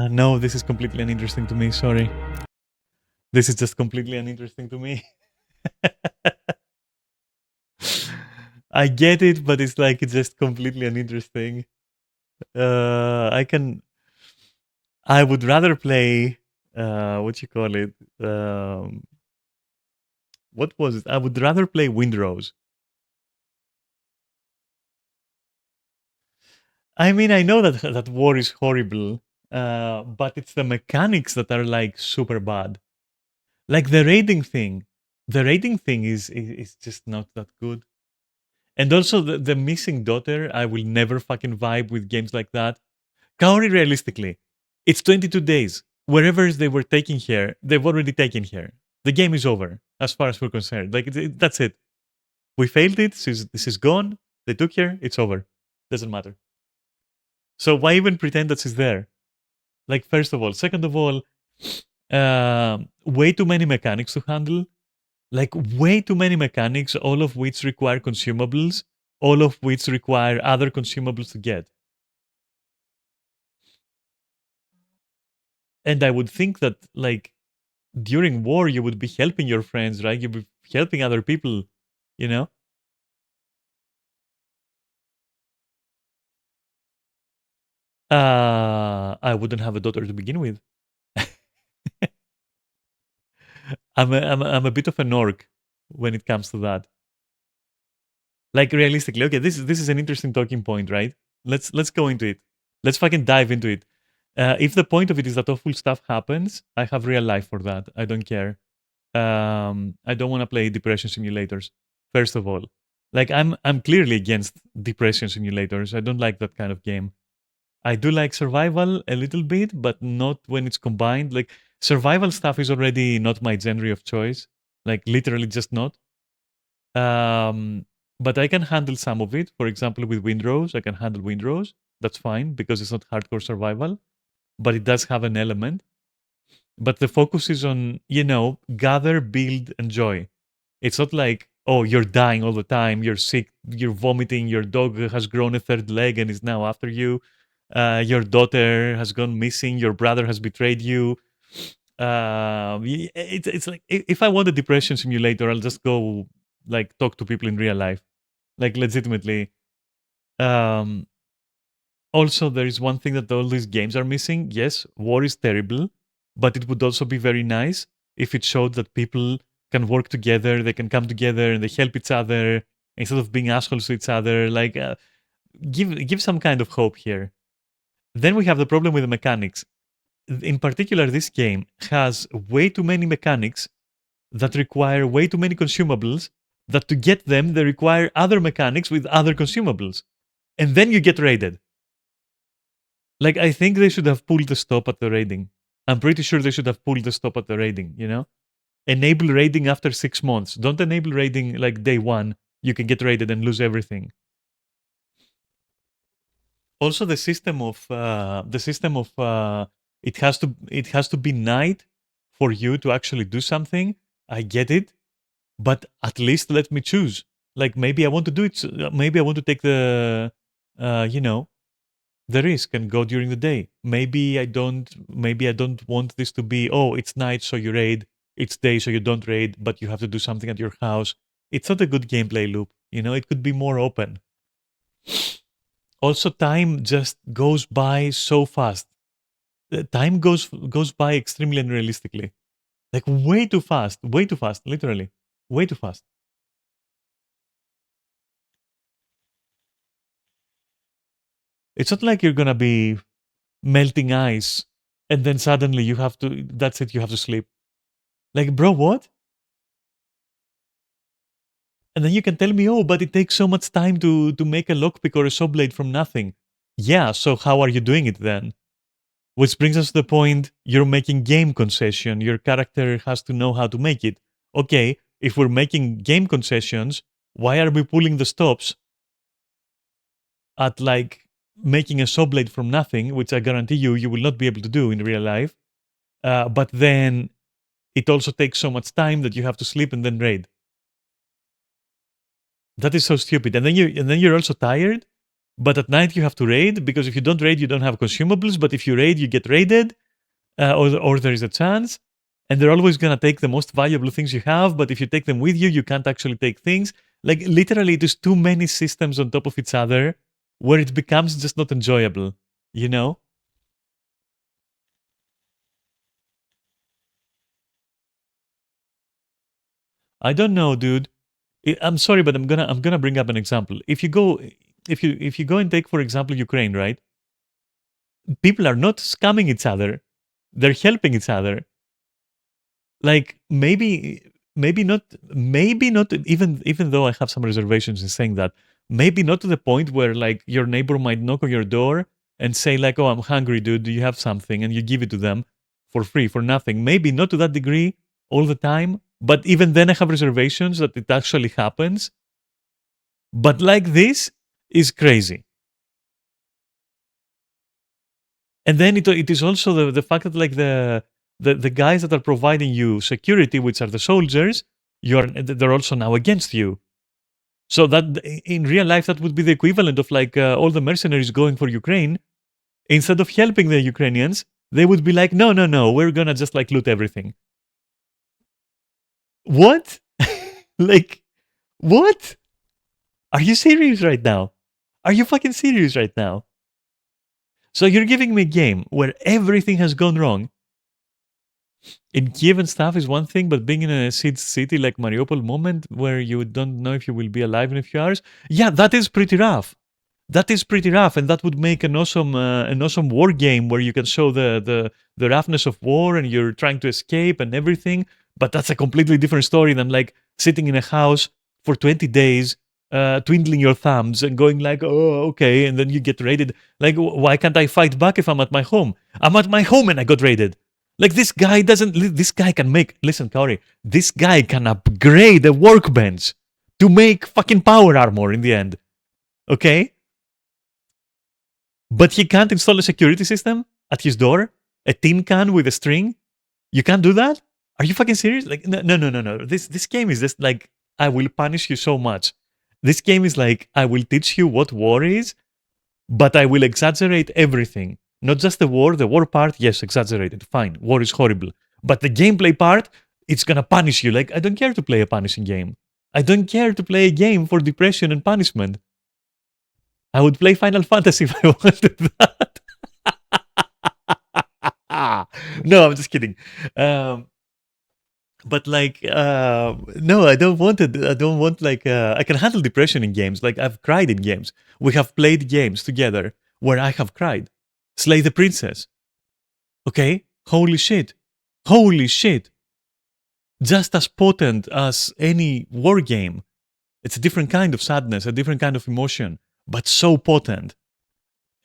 No, this is completely uninteresting to me. Sorry. This is just completely uninteresting to me. I get it, but it's like it's just completely uninteresting. I would rather play what you call it. What was it? I would rather play Windrose. I mean, I know that war is horrible, but it's the mechanics that are like super bad. Like the raiding thing. The raiding thing is just not that good. And also the missing daughter, I will never fucking vibe with games like that. Kaori, realistically, it's 22 days. Wherever they were taking her, they've already taken her. The game is over, as far as we're concerned. Like, that's it. We failed it. She's gone. They took her. It's over. Doesn't matter. So why even pretend that she's there? Like, first of all. Second of all, way too many mechanics to handle. Like, way too many mechanics, all of which require consumables, all of which require other consumables to get. And I would think that, like, during war, you would be helping your friends, right? You'd be helping other people, you know? I wouldn't have a daughter to begin with. I'm a bit of an orc when it comes to that. Like, realistically, okay, this is an interesting talking point, right? Let's go into it. Let's fucking dive into it. If the point of it is that awful stuff happens, I have real life for that. I don't care. I don't want to play depression simulators. First of all, like I'm clearly against depression simulators. I don't like that kind of game. I do like survival a little bit, but not when it's combined. Like, survival stuff is already not my genre of choice. Like, literally just not. But I can handle some of it. For example, with Windrose, I can handle Windrose. That's fine because it's not hardcore survival, but it does have an element. But the focus is on, gather, build, enjoy. It's not like, oh, you're dying all the time, you're sick, you're vomiting, your dog has grown a third leg and is now after you, your daughter has gone missing, your brother has betrayed you. It's like, if I want a depression simulator, I'll just go like talk to people in real life, like legitimately. Um, Also, there is one thing that all these games are missing. Yes, war is terrible, but it would also be very nice if it showed that people can work together, they can come together and they help each other instead of being assholes to each other. Like, give some kind of hope here. Then we have the problem with the mechanics. In particular, this game has way too many mechanics that require way too many consumables. That to get them, they require other mechanics with other consumables, and then you get raided. Like, I think they should have pulled the stop at the raiding. I'm pretty sure they should have pulled the stop at the raiding. Enable raiding after 6 months. Don't enable raiding like day one. You can get raided and lose everything. Also, the system of it has to be night for you to actually do something. I get it, but at least let me choose. Like, maybe I want to do it. Maybe I want to take uh, you know, the risk and go during the day. Maybe I don't want this to be, oh, it's night so you raid, it's day so you don't raid, but you have to do something at your house. It's not a good gameplay loop. It could be more open. Also, time just goes by so fast. Time goes by extremely unrealistically. Like, way too fast, literally. Way too fast. It's not like you're gonna be melting ice and then suddenly that's it, you have to sleep. Like, bro, what? And then you can tell me, oh, but it takes so much time to make a lockpick or a saw blade from nothing. Yeah, so how are you doing it then? Which brings us to the point, you're making game concession. Your character has to know how to make it. Okay, if we're making game concessions, why are we pulling the stops at like making a saw blade from nothing, which I guarantee you will not be able to do in real life. But then it also takes so much time that you have to sleep and then raid. That is so stupid. And then you're also tired. But at night you have to raid because if you don't raid, you don't have consumables. But if you raid, you get raided, or there is a chance. And they're always gonna take the most valuable things you have. But if you take them with you, you can't actually take things. Like, literally, it is too many systems on top of each other where it becomes just not enjoyable. You know? I don't know, dude. I'm sorry, but I'm gonna bring up an example. If you go and take, for example, Ukraine, right? People are not scamming each other; they're helping each other. Like, maybe not even though I have some reservations in saying that, maybe not to the point where like your neighbor might knock on your door and say like, "Oh, I'm hungry, dude. Do you have something?" And you give it to them for free, for nothing. Maybe not to that degree all the time, but even then I have reservations that it actually happens. But like this is crazy. And then it is also the fact that like the guys that are providing you security, which are the soldiers, they're also now against you. So that in real life that would be the equivalent of like all the mercenaries going for Ukraine. Instead of helping the Ukrainians, they would be like, no, no, no, we're gonna just like loot everything. What? Like, what? Are you serious right now? Are you fucking serious right now? So you're giving me a game where everything has gone wrong. In Kiev and stuff is one thing, but being in a siege city like Mariupol moment where you don't know if you will be alive in a few hours, yeah, that is pretty rough. That is pretty rough, and that would make an awesome war game where you can show the roughness of war and you're trying to escape and everything. But that's a completely different story than like sitting in a house for 20 days, twiddling your thumbs and going like, oh, okay, and then you get raided. Like, why can't I fight back if I'm at my home? I'm at my home and I got raided. Like, this guy doesn't. This guy can make. Listen, Kaori. This guy can upgrade a workbench to make fucking power armor in the end. Okay, but he can't install a security system at his door, a tin can with a string. You can't do that? Are you fucking serious? Like, no. This game is just like, I will punish you so much. This game is like, I will teach you what war is, but I will exaggerate everything. Not just the war part, yes, exaggerated, fine. War is horrible. But the gameplay part, it's gonna punish you. Like, I don't care to play a punishing game. I don't care to play a game for depression and punishment. I would play Final Fantasy if I wanted that. No, I'm just kidding. Um, but like, no, I don't want it. I don't want like, I can handle depression in games. Like, I've cried in games. We have played games together where I have cried. Slay the Princess. Okay? Holy shit. Holy shit. Just as potent as any war game. It's a different kind of sadness, a different kind of emotion, but so potent.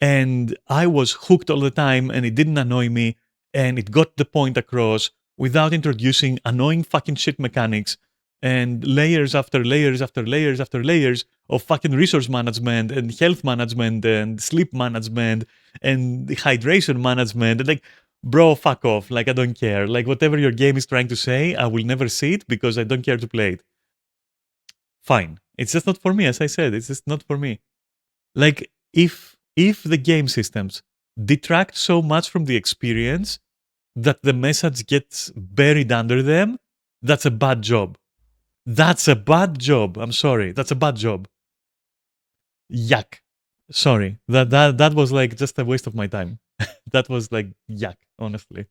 And I was hooked all the time, and it didn't annoy me, and it got the point across without introducing annoying fucking shit mechanics and layers after layers after layers after layers of fucking resource management and health management and sleep management and hydration management. And like, bro, fuck off. Like, I don't care. Like, whatever your game is trying to say, I will never see it because I don't care to play it. Fine. It's just not for me, as I said. It's just not for me. Like, if the game systems detract so much from the experience that the message gets buried under them, that's a bad job. That's a bad job. I'm sorry. That's a bad job. Yuck. Sorry. That was like just a waste of my time. That was like yuck, honestly.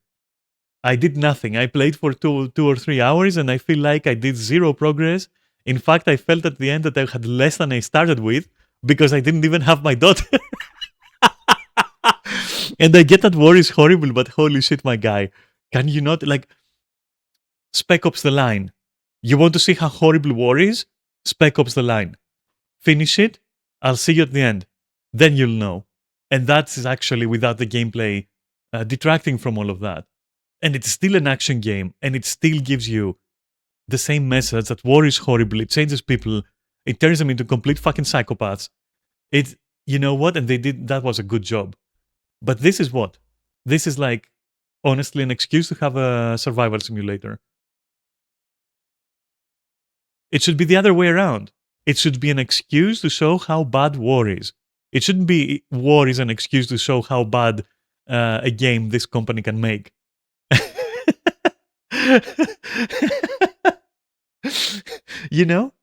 I did nothing. I played for 2 or 3 hours and I feel like I did zero progress. In fact, I felt at the end that I had less than I started with because I didn't even have my daughter. And I get that war is horrible, but holy shit, my guy. Can you not, like, Spec Ops the Line? You want to see how horrible war is? Spec Ops the Line. Finish it. I'll see you at the end. Then you'll know. And that's actually without the gameplay detracting from all of that. And it's still an action game, and it still gives you the same message that war is horrible. It changes people. It turns them into complete fucking psychopaths. It, you know what? And they did, that was a good job. But this is what? This is like, honestly, an excuse to have a survival simulator. It should be the other way around. It should be an excuse to show how bad war is. It shouldn't be war is an excuse to show how bad a game this company can make. You know?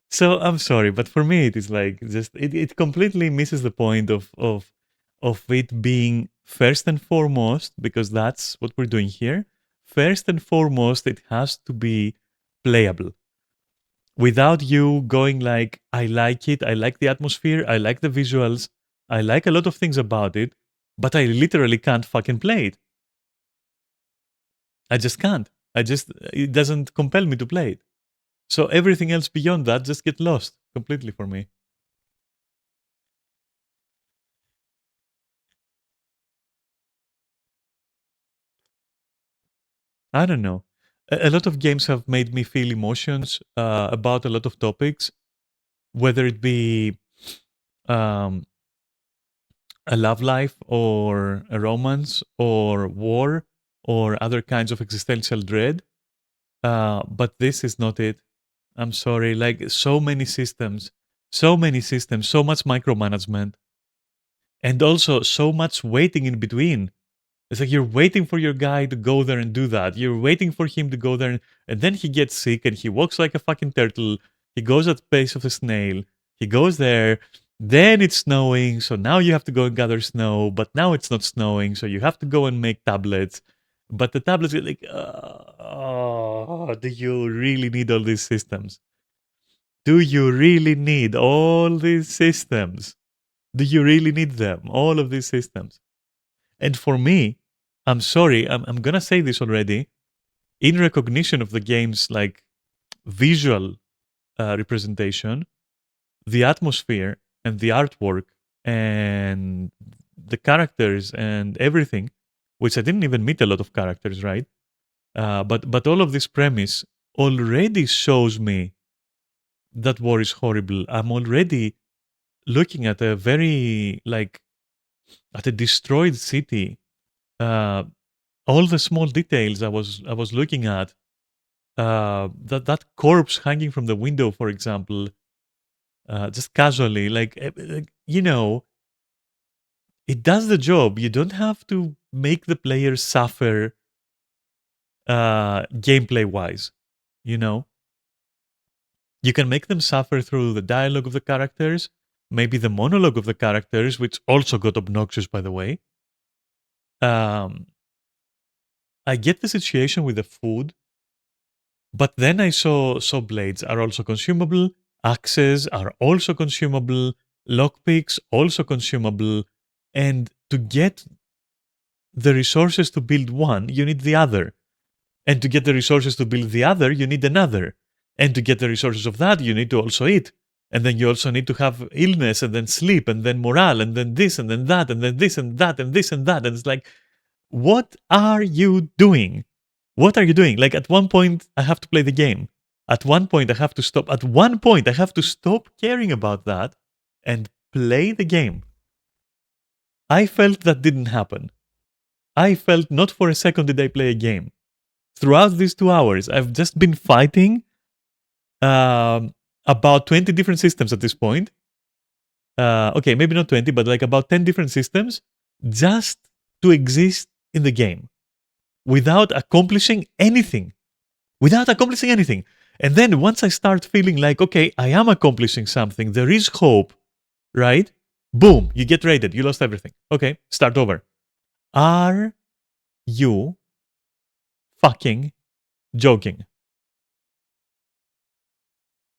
So I'm sorry, but for me it is like just it completely misses the point of it being first and foremost, because that's what we're doing here. First and foremost, it has to be playable. Without you going like, I like it, I like the atmosphere, I like the visuals, I like a lot of things about it, but I literally can't fucking play it. I just can't. It doesn't compel me to play it. So everything else beyond that just get lost completely for me. I don't know. A lot of games have made me feel emotions about a lot of topics, whether it be um, a love life or a romance or war or other kinds of existential dread. But this is not it. I'm sorry. Like, so many systems, so much micromanagement, and also so much waiting in between. It's like you're waiting for your guy to go there and do that. You're waiting for him to go there, and then he gets sick and he walks like a fucking turtle. He goes at the pace of a snail. He goes there. Then it's snowing, so now you have to go and gather snow. But now it's not snowing, so you have to go and make tablets. But the tablets are like, oh, do you really need all these systems? Do you really need all these systems? Do you really need them? All of these systems? And for me, I'm sorry, I'm gonna say this already, in recognition of the game's like visual representation, the atmosphere and the artwork and the characters and everything, which I didn't even meet a lot of characters, right? But all of this premise already shows me that war is horrible. I'm already looking at a very like at a destroyed city, uh, all the small details I was looking at, that corpse hanging from the window, for example, just casually, you know, it does the job. You don't have to make the player suffer gameplay wise. You know, you can make them suffer through the dialogue of the characters, maybe the monologue of the characters, which also got obnoxious, by the way. Um, I get the situation with the food, but then I saw blades are also consumable, axes are also consumable, lockpicks also consumable, and to get the resources to build one, you need the other. And to get the resources to build the other, you need another. And to get the resources of that, you need to also eat. And then you also need to have illness and then sleep and then morale and then this and then that and then this and that and this and that. And it's like, what are you doing? What are you doing? Like at one point, I have to play the game. At one point, I have to stop. At one point, I have to stop caring about that and play the game. I felt that didn't happen. I felt not for a second did I play a game. Throughout these 2 hours, I've just been fighting about 20 different systems at this point. Okay, maybe not 20, but like about 10 different systems just to exist in the game without accomplishing anything. Without accomplishing anything. And then once I start feeling like, okay, I am accomplishing something, there is hope, right? Boom, you get raided, you lost everything. Okay, start over. Are you fucking joking?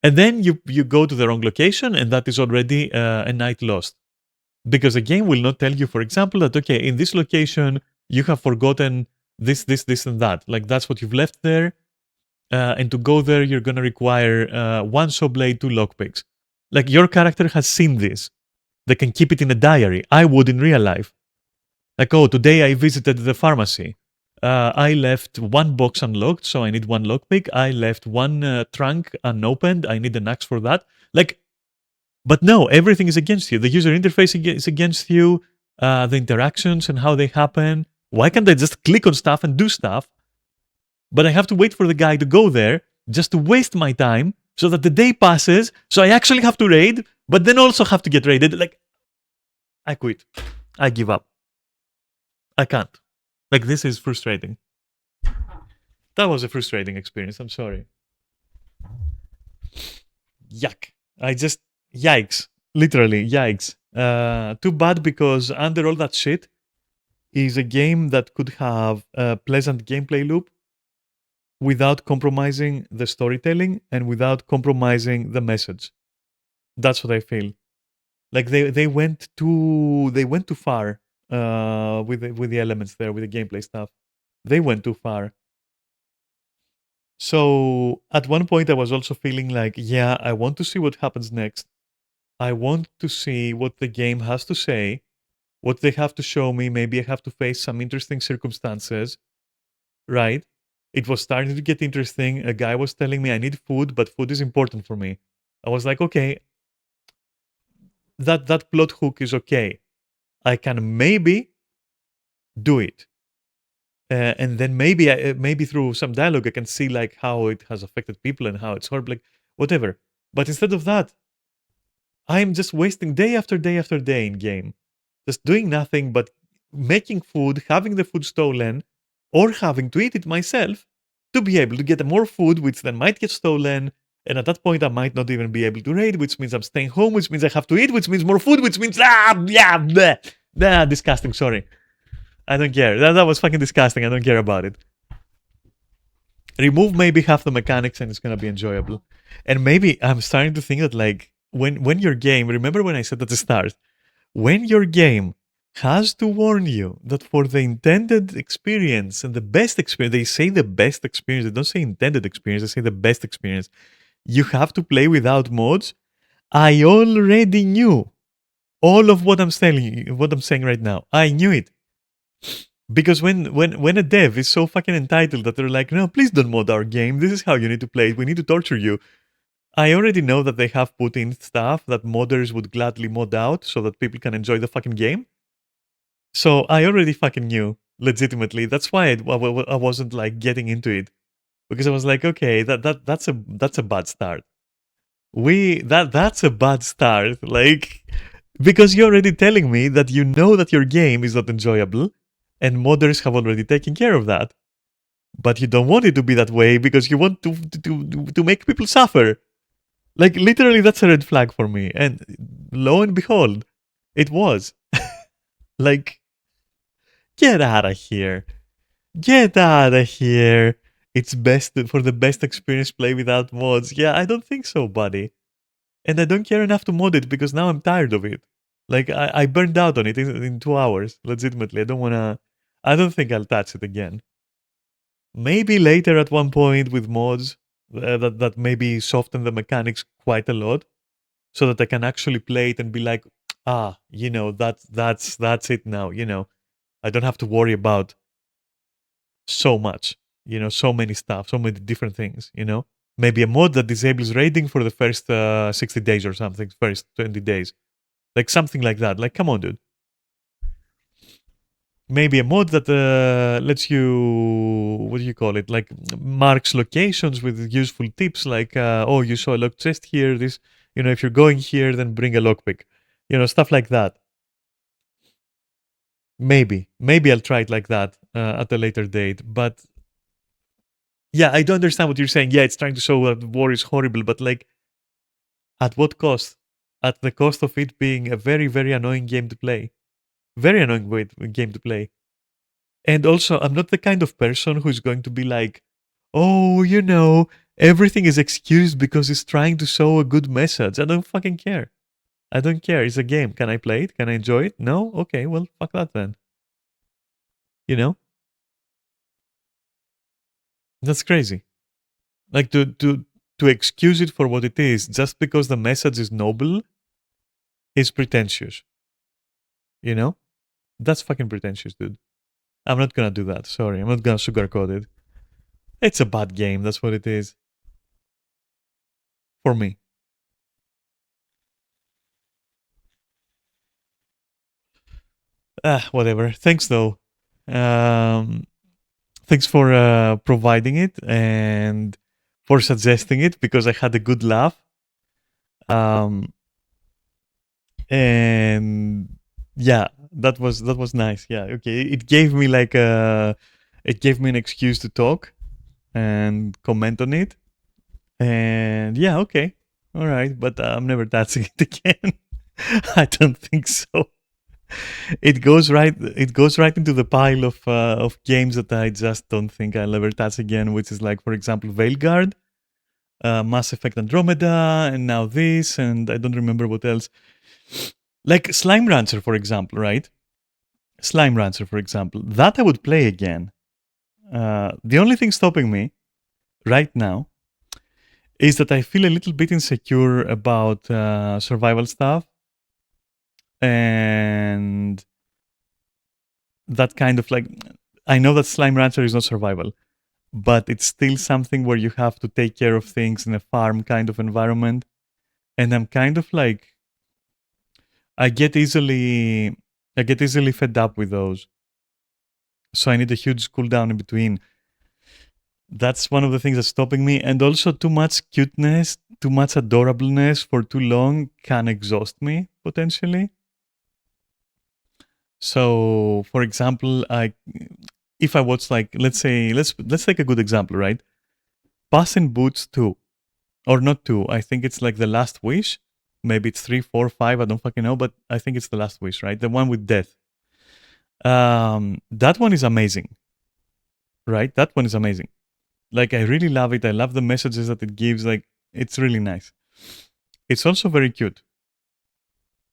And then you go to the wrong location, and that is already a night lost. Because the game will not tell you, for example, that, okay, in this location, you have forgotten this, and that. Like, that's what you've left there. And to go there, you're going to require one saw blade, two lockpicks. Like, your character has seen this. They can keep it in a diary. I would in real life. Like, oh, today I visited the pharmacy. I left one box unlocked, so I need one lockpick. I left one trunk unopened. I need an axe for that. Like, but no, everything is against you. The user interface is against you. The interactions and how they happen. Why can't I just click on stuff and do stuff? But I have to wait for the guy to go there just to waste my time so that the day passes. So I actually have to raid, but then also have to get raided. Like, I quit. I give up. I can't. Like, this is frustrating. That was a frustrating experience. I'm sorry. Yuck. Yikes. Literally, yikes. Too bad because under all that shit is a game that could have a pleasant gameplay loop without compromising the storytelling and without compromising the message. That's what I feel. Like they went too far with the elements there, with the gameplay stuff. They went too far. So at one point I was also feeling like, yeah, I want to see what happens next. I want to see what the game has to say, what they have to show me. Maybe I have to face some interesting circumstances, right? It was starting to get interesting. A guy was telling me I need food, but food is important for me. I was like, okay, that plot hook is okay. I can maybe do it. And then maybe through some dialogue I can see like how it has affected people and how it's horrible, like whatever. But instead of that, I'm just wasting day after day after day in game, just doing nothing but making food, having the food stolen, or having to eat it myself to be able to get more food, which then might get stolen. And at that point, I might not even be able to raid, which means I'm staying home, which means I have to eat, which means more food, which means disgusting. Sorry. I don't care. That was fucking disgusting. I don't care about it. Remove maybe half the mechanics and it's gonna be enjoyable. And maybe I'm starting to think that like when your game, remember when I said at the start, when your game has to warn you that for the intended experience and the best experience, they say the best experience, they don't say intended experience, they say the best experience, you have to play without mods. I already knew all of what I'm saying right now. I knew it. Because when a dev is so fucking entitled that they're like, no, please don't mod our game. This is how you need to play it. We need to torture you. I already know that they have put in stuff that modders would gladly mod out so that people can enjoy the fucking game. So I already fucking knew legitimately. That's why I wasn't like getting into it, because I was like, okay, that's a bad start. That's a bad start. Like, because you're already telling me that you know that your game is not enjoyable, and modders have already taken care of that. But you don't want it to be that way because you want to make people suffer. Like, literally, that's a red flag for me. And lo and behold, it was. Like, get out of here. Get out of here. It's best for the best experience, play without mods. Yeah, I don't think so, buddy. And I don't care enough to mod it because now I'm tired of it. Like, I burned out on it in 2 hours, legitimately. I don't think I'll touch it again. Maybe later at one point with mods that maybe soften the mechanics quite a lot, so that I can actually play it and be like, that's it now. I don't have to worry about so much, so many stuff, so many different things. Maybe a mod that disables raiding for the first 60 days or something, first 20 days, like something like that. Like, come on, dude. Maybe a mod that lets you, what do you call it, like marks locations with useful tips, like oh, you saw a locked chest here, this, if you're going here, then bring a lockpick, stuff like that. Maybe I'll try it like that at a later date. But yeah, I don't understand what you're saying. Yeah, it's trying to show that war is horrible, but like, at what cost? At the cost of it being a very, very annoying game to play. Very annoying game to play. And also, I'm not the kind of person who's going to be like, oh, everything is excused because it's trying to show a good message. I don't fucking care. I don't care. It's a game. Can I play it? Can I enjoy it? No? Okay, well, fuck that then. You know? That's crazy. Like, to excuse it for what it is just because the message is noble is pretentious. You know? That's fucking pretentious, dude. I'm not gonna do that. Sorry. I'm not gonna sugarcoat it. It's a bad game. That's what it is. For me. Whatever. Thanks, though. Um, Thanks for providing it and for suggesting it because I had a good laugh. Um, and yeah, that was nice. Yeah, okay. It gave me an excuse to talk and comment on it. And yeah, okay, all right. But I'm never touching it again. I don't think so. It goes right into the pile of games that I just don't think I'll ever touch again, which is like, for example, Veilguard, Mass Effect Andromeda, and now this, and I don't remember what else. Like Slime Rancher, for example, right? Slime Rancher, for example, that I would play again. The only thing stopping me right now is that I feel a little bit insecure about survival stuff, and that kind of like, I know that Slime Rancher is not survival, but it's still something where you have to take care of things in a farm kind of environment. And I'm kind of like, I get easily I get easily fed up with those. So I need a huge cooldown in between. That's one of the things that's stopping me. And also too much cuteness, too much adorableness for too long can exhaust me potentially. So for example, if I watch, like, let's say, let's take a good example, right? Puss in Boots 2. Or not 2. I think it's like The Last Wish. Maybe it's 3, 4, 5. I don't fucking know, but I think it's The Last Wish, right? The one with death. That one is amazing, right? That one is amazing. Like, I really love it. I love the messages that it gives. Like, it's really nice. It's also very cute.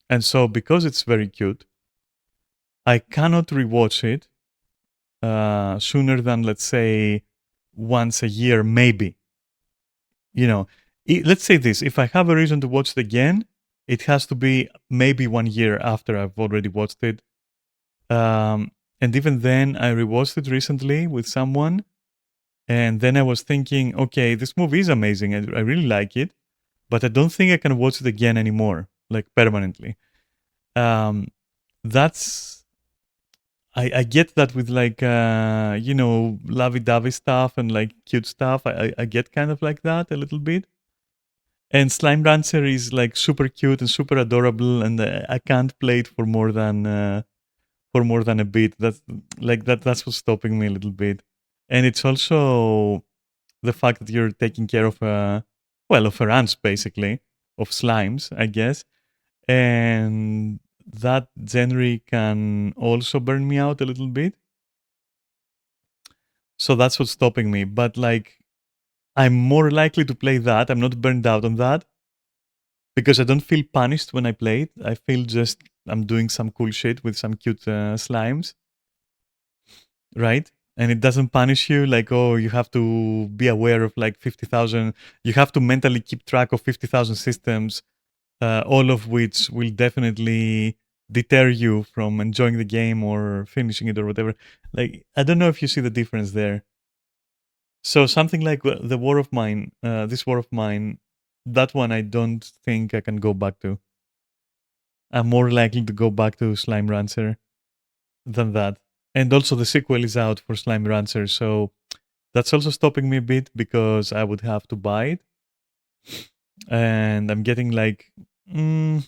And so, because it's very cute, I cannot rewatch it sooner than, let's say, once a year, maybe. Let's say this. If I have a reason to watch it again, it has to be maybe 1 year after I've already watched it. And even then, I rewatched it recently with someone. And then I was thinking, okay, this movie is amazing. I really like it. But I don't think I can watch it again anymore, like permanently. That's I get that with like lovey-dovey stuff and like cute stuff. I get kind of like that a little bit. And Slime Rancher is like super cute and super adorable, and I can't play it for more than a bit. That's like that's what's stopping me a little bit. And it's also the fact that you're taking care of of a ranch basically of slimes, I guess, and that genre can also burn me out a little bit. So that's what's stopping me. But like, I'm more likely to play that. I'm not burned out on that because I don't feel punished when I play it. I feel just I'm doing some cool shit with some cute slimes, right? And it doesn't punish you like, oh, you have to be aware of like 50,000. You have to mentally keep track of 50,000 systems, all of which will definitely deter you from enjoying the game or finishing it or whatever. Like, I don't know if you see the difference there. So something like the War of Mine, this War of Mine, that one I don't think I can go back to. I'm more likely to go back to Slime Rancher than that. And also the sequel is out for Slime Rancher, so that's also stopping me a bit because I would have to buy it. And I'm getting like, mm,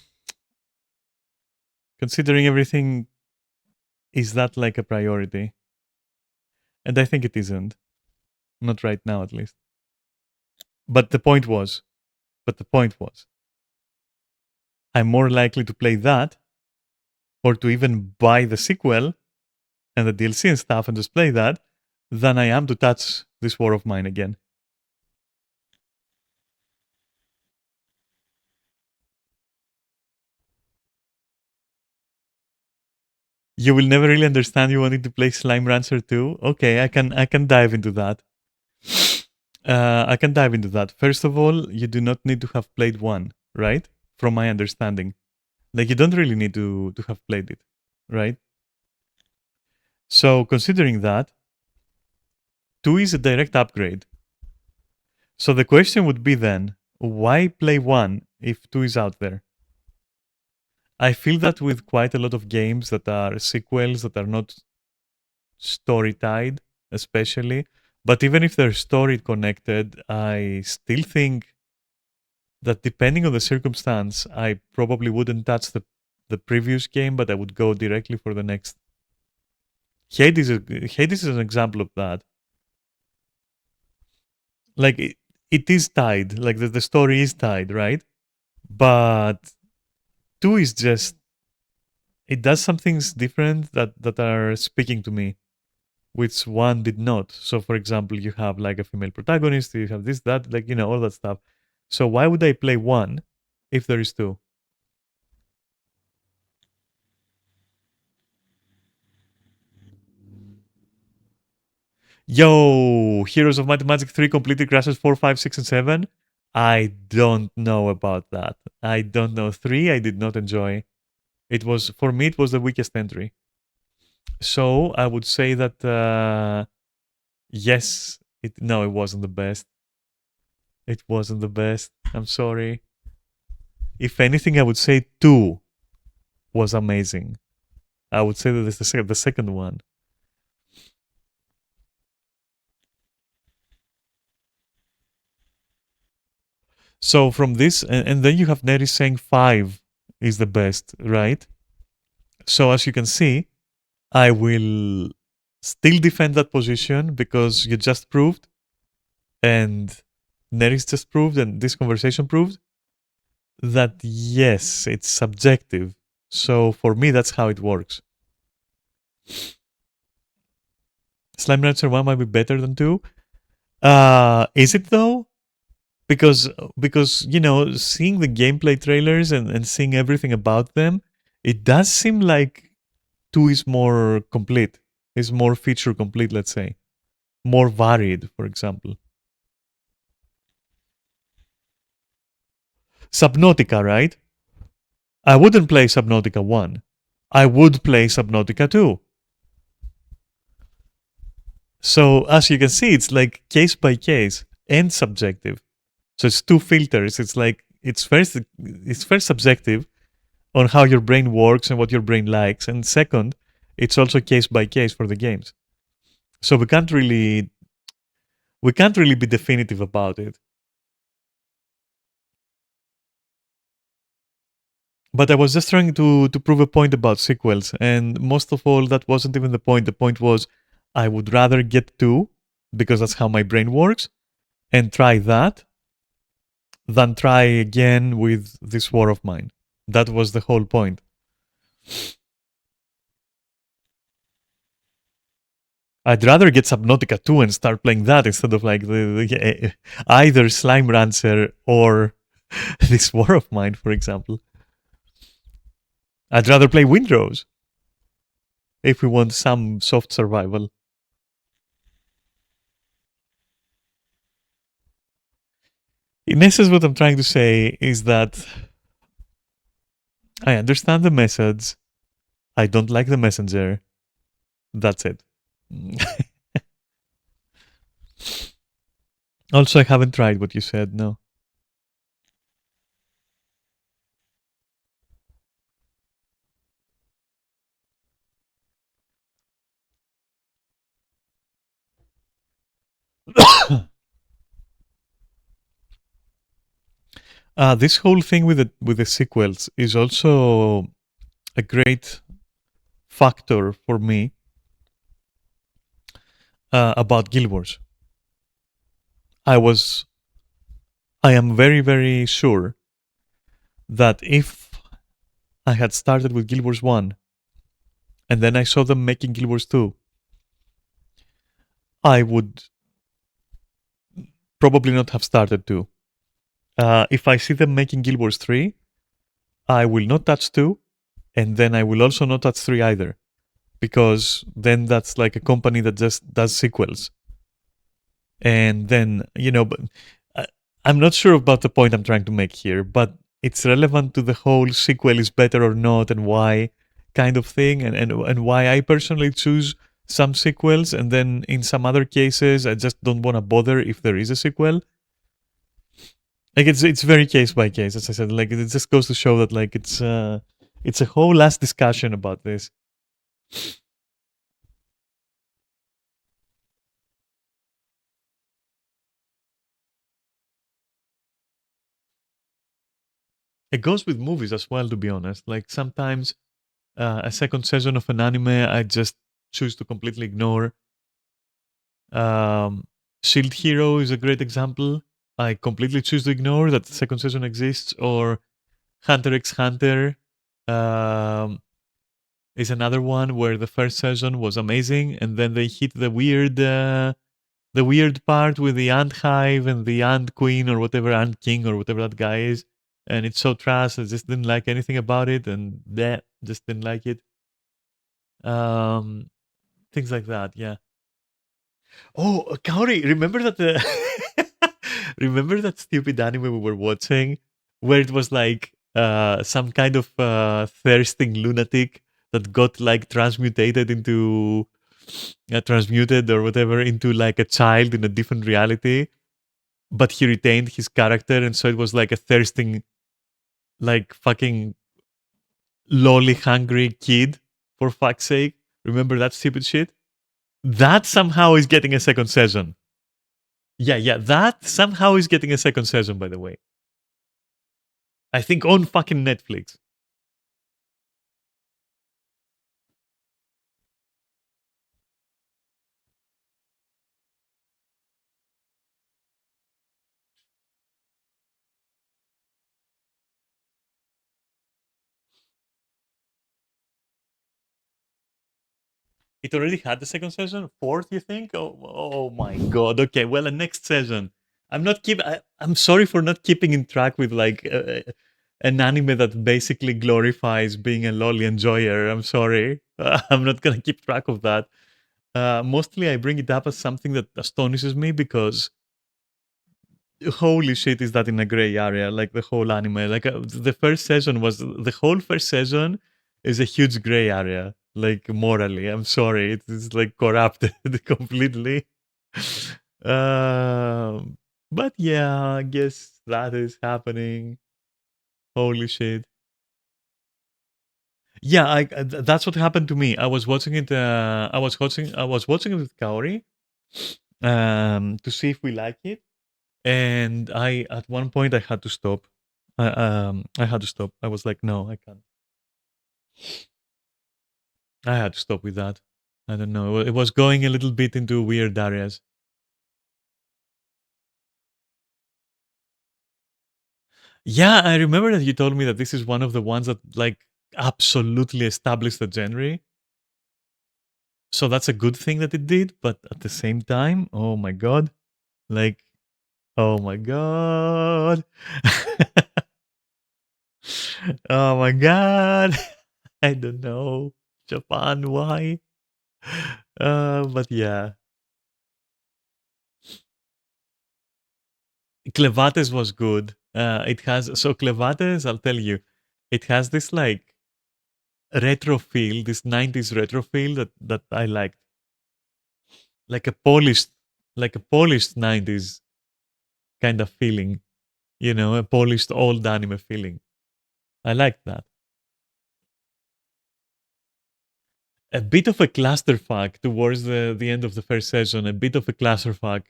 considering everything, is that like a priority? And I think it isn't. Not right now, at least. But the point was, but the point was, I'm more likely to play that or to even buy the sequel and the DLC and stuff and just play that than I am to touch this War of Mine again. You will never really understand you wanting to play Slime Rancher 2. Okay, I can dive into that. I can dive into that. First of all, you do not need to have played one, right? From my understanding. Like you don't really need to have played it, right? So considering that, 2 is a direct upgrade. So the question would be then, why play 1 if 2 is out there? I feel that with quite a lot of games that are sequels that are not story tied, especially, but even if they're story connected, I still think that depending on the circumstance, I probably wouldn't touch the previous game, but I would go directly for the next. Hades is an example of that. Like it is tied, like the story is tied, right? But 2 is just it does some things different that are speaking to me, which 1 did not. So for example, you have like a female protagonist, you have this, that, like all that stuff. So why would I play 1 if there is 2? Yo, Heroes of Might and Magic 3 completely crashes 4, 5, 6, and 7. I don't know about that. I don't know. 3 I did not enjoy. It was for me it was the weakest entry. So I would say that yes, it wasn't the best. It wasn't the best. I'm sorry. If anything, I would say 2 was amazing. I would say that it's the second one. So from this, and then you have Neri saying 5 is the best, right? So as you can see, I will still defend that position because you just proved, and Neris just proved, and this conversation proved that yes, it's subjective. So for me, that's how it works. Slime Rancher 1 might be better than 2. Is it though? Because seeing the gameplay trailers and seeing everything about them, it does seem like 2 is more complete, is more feature complete, let's say. More varied, for example. Subnautica, right? I wouldn't play Subnautica 1. I would play Subnautica 2. So as you can see, it's like case by case and subjective. So it's two filters. It's like it's first subjective on how your brain works and what your brain likes, and second, It's also case by case for the games. So we can't really be definitive about it. But I was just trying to prove a point about sequels, and most of all, that wasn't even the point. The point was I would rather get two, because that's how my brain works, and try that than try again with this war of mine. That was the whole point. I'd rather get Subnautica 2 and start playing that instead of like either Slime Rancher or this war of mine, for example. I'd rather play Windrose if we want some soft survival. In essence, what I'm trying to say is that I understand the message. I don't like the messenger. That's it. Also, I haven't tried what you said, no. This whole thing with the sequels is also a great factor for me about Guild Wars. I am very, very sure that if I had started with Guild Wars 1 and then I saw them making Guild Wars 2, I would probably not have started 2. If I see them making Guild Wars 3, I will not touch 2, and then I will also not touch 3 either, because then that's like a company that just does sequels. And then, but I, I'm not sure about the point I'm trying to make here, but it's relevant to the whole sequel is better or not and why kind of thing, and why I personally choose some sequels, and then in some other cases I just don't want to bother if there is a sequel. Like it's very case by case, as I said. Like it just goes to show that like it's a whole last discussion about this. It goes with movies as well, to be honest. Like sometimes a second season of an anime I just choose to completely ignore. Um, Shield Hero is a great example. I completely choose to ignore that the second season exists. Or Hunter x Hunter um, is another one where the first season was amazing, and then they hit the weird part with the ant hive and the ant queen or whatever, ant king or whatever that guy is. And it's so trash. I just didn't like anything about it, and that just didn't like it. Um, Things like that. Yeah. Oh, Kaori, remember that remember that stupid anime we were watching where it was like some kind of thirsting lunatic that got like transmuted or whatever into like a child in a different reality, but he retained his character, and so it was like a thirsting, like fucking lolly hungry kid, for fuck's sake. Remember that stupid shit? That somehow is getting a second season. Yeah, yeah, that somehow is getting a second season, by the way. I think on fucking Netflix. It already had the second season. Fourth, you think? Oh my god. Okay, well, the next season. I'm sorry for not keeping in track with like an anime that basically glorifies being a lolly enjoyer. I'm sorry. I'm not gonna keep track of that. Mostly, I bring it up as something that astonishes me because holy shit, is that in a gray area? Like the whole anime. Like the whole first season is a huge gray area. Like morally, I'm sorry, it's like corrupted completely. Um, but yeah, I guess that is happening. Holy shit. Yeah, that's what happened to me. I was watching it. I was watching it with Kaori, to see if we like it, and I at one point I had to stop. I had to stop. I was like, no, I can't. I had to stop with that. I don't know. It was going a little bit into weird areas. Yeah, I remember that you told me that this is one of the ones that like absolutely established the genre. So that's a good thing that it did, but at the same time, oh my god. Like, oh my god. Oh my god. I don't know. Japan, why? But yeah. Clevates was good. It has so Clevates, I'll tell you, it has this like retro feel, this 90s retro feel that I liked. Like a polished like a polished 90s kind of feeling, a polished old anime feeling. I like that. A bit of a clusterfuck towards the end of the first season, a bit of a clusterfuck,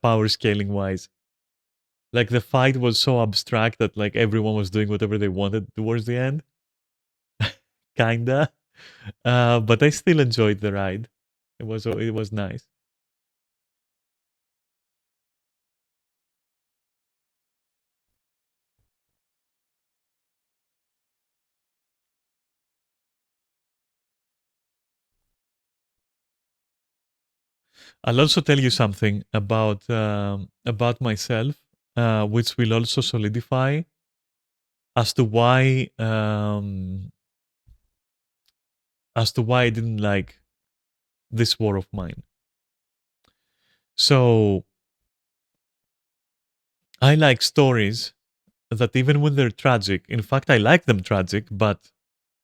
power scaling wise. Like the fight was so abstract that like everyone was doing whatever they wanted towards the end. Kinda. But I still enjoyed the ride. It was nice. I'll also tell you something about myself, which will also solidify as to why I didn't like this war of mine. So I like stories that even when they're tragic, in fact, I like them tragic, but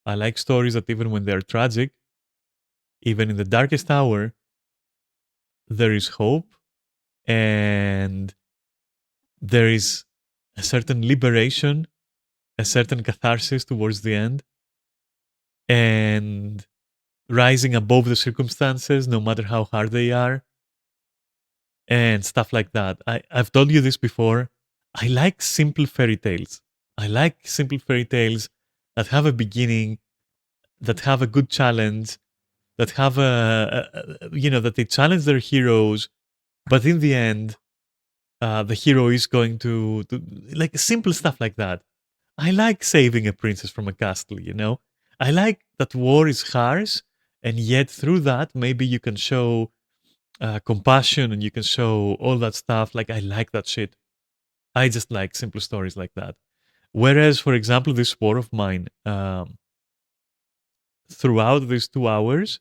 I like stories that even when they're tragic, even in the darkest hour, there is hope and there is a certain liberation, a certain catharsis towards the end, and rising above the circumstances, no matter how hard they are, and stuff like that. I've told you this before. I like simple fairy tales. I like simple fairy tales that have a beginning, that have a good challenge, that have that they challenge their heroes, but in the end, the hero is going to like simple stuff like that. I like saving a princess from a castle. I like that war is harsh, and yet through that, maybe you can show compassion and you can show all that stuff. Like, I like that shit. I just like simple stories like that. Whereas, for example, this war of mine, throughout these 2 hours,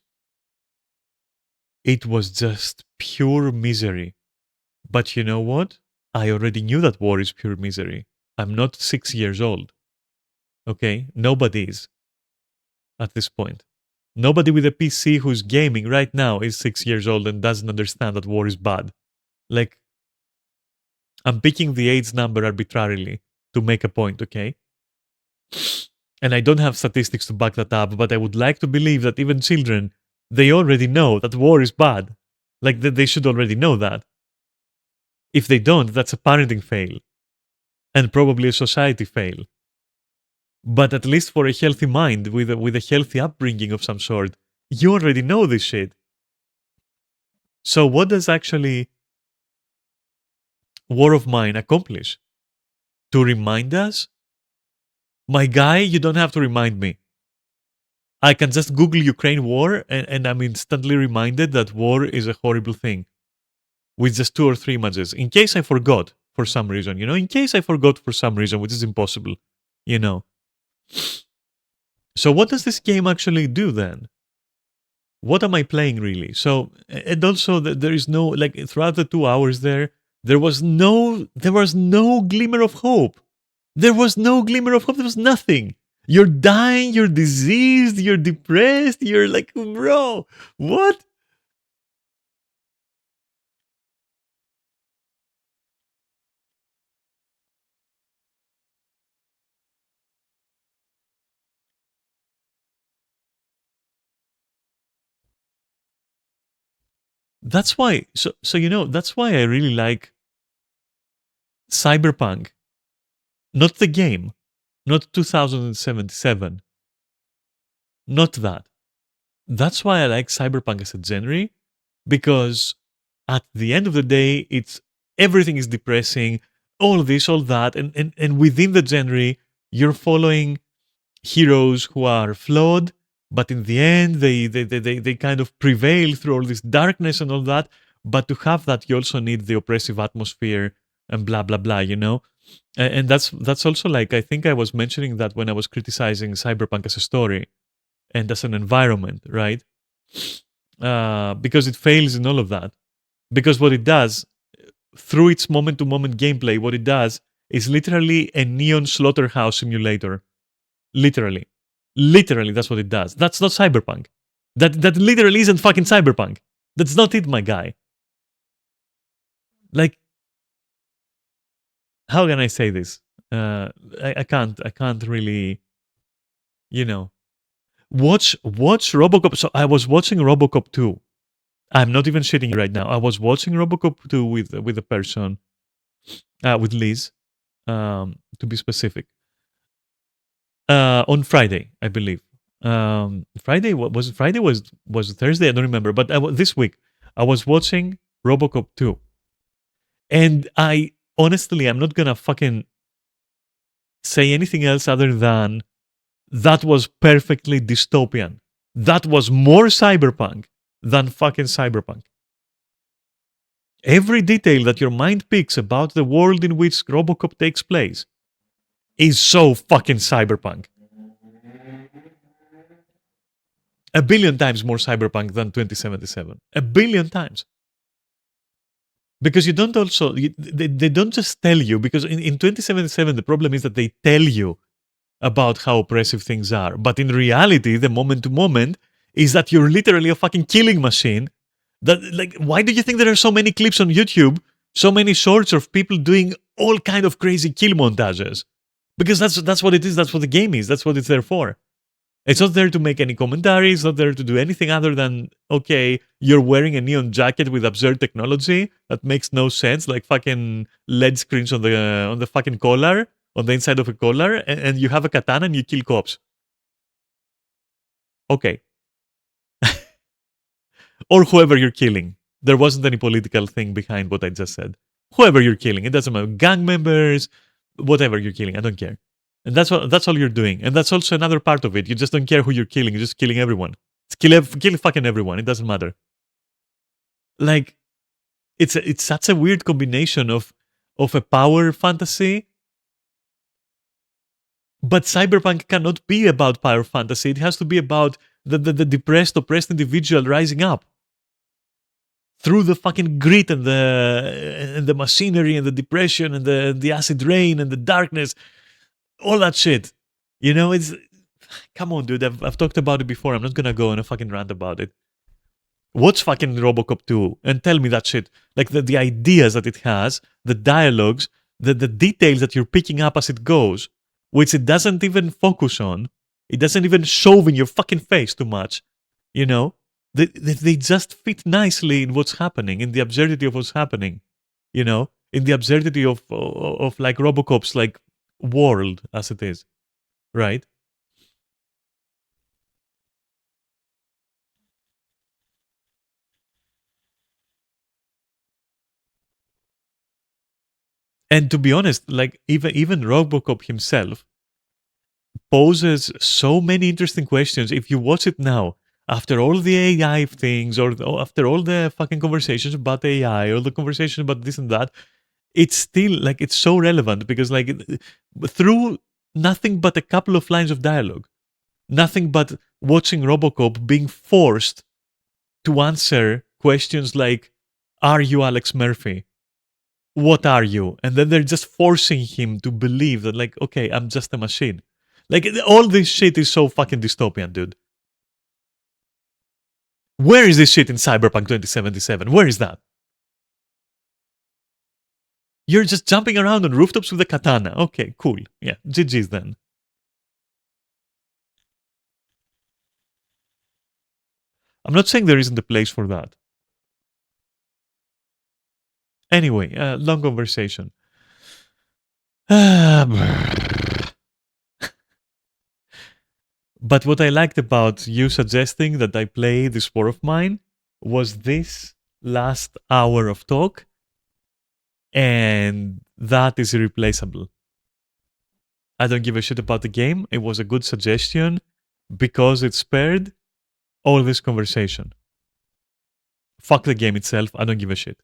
it was just pure misery. But you know what? I already knew that war is pure misery. I'm not 6 years old. Okay? Nobody is at this point. Nobody with a PC who's gaming right now is 6 years old and doesn't understand that war is bad. Like, I'm picking the age number arbitrarily to make a point, okay? And I don't have statistics to back that up, but I would like to believe that even children, they already know that war is bad. Like, they should already know that. If they don't, that's a parenting fail and probably a society fail. But at least for a healthy mind with a healthy upbringing of some sort, you already know this shit. So what does actually War of Mine accomplish? To remind us? My guy, you don't have to remind me. I can just Google Ukraine war and I'm instantly reminded that war is a horrible thing with just 2 or 3 images. In case I forgot for some reason, in case I forgot for some reason, which is impossible, you know. So what does this game actually do then? What am I playing really? So, and also there is no, like, throughout the 2 hours there was no glimmer of hope. There was no glimmer of hope. There was nothing. You're dying, you're diseased, you're depressed, you're like, bro, what? That's why. So you know that's why I really like Cyberpunk, not the game, not 2077, not that. That's why I like Cyberpunk as a genre, because at the end of the day, it's everything is depressing, all this, all that, and within the genre, you're following heroes who are flawed, but in the end, they kind of prevail through all this darkness and all that. But to have that, you also need the oppressive atmosphere and blah blah blah, you know. And that's also like I think I was mentioning that when I was criticizing Cyberpunk as a story and as an environment, right? Because it fails in all of that. Because what it does through its moment to moment gameplay, what it does is literally a neon slaughterhouse simulator. Literally. Literally, that's what it does. That's not cyberpunk. That literally isn't fucking cyberpunk. That's not it, my guy. Like, how can I say this? I can't really, you know. Watch Robocop. So I was watching Robocop 2. I'm not even shitting you right now. I was watching Robocop 2 with a person, with Liz, to be specific, on Friday, I believe. Friday was Friday was Thursday. I don't remember, but this week I was watching RoboCop 2, and I honestly I'm not gonna fucking say anything else other than that was perfectly dystopian. That was more cyberpunk than fucking cyberpunk. Every detail that your mind picks about the world in which RoboCop takes place is so fucking cyberpunk. A billion times more cyberpunk than 2077. A billion times. Because you don't also, they don't just tell you, because in 2077, the problem is that they tell you about how oppressive things are. But in reality, the moment to moment is that you're literally a fucking killing machine. That, like, why do you think there are so many clips on YouTube, so many shorts of people doing all kind of crazy kill montages? Because that's what it is. That's what the game is. That's what it's there for. It's not there to make any commentary. It's not there to do anything other than, okay, you're wearing a neon jacket with absurd technology that makes no sense, like fucking LED screens on the fucking collar, on the inside of a collar, and you have a katana and you kill cops. Okay, or whoever you're killing. There wasn't any political thing behind what I just said. Whoever you're killing, it doesn't matter. Gang members, whatever you're killing, I don't care. And that's all you're doing. And that's also another part of it. You just don't care who you're killing. You're just killing everyone. Kill fucking everyone. It doesn't matter. Like, it's such a weird combination of a power fantasy, but cyberpunk cannot be about power fantasy. It has to be about the depressed, oppressed individual rising up through the fucking grit and the machinery and the depression and the acid rain and the darkness, all that shit. You know, it's come on, dude. I've talked about it before. I'm not gonna go on a fucking rant about it. Watch fucking Robocop 2 and tell me that shit. Like the ideas that it has, the dialogues, the details that you're picking up as it goes, which it doesn't even focus on. It doesn't even shove in your fucking face too much. You know? They just fit nicely in what's happening, in the absurdity of what's happening. You know? In the absurdity of like Robocop's like world as it is. Right? And to be honest, like even Robocop himself poses so many interesting questions. If you watch it now, after all the AI things, or after all the fucking conversations about AI, or the conversations about this and that, it's still like it's so relevant because like through nothing but a couple of lines of dialogue, nothing but watching Robocop being forced to answer questions like, "Are you Alex Murphy? What are you?" And then they're just forcing him to believe that, like, okay, I'm just a machine. Like, all this shit is so fucking dystopian, dude. Where is this shit in Cyberpunk 2077? Where is that? You're just jumping around on rooftops with a katana. Okay, cool. Yeah, GG's then. I'm not saying there isn't a place for that. Anyway, long conversation. But what I liked about you suggesting that I play this war of mine was this last hour of talk, and that is irreplaceable. I don't give a shit about the game. It was a good suggestion because it spared all this conversation. Fuck the game itself. I don't give a shit.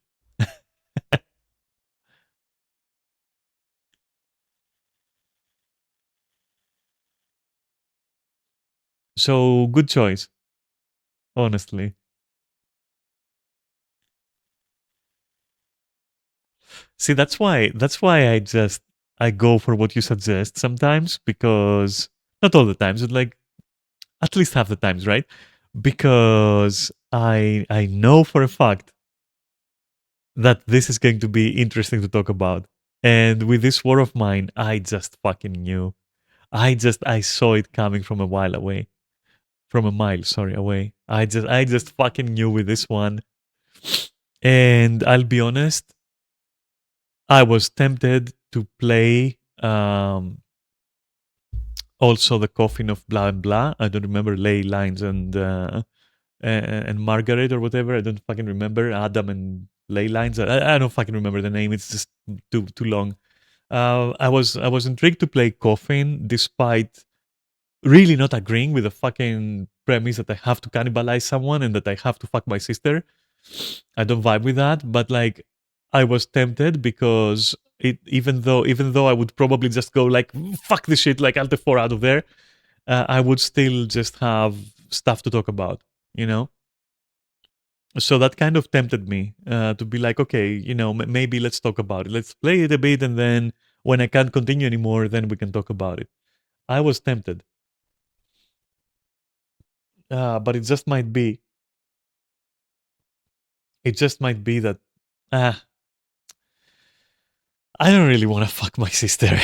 So good choice, honestly. See, that's why I go for what you suggest sometimes because not all the times, but like at least half the times, right? Because I know for a fact that this is going to be interesting to talk about. And with this war of mine, I just fucking knew. I saw it coming from a while away. From a mile, sorry, away. I just fucking knew with this one. And I'll be honest, I was tempted to play also the coffin of blah and blah. I don't remember ley lines and Margaret or whatever. I don't fucking remember Adam and ley lines. I don't fucking remember the name. It's just too long. I was intrigued to play coffin despite really not agreeing with the fucking premise that I have to cannibalize someone and that I have to fuck my sister. I don't vibe with that, but like I was tempted because it even though I would probably just go like fuck this shit, like Alt F4 out of there, I would still just have stuff to talk about, you know. So that kind of tempted me to be like, okay, maybe let's talk about it. Let's play it a bit, and then when I can't continue anymore, then we can talk about it. I was tempted, but it just might be that ah, I don't really want to fuck my sister.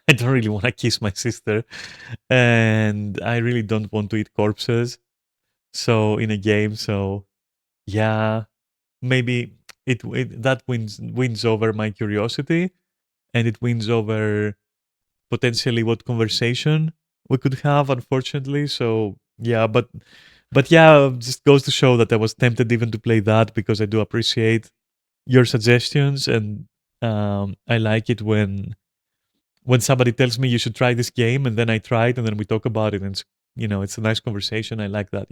I don't really want to kiss my sister, and I really don't want to eat corpses. So in a game, so yeah, maybe it that wins over my curiosity, and it wins over potentially what conversation we could have. Unfortunately, so yeah, but yeah, just goes to show that I was tempted even to play that because I do appreciate your suggestions, and I like it when somebody tells me you should try this game, and then I try it, and then we talk about it, and it's a nice conversation. I like that,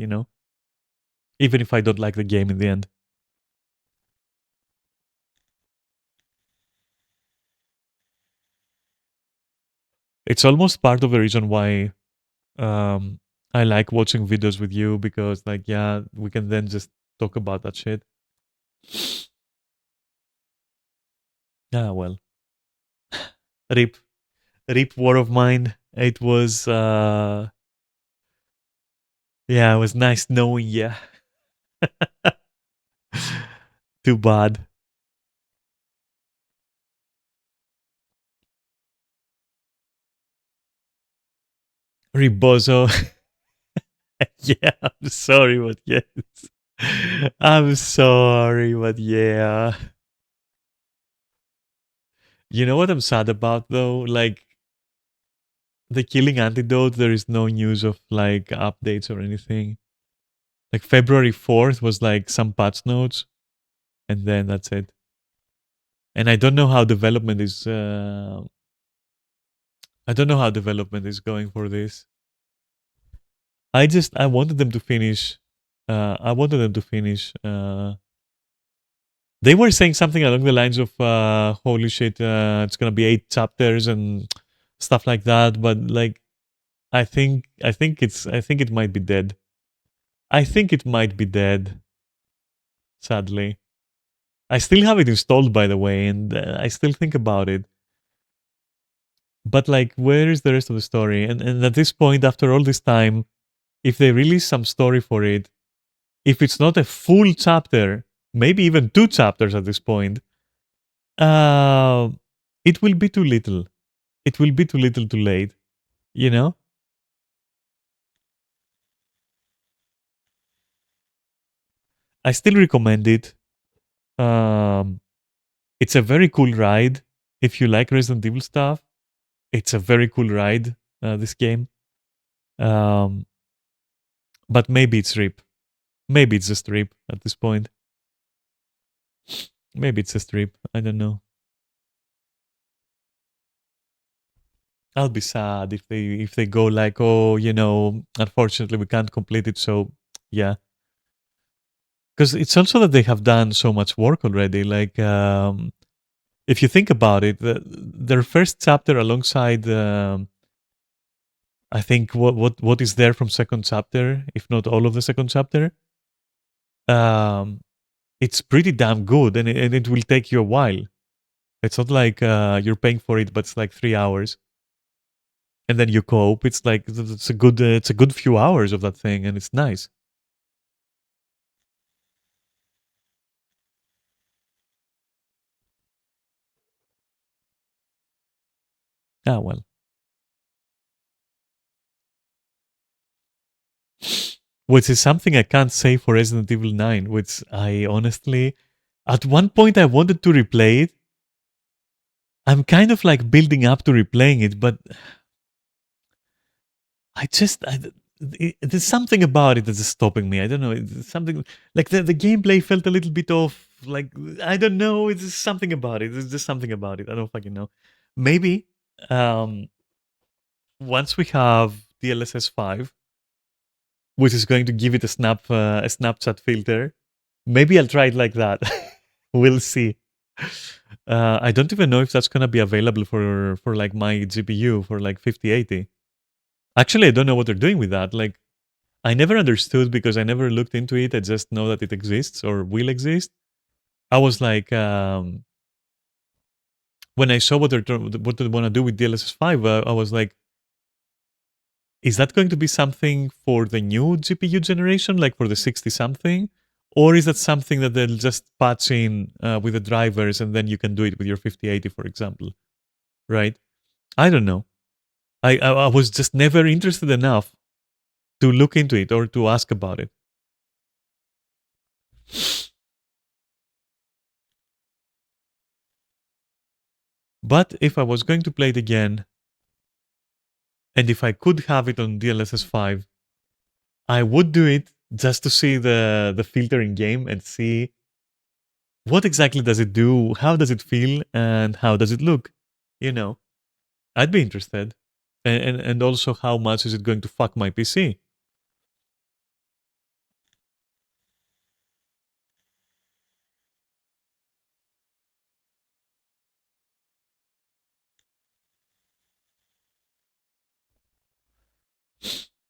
even if I don't like the game in the end. It's almost part of the reason why um, I like watching videos with you because, like, yeah, we can then just talk about that shit. Ah, well, rip, rip, war of mine. It was, yeah, it was nice knowing you. Too bad. Ribozo. Yeah, I'm sorry, but yes. I'm sorry, but yeah. You know what I'm sad about though? Like the killing antidote, there is no news of like updates or anything. Like February 4th was like some patch notes, and then that's it. And I don't know how development is going for this. I wanted them to finish. I wanted them to finish. They were saying something along the lines of, "Holy shit, it's gonna be 8 chapters and stuff like that." But like, I think it might be dead. I think it might be dead. Sadly, I still have it installed, by the way, and I still think about it. But like, where is the rest of the story? And at this point, after all this time, if they release some story for it, if it's not a full chapter, maybe even 2 chapters at this point, uh, it will be too little. It will be too little, too late. You know, I still recommend it. Um, It's a very cool ride. If you like Resident Evil stuff, it's a very cool ride, this game. Um, but maybe it's RIP. Maybe it's just RIP at this point. Maybe it's just RIP. I don't know. I'll be sad if they go like, oh, unfortunately we can't complete it. So yeah, because it's also that they have done so much work already. Like, if you think about it, their first chapter alongside, I think what is there from second chapter, if not all of the second chapter, um, it's pretty damn good, and it will take you a while. It's not like you're paying for it, but it's like 3 hours, and then you cope. It's like it's a good few hours of that thing, and it's nice. Ah, well. Which is something I can't say for Resident Evil 9, which I honestly, at one point I wanted to replay it. I'm kind of like building up to replaying it, but there's something about it that's stopping me. I don't know. It's something like the gameplay felt a little bit off. Like, I don't know. It's just something about it. There's just something about it. I don't fucking know. Maybe um, once we have DLSS 5, which is going to give it a Snapchat filter, maybe I'll try it like that. We'll see. I don't even know if that's gonna be available for like my GPU for like 5080. Actually, I don't know what they're doing with that. Like, I never understood because I never looked into it. I just know that it exists or will exist. I was like, when I saw what they want to do with DLSS 5, I was like, is that going to be something for the new GPU generation, like for the 60 something? Or is that something that they'll just patch in with the drivers and then you can do it with your 5080, for example? Right? I don't know. I was just never interested enough to look into it or to ask about it. But if I was going to play it again, and if I could have it on DLSS 5, I would do it just to see the filter in game and see what exactly does it do, how does it feel, and how does it look. You know, I'd be interested. And also how much is it going to fuck my PC?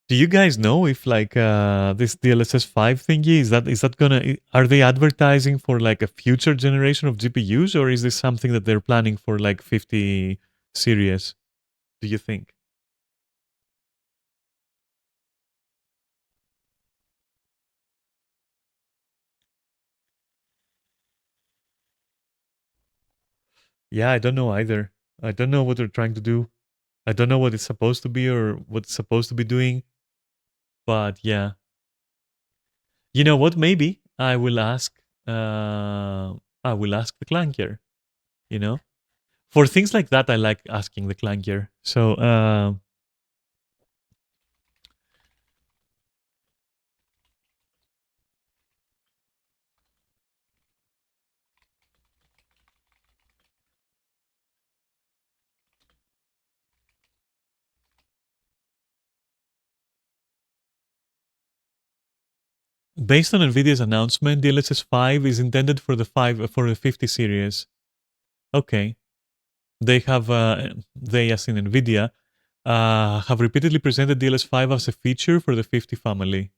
Do you guys know if like this DLSS 5 thingy is that gonna are they advertising for like a future generation of GPUs, or is this something that they're planning for like 50 series? Do you think? Yeah, I don't know either. I don't know what they're trying to do. I don't know what it's supposed to be or what it's supposed to be doing. But yeah, you know what? Maybe I will ask. I will ask the clanker. You know, for things like that, I like asking the clanker. So based on Nvidia's announcement, DLSS 5 is intended for the 50 series. Okay, they as in Nvidia have repeatedly presented DLSS 5 as a feature for the 50 family.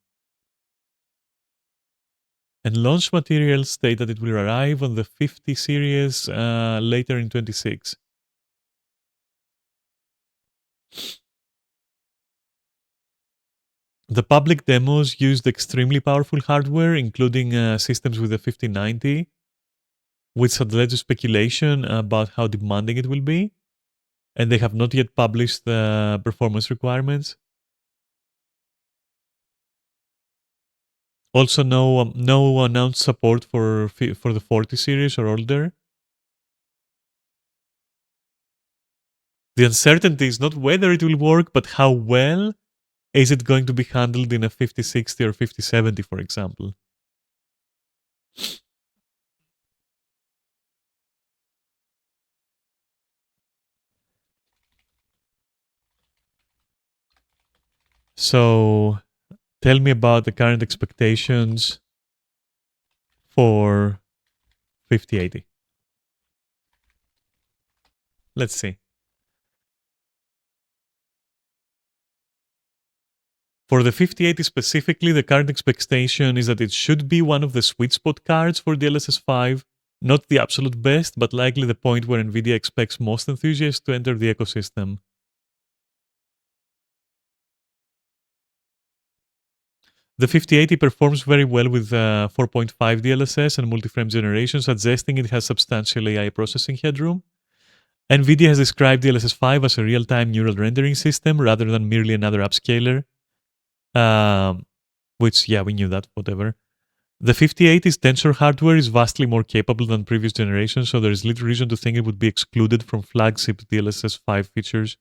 And launch materials state that it will arrive on the 50 series later in 26. The public demos used extremely powerful hardware, including systems with the 5090, which had led to speculation about how demanding it will be, and they have not yet published the performance requirements. Also, no announced support for the 40 series or older. The uncertainty is not whether it will work, but how well is it going to be handled in a 5060 or 5070, for example. So tell me about the current expectations for 5080. Let's see. For the 5080 specifically, the current expectation is that it should be one of the sweet spot cards for DLSS 5. Not the absolute best, but likely the point where NVIDIA expects most enthusiasts to enter the ecosystem. The 5080 performs very well with 4.5 DLSS and multi-frame generation, suggesting it has substantial AI processing headroom. NVIDIA has described DLSS 5 as a real-time neural rendering system rather than merely another upscaler. Which, yeah, we knew that, whatever. The 5080's tensor hardware is vastly more capable than previous generations, so there is little reason to think it would be excluded from flagship DLSS 5 features.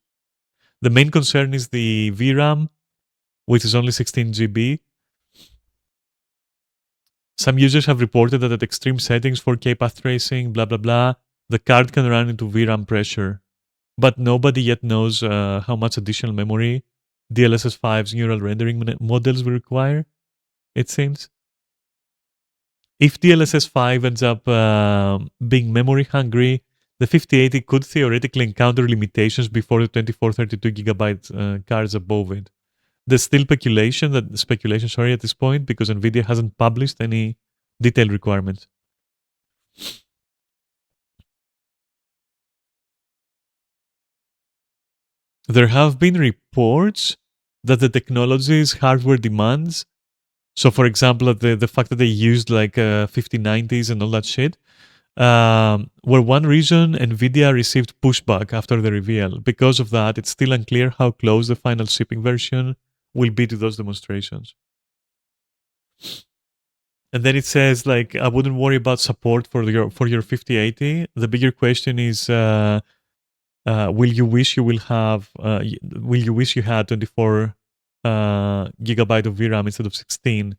The main concern is the VRAM, which is only 16 GB. Some users have reported that at extreme settings, 4K path tracing, blah blah blah, the card can run into VRAM pressure. But nobody yet knows how much additional memory DLSS 5's neural rendering models will require, it seems. If DLSS 5 ends up being memory hungry, the 5080 could theoretically encounter limitations before the 2432 gigabyte cards above it. There's still speculation at this point because NVIDIA hasn't published any detailed requirements. There have been reports that the technology's hardware demands, so for example, the fact that they used like 5090s and all that shit, were one reason NVIDIA received pushback after the reveal. Because of that, it's still unclear how close the final shipping version will be to those demonstrations. And then it says like, I wouldn't worry about support for your 5080. The bigger question is, will you wish you had 24 gigabyte of VRAM instead of 16?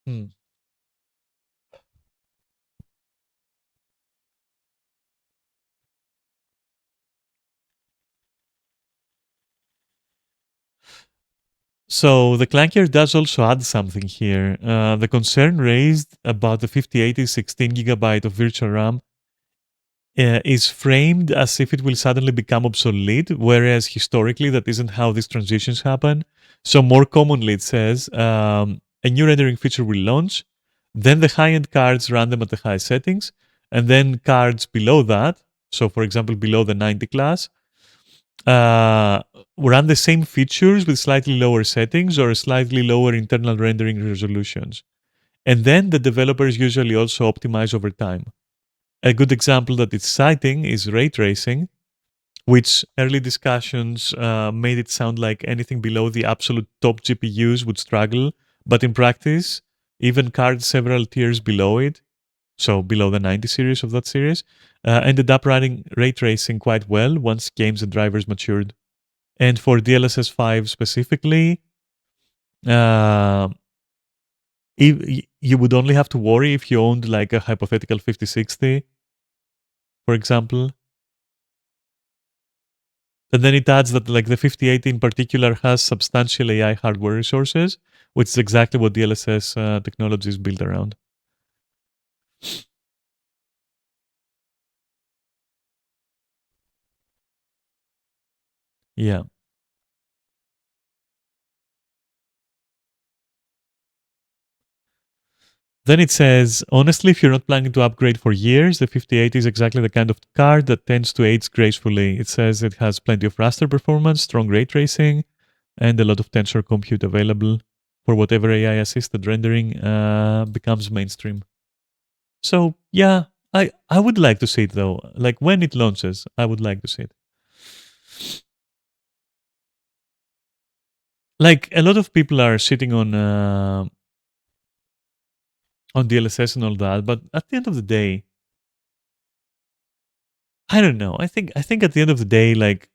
Hmm. So the Clankier does also add something here. The concern raised about the 5080 16 gigabyte of virtual RAM is framed as if it will suddenly become obsolete, whereas historically that isn't how these transitions happen. So more commonly it says a new rendering feature will launch, then the high-end cards run them at the high settings, and then cards below that, so for example below the 90 class, uh, run the same features with slightly lower settings or slightly lower internal rendering resolutions. And then the developers usually also optimize over time. A good example that it's citing is ray tracing, which early discussions made it sound like anything below the absolute top GPUs would struggle, but in practice, even cards several tiers below it, so below the 90 series of that series, ended up running ray tracing quite well once games and drivers matured. And for DLSS 5 specifically, uh, you would only have to worry if you owned like a hypothetical 5060, for example. And then it adds that like the 5080 in particular has substantial AI hardware resources, which is exactly what DLSS technology is built around. Yeah. Then it says, honestly, if you're not planning to upgrade for years, the 5080 is exactly the kind of card that tends to age gracefully. It says it has plenty of raster performance, strong ray tracing, and a lot of tensor compute available. for whatever AI assisted rendering becomes mainstream. So yeah, I would like to see it though. Like when it launches, I would like to see it. Like a lot of people are sitting on DLSS and all that, but at the end of the day, I don't know. I think at the end of the day, like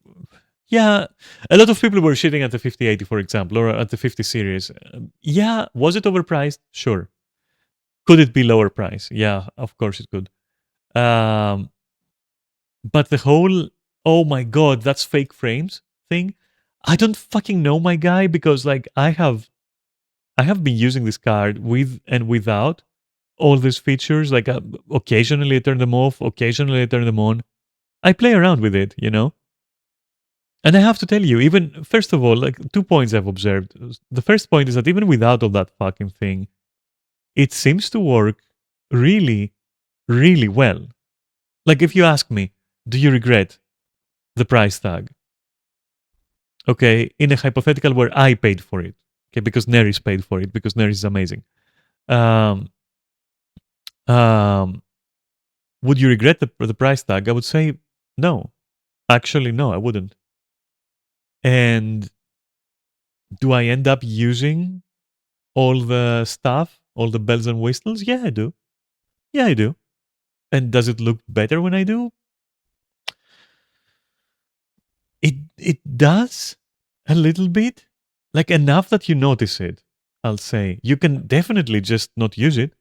yeah, a lot of people were shitting at the 5080, for example, or at the 50 series. Yeah, was it overpriced? Sure. Could it be lower price? Yeah, of course it could. Um, but the whole oh my god, that's fake frames thing, I don't fucking know, my guy, because like I have been using this card with and without all these features. Like occasionally I turn them off, occasionally I turn them on. I play around with it, you know. And I have to tell you, even first of all, like 2 points I've observed. The first point is that even without all that fucking thing, it seems to work really, really well. Like if you ask me, do you regret the price tag? Okay, in a hypothetical where I paid for it, okay, because Neris paid for it, because Neris is amazing. Um, um, would you regret the price tag? I would say no. Actually, no, I wouldn't. And do I end up using all the stuff, all the bells and whistles? Yeah, I do. Yeah, I do. And does it look better when I do? It does a little bit, like enough that you notice it. I'll say you can definitely just not use it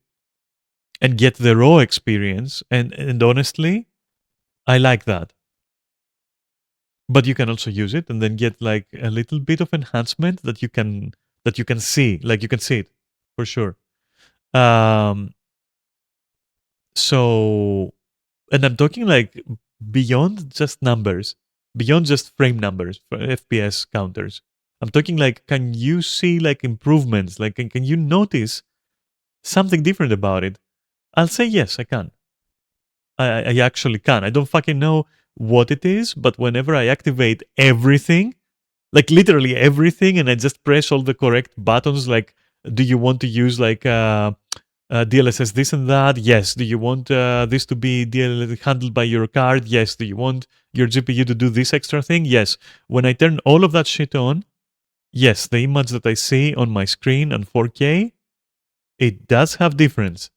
and get the raw experience. And honestly, I like that. But you can also use it and then get like a little bit of enhancement that you can see, like you can see it for sure. Um, so and I'm talking like beyond just numbers, beyond just frame numbers for FPS counters. I'm talking like, can you see like improvements? Like, can you notice something different about it? I'll say yes, I can. I actually can. I don't fucking know what it is, but whenever I activate everything, like literally everything, and I just press all the correct buttons, like, do you want to use like DLSS this and that? Yes. Do you want this to be handled by your card? Yes. Do you want your GPU to do this extra thing? Yes. When I turn all of that shit on, yes, the image that I see on my screen on 4K, it does have difference.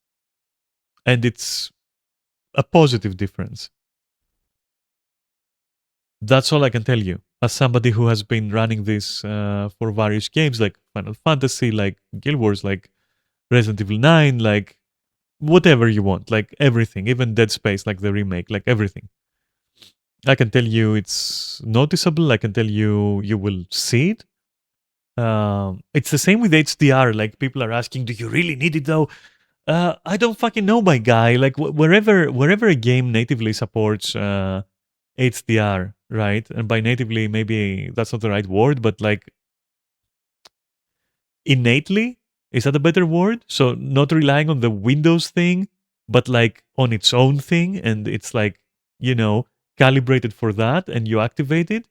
And it's a positive difference. That's all I can tell you. As somebody who has been running this for various games like Final Fantasy, like Guild Wars, like Resident Evil 9, like whatever you want, like everything, even Dead Space, like the remake, like everything. I can tell you it's noticeable. I can tell you you will see it. It's the same with HDR. Like people are asking, do you really need it though? I don't fucking know, my guy. Like wherever a game natively supports HDR, right? And by natively, maybe that's not the right word, but like innately, is that a better word? So not relying on the Windows thing, but like on its own thing, and it's like, you know, calibrated for that, and you activate it.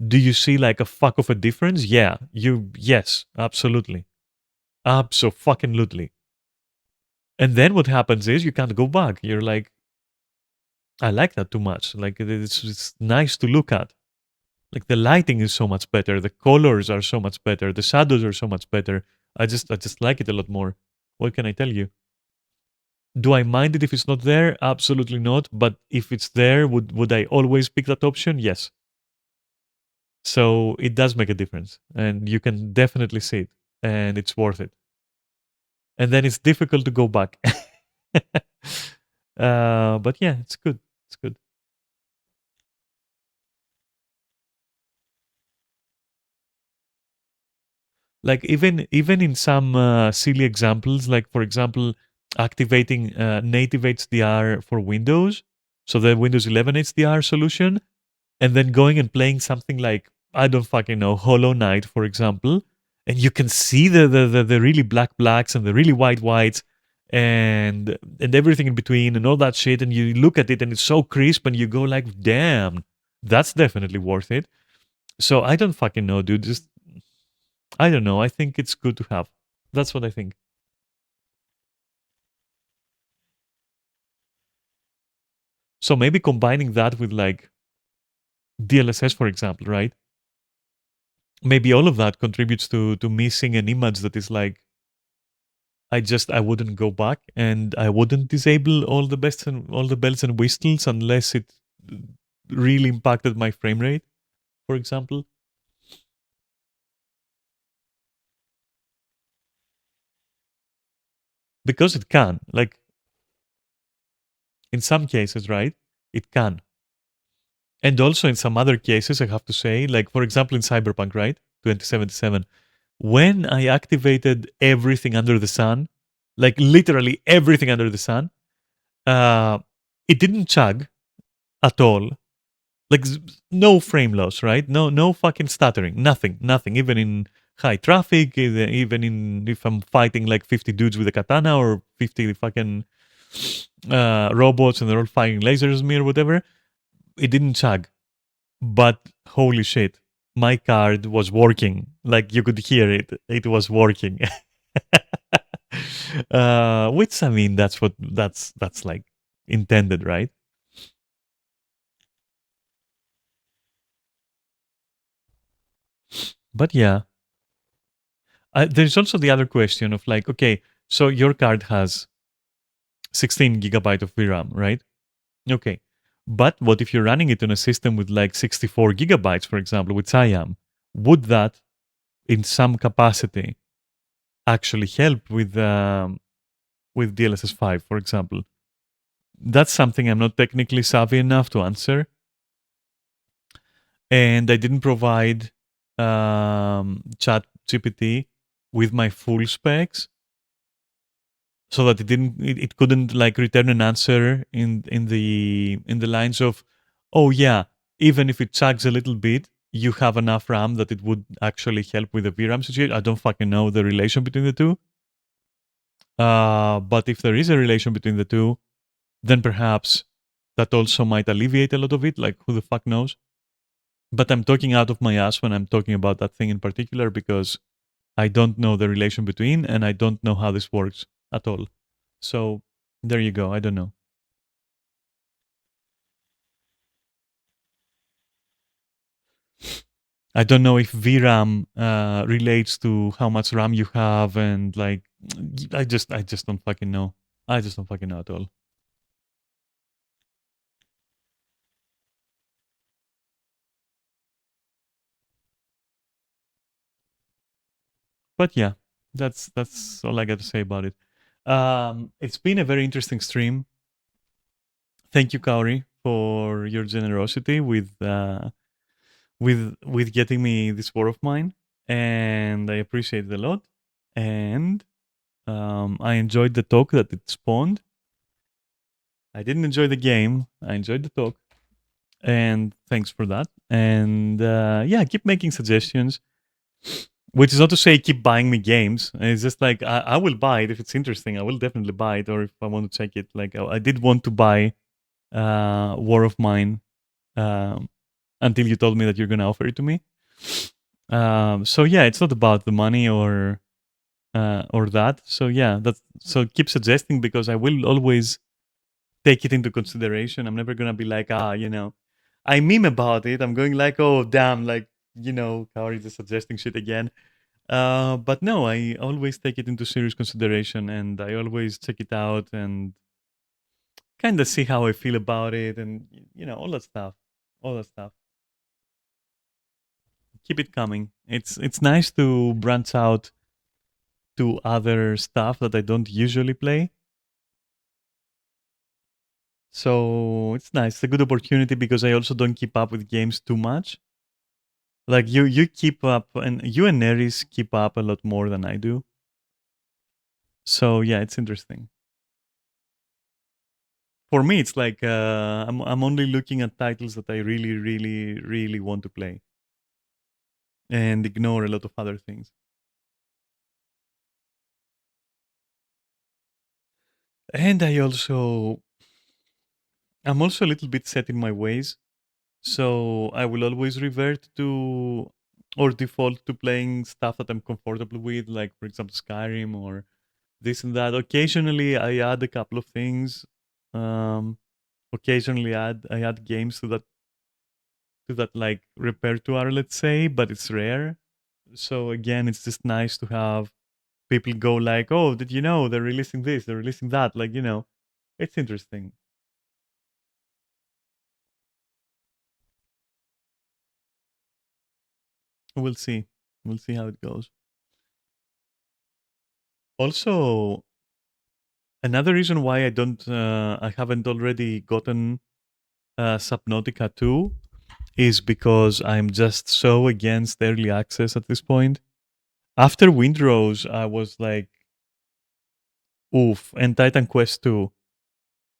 Do you see like a fuck of a difference? Yeah, yes, absolutely, absolutely. And then what happens is you can't go back. You're like, I like that too much. Like it's nice to look at. Like the lighting is so much better, the colors are so much better, the shadows are so much better. I just like it a lot more. What can I tell you? Do I mind it if it's not there? Absolutely not. But if it's there, would I always pick that option? Yes. So it does make a difference, and you can definitely see it, and it's worth it. And then it's difficult to go back. But yeah, it's good. It's good. Like even in some silly examples, like for example, activating native HDR for Windows, so the Windows 11 HDR solution, and then going and playing something like, I don't fucking know, Hollow Knight, for example, and you can see the really black blacks and the really white whites and everything in between and all that shit, and you look at it and it's so crisp, and you go like, damn, that's definitely worth it. So I don't fucking know, dude. Just I don't know. I think it's good to have. That's what I think. So maybe combining that with like DLSS, for example, right? Maybe all of that contributes to me seeing an image that is like I wouldn't go back and I wouldn't disable all the bells and whistles unless it really impacted my frame rate, for example. Because it can. Like in some cases, right? It can. And also in some other cases, I have to say, like for example in Cyberpunk, right? 2077, when I activated everything under the sun, like literally everything under the sun, uh, it didn't chug at all. Like no frame loss, right? No fucking stuttering, nothing. Even in high traffic, even in if I'm fighting like 50 dudes with a katana or 50 fucking robots and they're all firing lasers at me or whatever, it didn't chug. But holy shit, my card was working. Like you could hear it. It was working. Which I mean, that's like intended, right? But yeah, there's also the other question of like, okay, so your card has 16 gigabyte of VRAM, right? Okay, but what if you're running it on a system with like 64 gigabytes, for example, which I am? Would that, in some capacity, actually help with DLSS 5, for example? That's something I'm not technically savvy enough to answer, and I didn't provide Chat GPT with my full specs so that it couldn't like return an answer in the lines of, oh yeah, even if it chugs a little bit, you have enough RAM that it would actually help with the VRAM situation. I don't fucking know the relation between the two. But if there is a relation between the two, then perhaps that also might alleviate a lot of it. Like who the fuck knows? But I'm talking out of my ass when I'm talking about that thing in particular because I don't know the relation between and I don't know how this works at all. So there you go. I don't know. I don't know if VRAM relates to how much RAM you have and like I just don't fucking know. I just don't fucking know at all. But yeah, that's all I got to say about it. It's been a very interesting stream. Thank you, Kaori, for your generosity with getting me this war of mine, and I appreciate it a lot. And I enjoyed the talk that it spawned. I didn't enjoy the game. I enjoyed the talk, and thanks for that. And yeah, keep making suggestions. Which is not to say keep buying me games. It's just like I will buy it if it's interesting. I will definitely buy it, or if I want to check it. Like I did want to buy War of Mine um, until you told me that you're gonna offer it to me. So yeah, it's not about the money or that. So yeah, that's so keep suggesting because I will always take it into consideration. I'm never gonna be like I meme about it. I'm going like, oh damn, like Kaori is suggesting shit again. But no, I always take it into serious consideration and I always check it out and kind of see how I feel about it and all that stuff. All that stuff. Keep it coming. It's nice to branch out to other stuff that I don't usually play. So it's nice. It's a good opportunity because I also don't keep up with games too much. Like you keep up and you and Neris keep up a lot more than I do. So yeah, it's interesting. For me, it's like I'm only looking at titles that I really, really, really want to play and ignore a lot of other things. And I'm also a little bit set in my ways, so I will always revert to or default to playing stuff that I'm comfortable with, like for example Skyrim or this and that. Occasionally I add a couple of things. Um, occasionally I add games to that like repertoire, let's say, but it's rare. So again, it's just nice to have people go like, "Oh, did you know they're releasing this? They're releasing that." Like, it's interesting. We'll see. We'll see how it goes. Also, another reason why I haven't already gotten Subnautica 2 is because I'm just so against early access at this point. After Windrose, I was like, oof. And Titan Quest 2,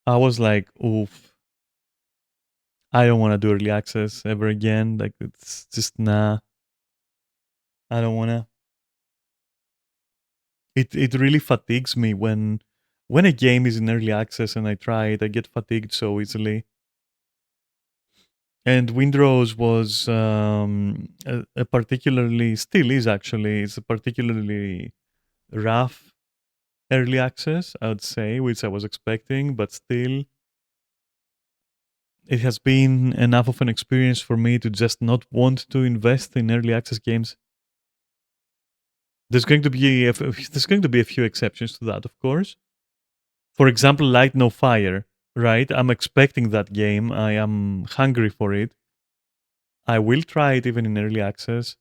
I was like, oof. I don't want to do early access ever again. Like, it's just nah. I don't want to. It really fatigues me when a game is in early access and I try it. I get fatigued so easily. And Windrose was a particularly, still is actually, it's a particularly rough early access, I would say, which I was expecting, but still, it has been enough of an experience for me to just not want to invest in early access games. There's going to be a few exceptions to that, of course. For example, Light No Fire, right? I'm expecting that game. I am hungry for it. I will try it even in early access.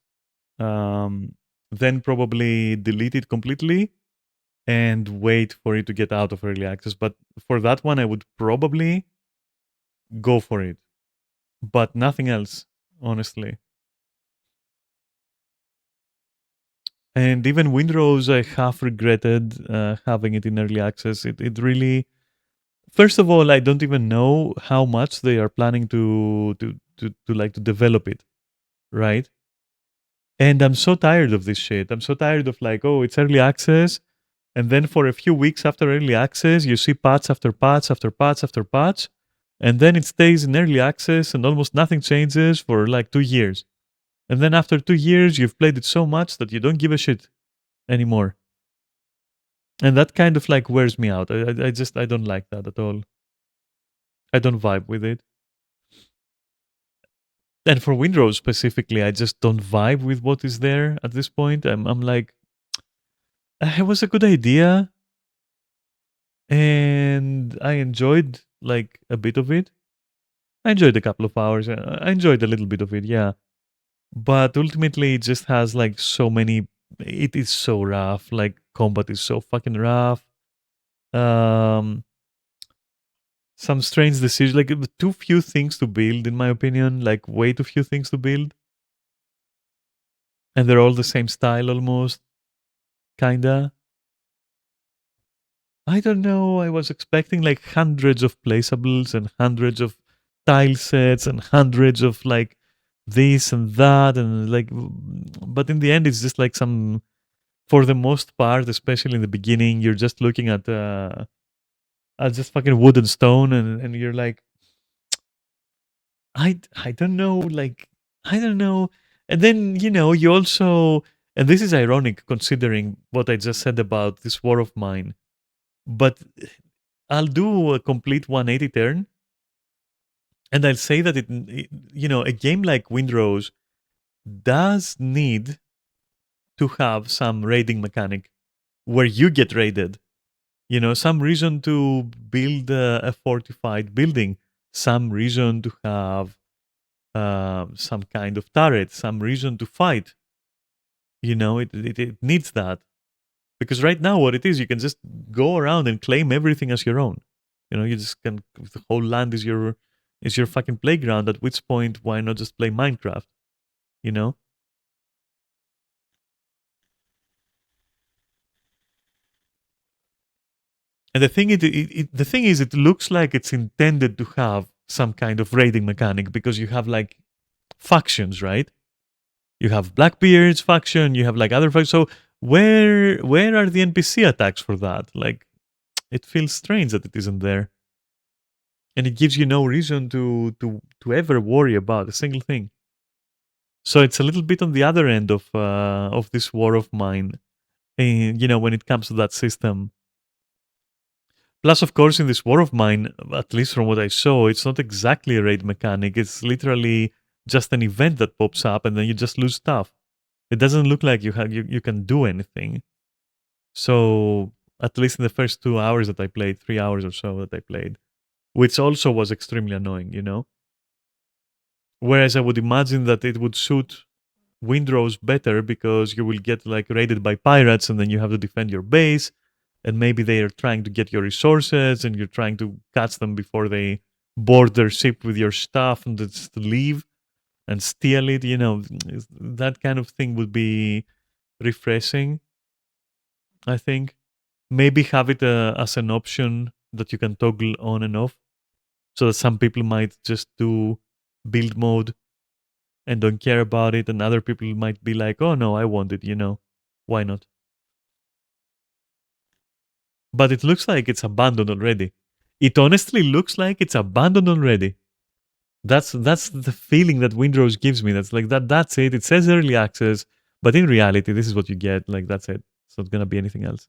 Um, then probably delete it completely and wait for it to get out of early access. But for that one, I would probably go for it, but nothing else, honestly. And even Windrose, I have regretted having it in early access. It really, first of all, I don't even know how much they are planning to like to develop it, right? And I'm so tired of this shit. I'm so tired of like, oh, it's early access. And then for a few weeks after early access, you see patch after patch after patch after patch. And then it stays in early access and almost nothing changes for like 2 years. And then after 2 years, you've played it so much that you don't give a shit anymore. And that kind of like wears me out. I don't like that at all. I don't vibe with it. And for Windrose specifically, I just don't vibe with what is there at this point. I'm like, it was a good idea, and I enjoyed like a bit of it. I enjoyed a couple of hours. I enjoyed a little bit of it, yeah. But ultimately, it just has like so many. It is so rough. Like combat is so fucking rough. Um, some strange decisions. Like too few things to build, in my opinion. Like way too few things to build, and they're all the same style almost, kinda. I don't know. I was expecting like hundreds of placeables and hundreds of tile sets and hundreds of like this and that and like, but in the end, it's just like some. For the most part, especially in the beginning, you're just looking at just fucking wood and stone, and you're like, I don't know, like I don't know. And then you also, and this is ironic considering what I just said about this war of mine, but I'll do a complete 180 turn, and I'll say that a game like Windrose does need to have some raiding mechanic where you get raided. Some reason to build a fortified building, some reason to have some kind of turret, some reason to fight. It needs that. Because right now, what it is, you can just go around and claim everything as your own. You just can. The whole land is your fucking playground. At which point, why not just play Minecraft? You know. And the thing is, it looks like it's intended to have some kind of raiding mechanic because you have like factions, right? You have Blackbeard's faction, you have like other factions. So where are the NPC attacks for that? Like it feels strange that it isn't there. And it gives you no reason to ever worry about a single thing. So it's a little bit on the other end of this war of mine, when it comes to that system. Plus, of course, in this war of mine, at least from what I saw, it's not exactly a raid mechanic. It's literally just an event that pops up, and then you just lose stuff. It doesn't look like you can do anything. So at least in the first 2 hours that I played, 3 hours or so that I played, which also was extremely annoying. Whereas I would imagine that it would suit Windrose better because you will get like raided by pirates and then you have to defend your base, and maybe they are trying to get your resources and you're trying to catch them before they board their ship with your stuff and just leave and steal it. That kind of thing would be refreshing, I think. Maybe have it as an option that you can toggle on and off, so that some people might just do build mode and don't care about it, and other people might be like, oh no, I want it. Why not? But it looks like it's abandoned already. It honestly looks like it's abandoned already. That's the feeling that Windrose gives me. That's like that's it. It says early access, but in reality, this is what you get. Like that's it. It's not gonna be anything else.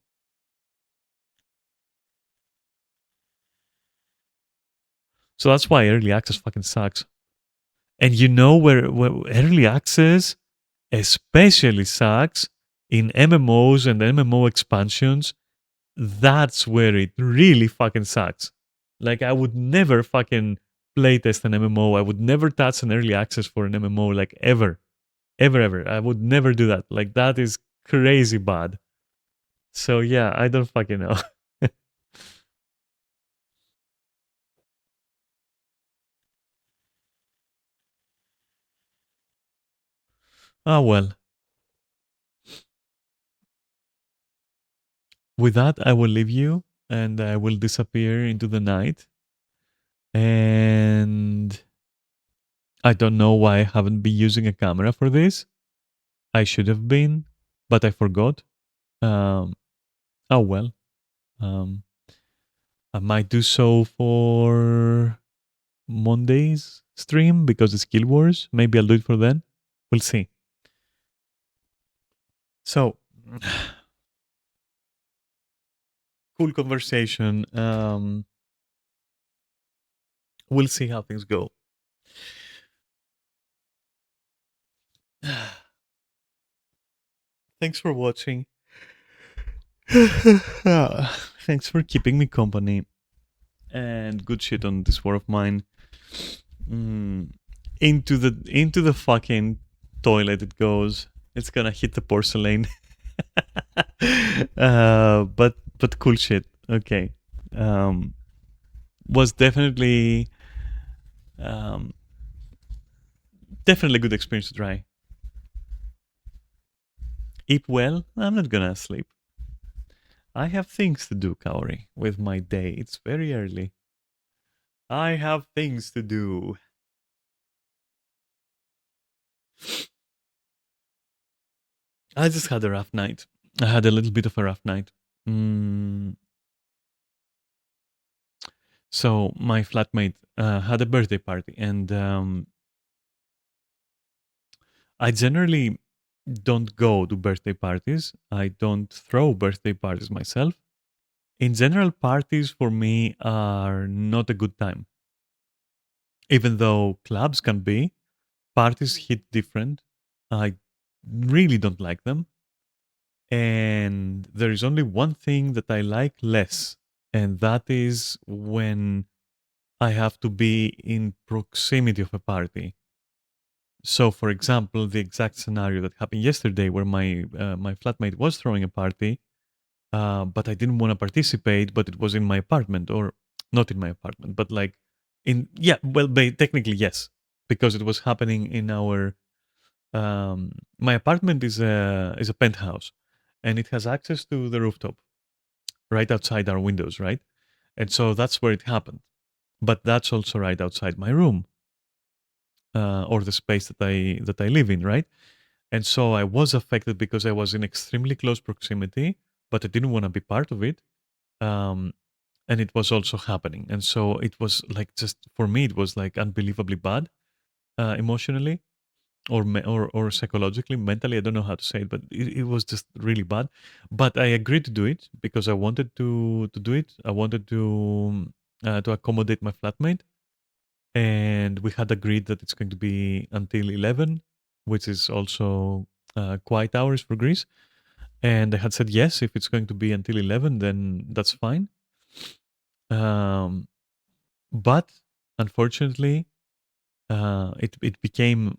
So that's why early access fucking sucks. And where early access especially sucks in MMOs and MMO expansions, that's where it really fucking sucks. Like I would never fucking playtest an MMO. I would never touch an early access for an MMO, like ever. Ever, ever. I would never do that. Like that is crazy bad. So yeah, I don't fucking know. Ah well. With that, I will leave you and I will disappear into the night. And I don't know why I haven't been using a camera for this. I should have been, but I forgot. Um, oh well. Um, I might do so for Monday's stream because it's Guild Wars. Maybe I'll do it for then. We'll see. So, cool conversation. We'll see how things go. Thanks for watching. Thanks for keeping me company. And good shit on this war of mine. Mm, into the fucking toilet it goes. It's gonna hit the porcelain. But cool shit. Okay. Um, was um, definitely a good experience to try. Eat well. I'm not gonna sleep. I have things to do, Kaori, with my day. It's very early. I have things to do. I just had a rough night. I had a little bit of a rough night. Mm, so my flatmate had a birthday party, and I generally don't go to birthday parties. I don't throw birthday parties myself. In general, parties for me are not a good time. Even though clubs can be, parties hit different. I really don't like them. And there is only one thing that I like less, and that is when I have to be in proximity of a party. So, for example, the exact scenario that happened yesterday, where my flatmate was throwing a party, but I didn't want to participate, but it was in my apartment, or not in my apartment, but like well, technically yes, because it was happening in our my apartment is a penthouse, and it has access to the rooftop right outside our windows, right? And so that's where it happened. But that's also right outside my room, or the space that I live in, right? And so I was affected because I was in extremely close proximity, but I didn't want to be part of it. Um, and it was also happening. And so it was like, just for me, it was like unbelievably bad emotionally. or psychologically, mentally, I don't know how to say it, but it was just really bad. But I agreed to do it because I wanted to do it. I wanted to accommodate my flatmate, and we had agreed that it's going to be until 11, which is also quiet hours for Greece. And I had said yes, if it's going to be until 11, then that's fine. Um, but unfortunately, it became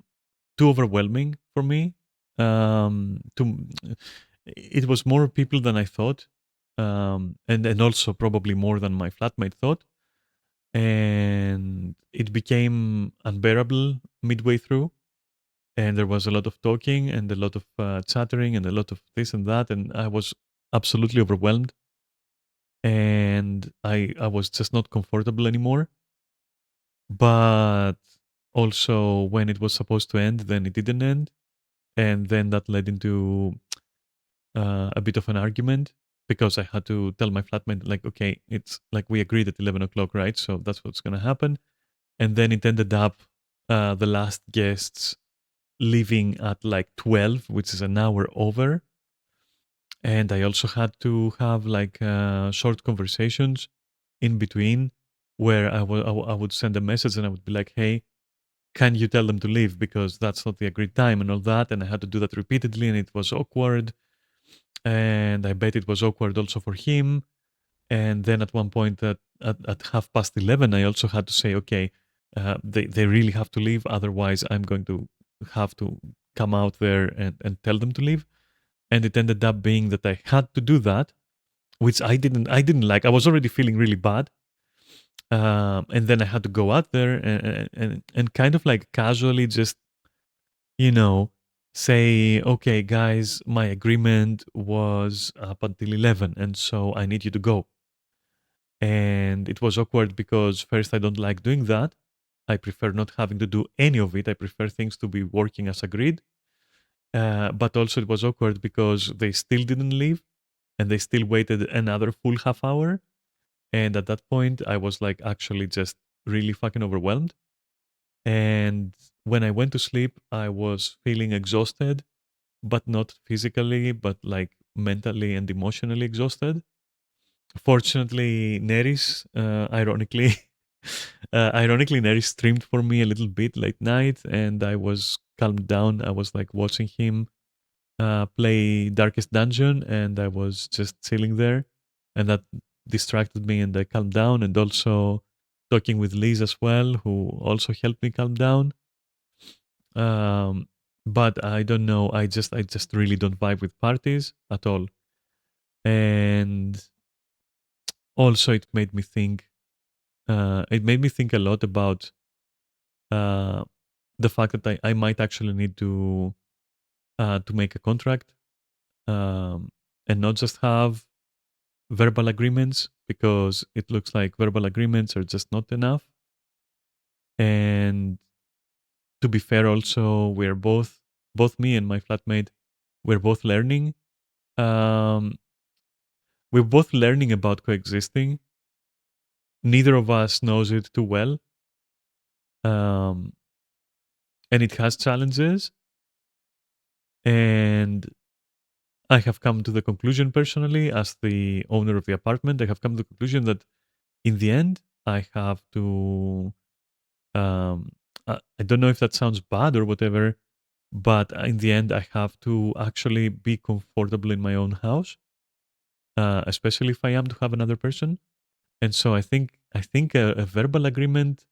too overwhelming for me. To It was more people than I thought, and also probably more than my flatmate thought, and it became unbearable midway through. And there was a lot of talking and a lot of chattering and a lot of this and that, and I was absolutely overwhelmed, and I was just not comfortable anymore. But also, when it was supposed to end, then it didn't end, and then that led into a bit of an argument because I had to tell my flatmate, like, okay, it's like we agreed at 11 o'clock, right? So that's what's going to happen. And then it ended up the last guests leaving at like 12, which is an hour over. And I also had to have like short conversations in between where I would send a message and I would be like, hey, can you tell them to leave because that's not the agreed time and all that. And I had to do that repeatedly and it was awkward. And I bet it was awkward also for him. And then at one point at 11:30, I also had to say, okay, they really have to leave. Otherwise, I'm going to have to come out there and tell them to leave. And it ended up being that I had to do that, which I didn't like. I was already feeling really bad. And then I had to go out there and kind of like casually just, you know, say, okay, guys, my agreement was up until 11, and so I need you to go. And it was awkward because first, I don't like doing that. I prefer not having to do any of it. I prefer things to be working as agreed. But also, it was awkward because they still didn't leave and they still waited another full half hour. And at that point, I was like actually just really fucking overwhelmed. And when I went to sleep, I was feeling exhausted, but not physically, but like mentally and emotionally exhausted. Fortunately, Neris, ironically, Neris streamed for me a little bit late night, and I was calmed down. I was like watching him play Darkest Dungeon, and I was just chilling there, and that distracted me, and I calmed down. And also talking with Liz as well, who also helped me calm down. Um, but I don't know. I just really don't vibe with parties at all, and also it made me think. It made me think a lot about uh, the fact that I might actually need to make a contract um, and not just have verbal agreements because it looks like verbal agreements are just not enough. And to be fair, also we're both me and my flatmate, we're both learning. Um, we're both learning about coexisting. Neither of us knows it too well, um, and it has challenges. And I have come to the conclusion personally, as the owner of the apartment, I have come to the conclusion that in the end, I have to. Um, I don't know if that sounds bad or whatever, but in the end, I have to actually be comfortable in my own house, especially if I am to have another person. And so I think a verbal agreement,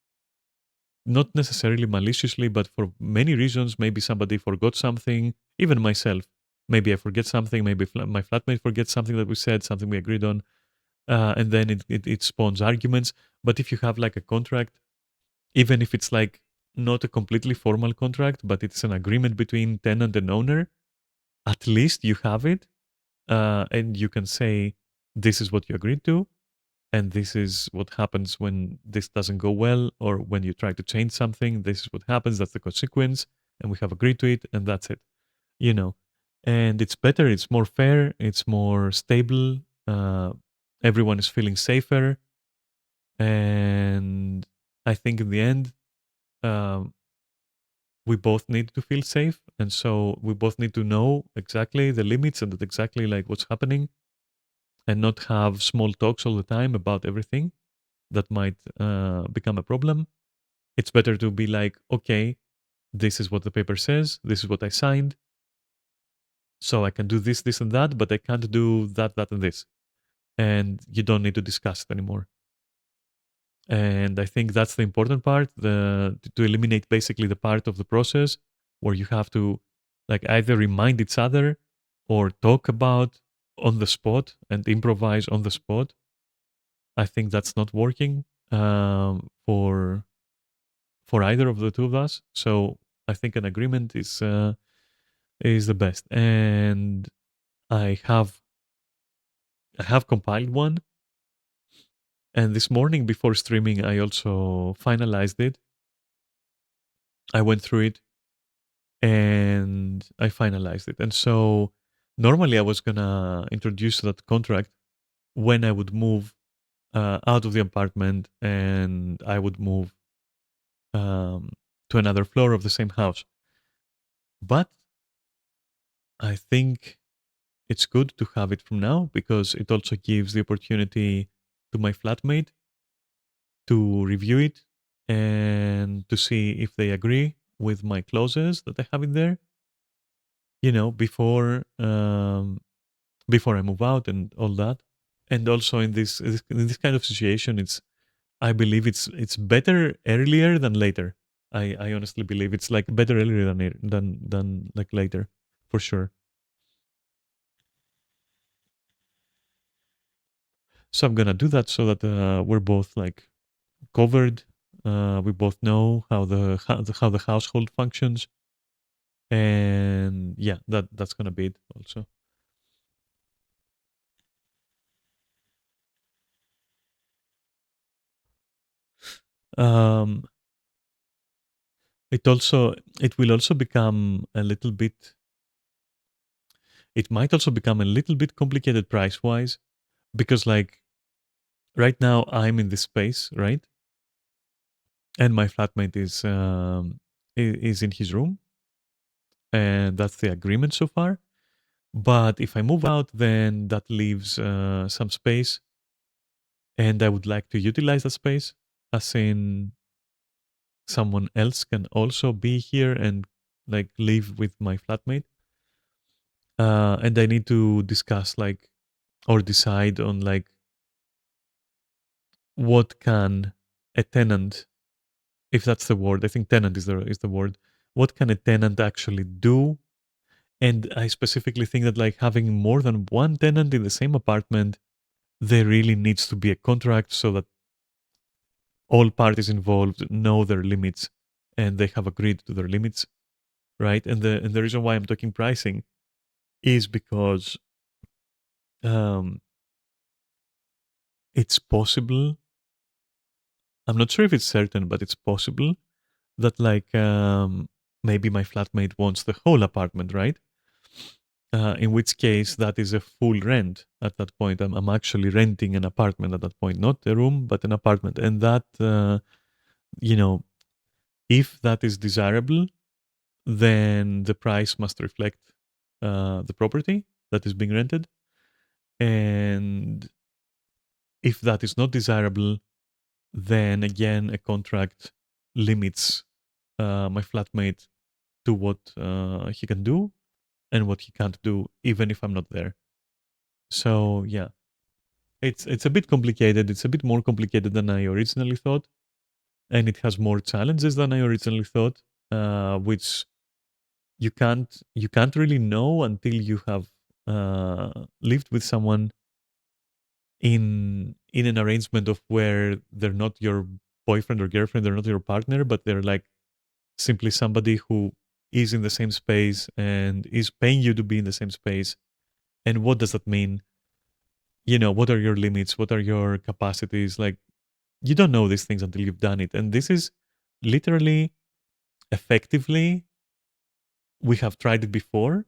not necessarily maliciously, but for many reasons. Maybe somebody forgot something, even myself. Maybe I forget something. Maybe my flatmate forgets something that we said, something we agreed on, and then it spawns arguments. But if you have like a contract, even if it's like not a completely formal contract, but it's an agreement between tenant and owner, at least you have it, and you can say this is what you agreed to, and this is what happens when this doesn't go well, or when you try to change something. This is what happens. That's the consequence, and we have agreed to it, and that's it. You know, and it's better. It's more fair. It's more stable. Everyone is feeling safer, and I think in the end, um, we both need to feel safe, and so we both need to know exactly the limits and exactly like what's happening, and not have small talks all the time about everything that might become a problem. It's better to be like, okay, this is what the paper says, this is what I signed, so I can do this, this, and that, but I can't do that, that, and this. And you don't need to discuss it anymore. And I think that's the important part, to eliminate basically the part of the process where you have to like either remind each other or talk about on the spot and improvise on the spot. I think that's not working for either of the two of us. So I think an agreement is the best. And I have I have compiled one. And this morning before streaming, I also finalized it. I went through it and I finalized it. And so normally I was gonna introduce that contract when I would move out of the apartment and I would move um, to another floor of the same house. But I think it's good to have it from now because it also gives the opportunity to my flatmate to review it and to see if they agree with my clauses that I have in there, before I move out and all that. And also in this kind of situation, I believe it's better earlier than later. I honestly believe it's like better earlier than like later, for sure. So I'm gonna do that so that we're both like covered. We both know how the household functions, and yeah, that's gonna be it. Also, um, it will also become a little bit. It might also become a little bit complicated price wise because like right now I'm in this space, right, and my flatmate is in his room, and that's the agreement so far. But if I move out, then that leaves some space, and I would like to utilize that space, as in someone else can also be here and like live with my flatmate. And I need to discuss like or decide on like what can a tenant, if that's the word, I think tenant is the word. What can a tenant actually do? And I specifically think that like having more than one tenant in the same apartment, there really needs to be a contract so that all parties involved know their limits and they have agreed to their limits, right? And the reason why I'm talking pricing is because um, it's possible. I'm not sure if it's certain, but it's possible that like maybe my flatmate wants the whole apartment, right? In which case that is a full rent at that point. I'm actually renting an apartment at that point, not a room, but an apartment. And that, you know, if that is desirable, then the price must reflect the property that is being rented. And if that is not desirable, then again, a contract limits my flatmate to what he can do and what he can't do, even if I'm not there. So yeah, it's a bit complicated. It's a bit more complicated than I originally thought, and it has more challenges than I originally thought, which you can't really know until you have lived with someone in an arrangement of where they're not your boyfriend or girlfriend, they're not your partner, but they're like simply somebody who is in the same space and is paying you to be in the same space. And what does that mean? What are your limits? What are your capacities? Like, you don't know these things until you've done it. And this is literally, effectively, we have tried it before,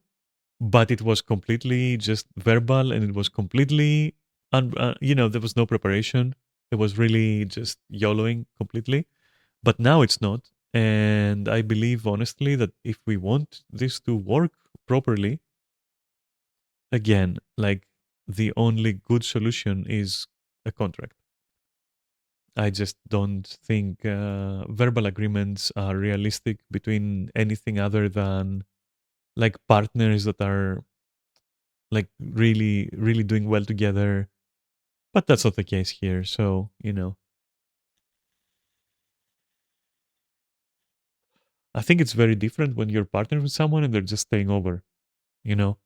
but it was completely just verbal and it was completely, there was no preparation. It was really just YOLOing completely. But now it's not. And I believe honestly that if we want this to work properly, again, like the only good solution is a contract. I just don't think verbal agreements are realistic between anything other than like partners that are like really, really doing well together. But that's not the case here. So, I think it's very different when you're partnered with someone and they're just staying over, you know?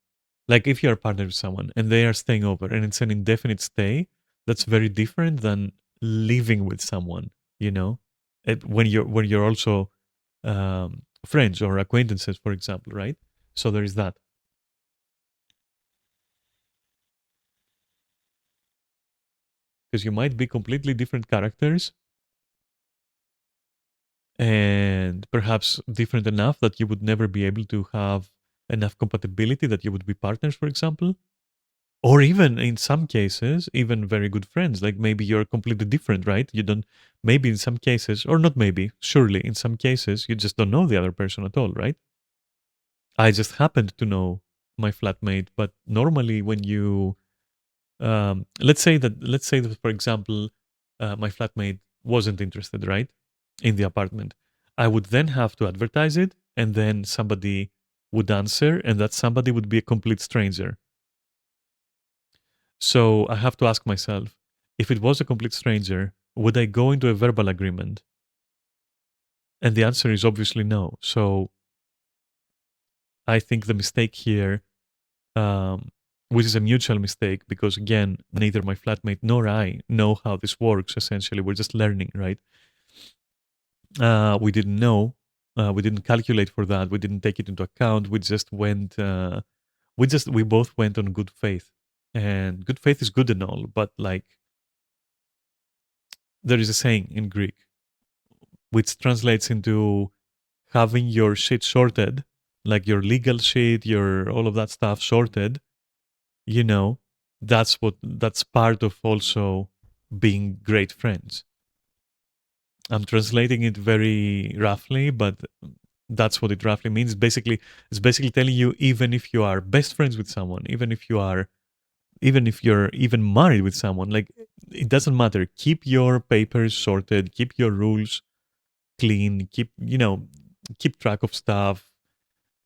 Like if you're partnered with someone and they are staying over and it's an indefinite stay, that's very different than living with someone, you know? When you're also friends or acquaintances, for example, right? So there is that. Because you might be completely different characters and perhaps different enough that you would never be able to have enough compatibility that you would be partners, for example. Or even in some cases, even very good friends. Like maybe you're completely different, right? You don't, maybe in some cases, or not maybe, surely in some cases, you just don't know the other person at all, right? I just happened to know my flatmate, but normally when you, let's say that, for example, my flatmate wasn't interested, right? In the apartment. I would then have to advertise it, and then somebody would answer, and that somebody would be a complete stranger. So I have to ask myself, if it was a complete stranger, would I go into a verbal agreement? And the answer is obviously no. So I think the mistake here, um, which is a mutual mistake, because again, neither my flatmate nor I know how this works. Essentially, we're just learning, right? We didn't know. We didn't calculate for that. We didn't take it into account. We just went. We both went on good faith, and good faith is good and all, but like there is a saying in Greek which translates into having your shit sorted, like your legal shit, your all of that stuff sorted, you know, that's part of also being great friends. I'm translating it very roughly, but that's what it roughly means. Basically, it's basically telling you even if you are best friends with someone, even if you're even married with someone, like it doesn't matter. Keep your papers sorted, keep your rules clean, keep track of stuff,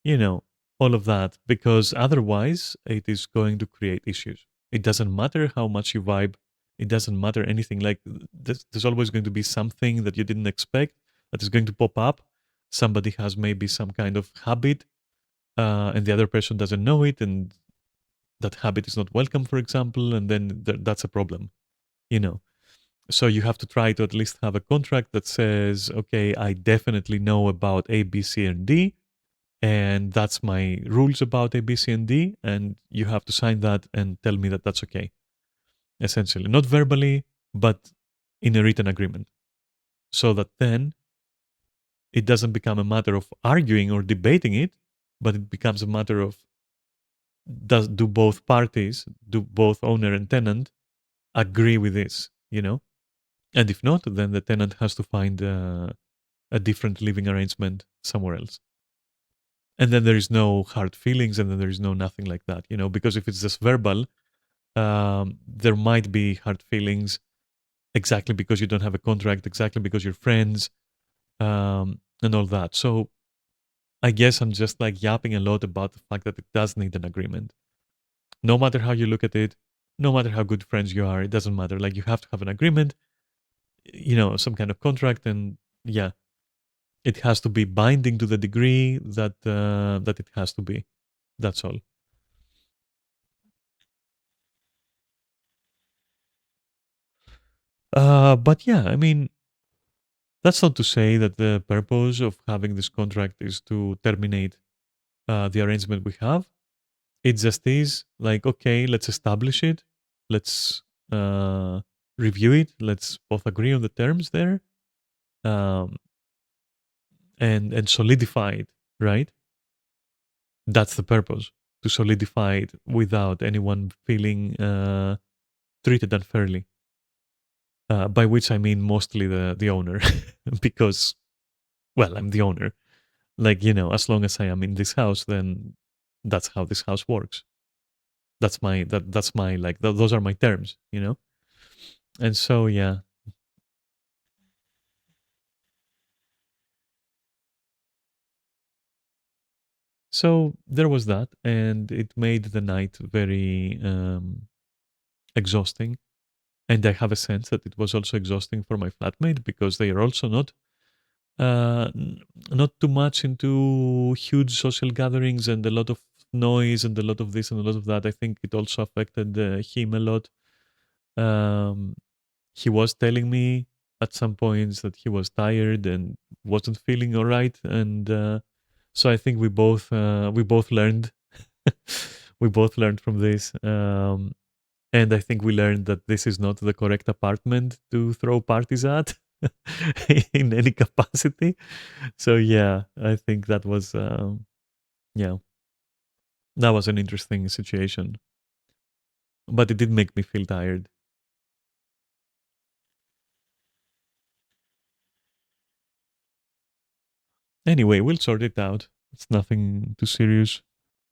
you know, all of that, because otherwise it is going to create issues. It doesn't matter how much you vibe, it doesn't matter anything. Like there's always going to be something that you didn't expect that is going to pop up. Somebody has maybe some kind of habit, and the other person doesn't know it, and that habit is not welcome, for example, and then that's a problem, you know. So you have to try to at least have a contract that says, okay, I definitely know about A, B, C, and D, and that's my rules about A, B, C, and D, and you have to sign that and tell me that that's okay. Essentially, not verbally, but in a written agreement, so that then it doesn't become a matter of arguing or debating it, but it becomes a matter of do both parties, do both owner and tenant agree with this, you know? And if not, then the tenant has to find a different living arrangement somewhere else. And then there is no hard feelings, and then there is no nothing like that, you know, because if it's just verbal, there might be hard feelings exactly because you don't have a contract, exactly because you're friends, and all that. So I guess I'm just like yapping a lot about the fact that it does need an agreement. No matter how you look at it, no matter how good friends you are, it doesn't matter. Like you have to have an agreement, you know, some kind of contract, and yeah, it has to be binding to the degree that it has to be. That's all. But yeah, I mean, that's not to say that the purpose of having this contract is to terminate the arrangement we have. It just is like, okay, let's establish it. Let's review it. Let's both agree on the terms there, um, and solidify it. Right? That's the purpose, to solidify it without anyone feeling treated unfairly. By which I mean mostly the owner, because Well, I'm the owner. Like, as long as I am in this house, then that's how this house works. That's my like those are my terms. And so yeah. So there was that, and it made the night very exhausting. And I have a sense that it was also exhausting for my flatmate because they are also uh, n- not too much into huge social gatherings and a lot of noise and a lot of this and a lot of that. I think it also affected him a lot. Um, he was telling me at some points that he was tired and wasn't feeling all right, and so I think we both learned we both learned from this. And I think we learned that this is not the correct apartment to throw parties at in any capacity. So yeah, I think yeah, that was an interesting situation, but it did make me feel tired. Anyway, we'll sort it out. It's nothing too serious.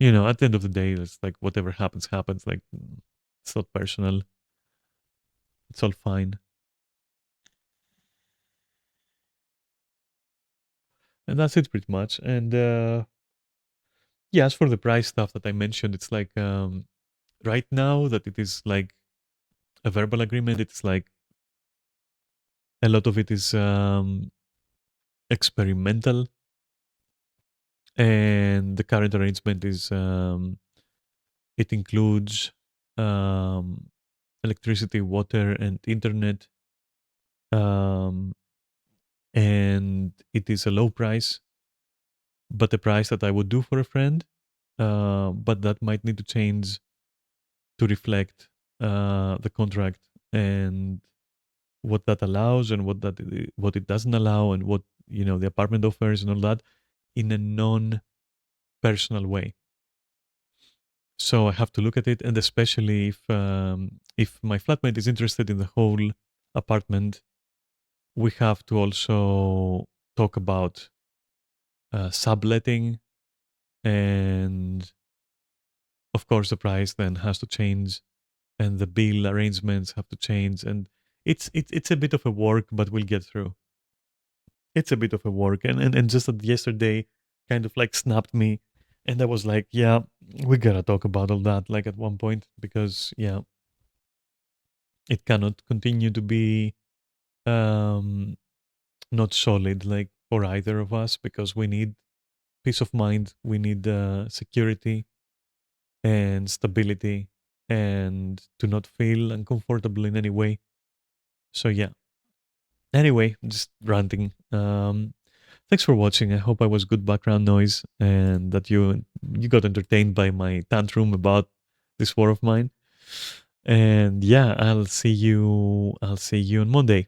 At the end of the day, it's like whatever happens, happens. Like, it's not personal. It's all fine. And that's it pretty much. And yeah, as for the price stuff that I mentioned, it's like right now that it is like a verbal agreement, it's like a lot of it is experimental. And the current arrangement is it includes um, electricity, water, and internet. Um, and it is a low price, but a price that I would do for a friend. But that might need to change to reflect the contract and what that allows and what it doesn't allow and what the apartment offers and all that in a non-personal way. So I have to look at it, and especially if my flatmate is interested in the whole apartment, we have to also talk about subletting, and of course the price then has to change, and the bill arrangements have to change, and it's a bit of a work, but we'll get through. It's a bit of a work, and just that yesterday kind of like snapped me, and I was like, yeah, we gotta talk about all that like at one point because yeah, it cannot continue to be um not solid like for either of us because we need peace of mind, we need security and stability and to not feel uncomfortable in any way. So yeah, anyway, just ranting. Thanks for watching. I hope I was good background noise and that you got entertained by my tantrum about this war of mine. And yeah, I'll see you on Monday.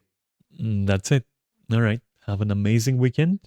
That's it. All right. Have an amazing weekend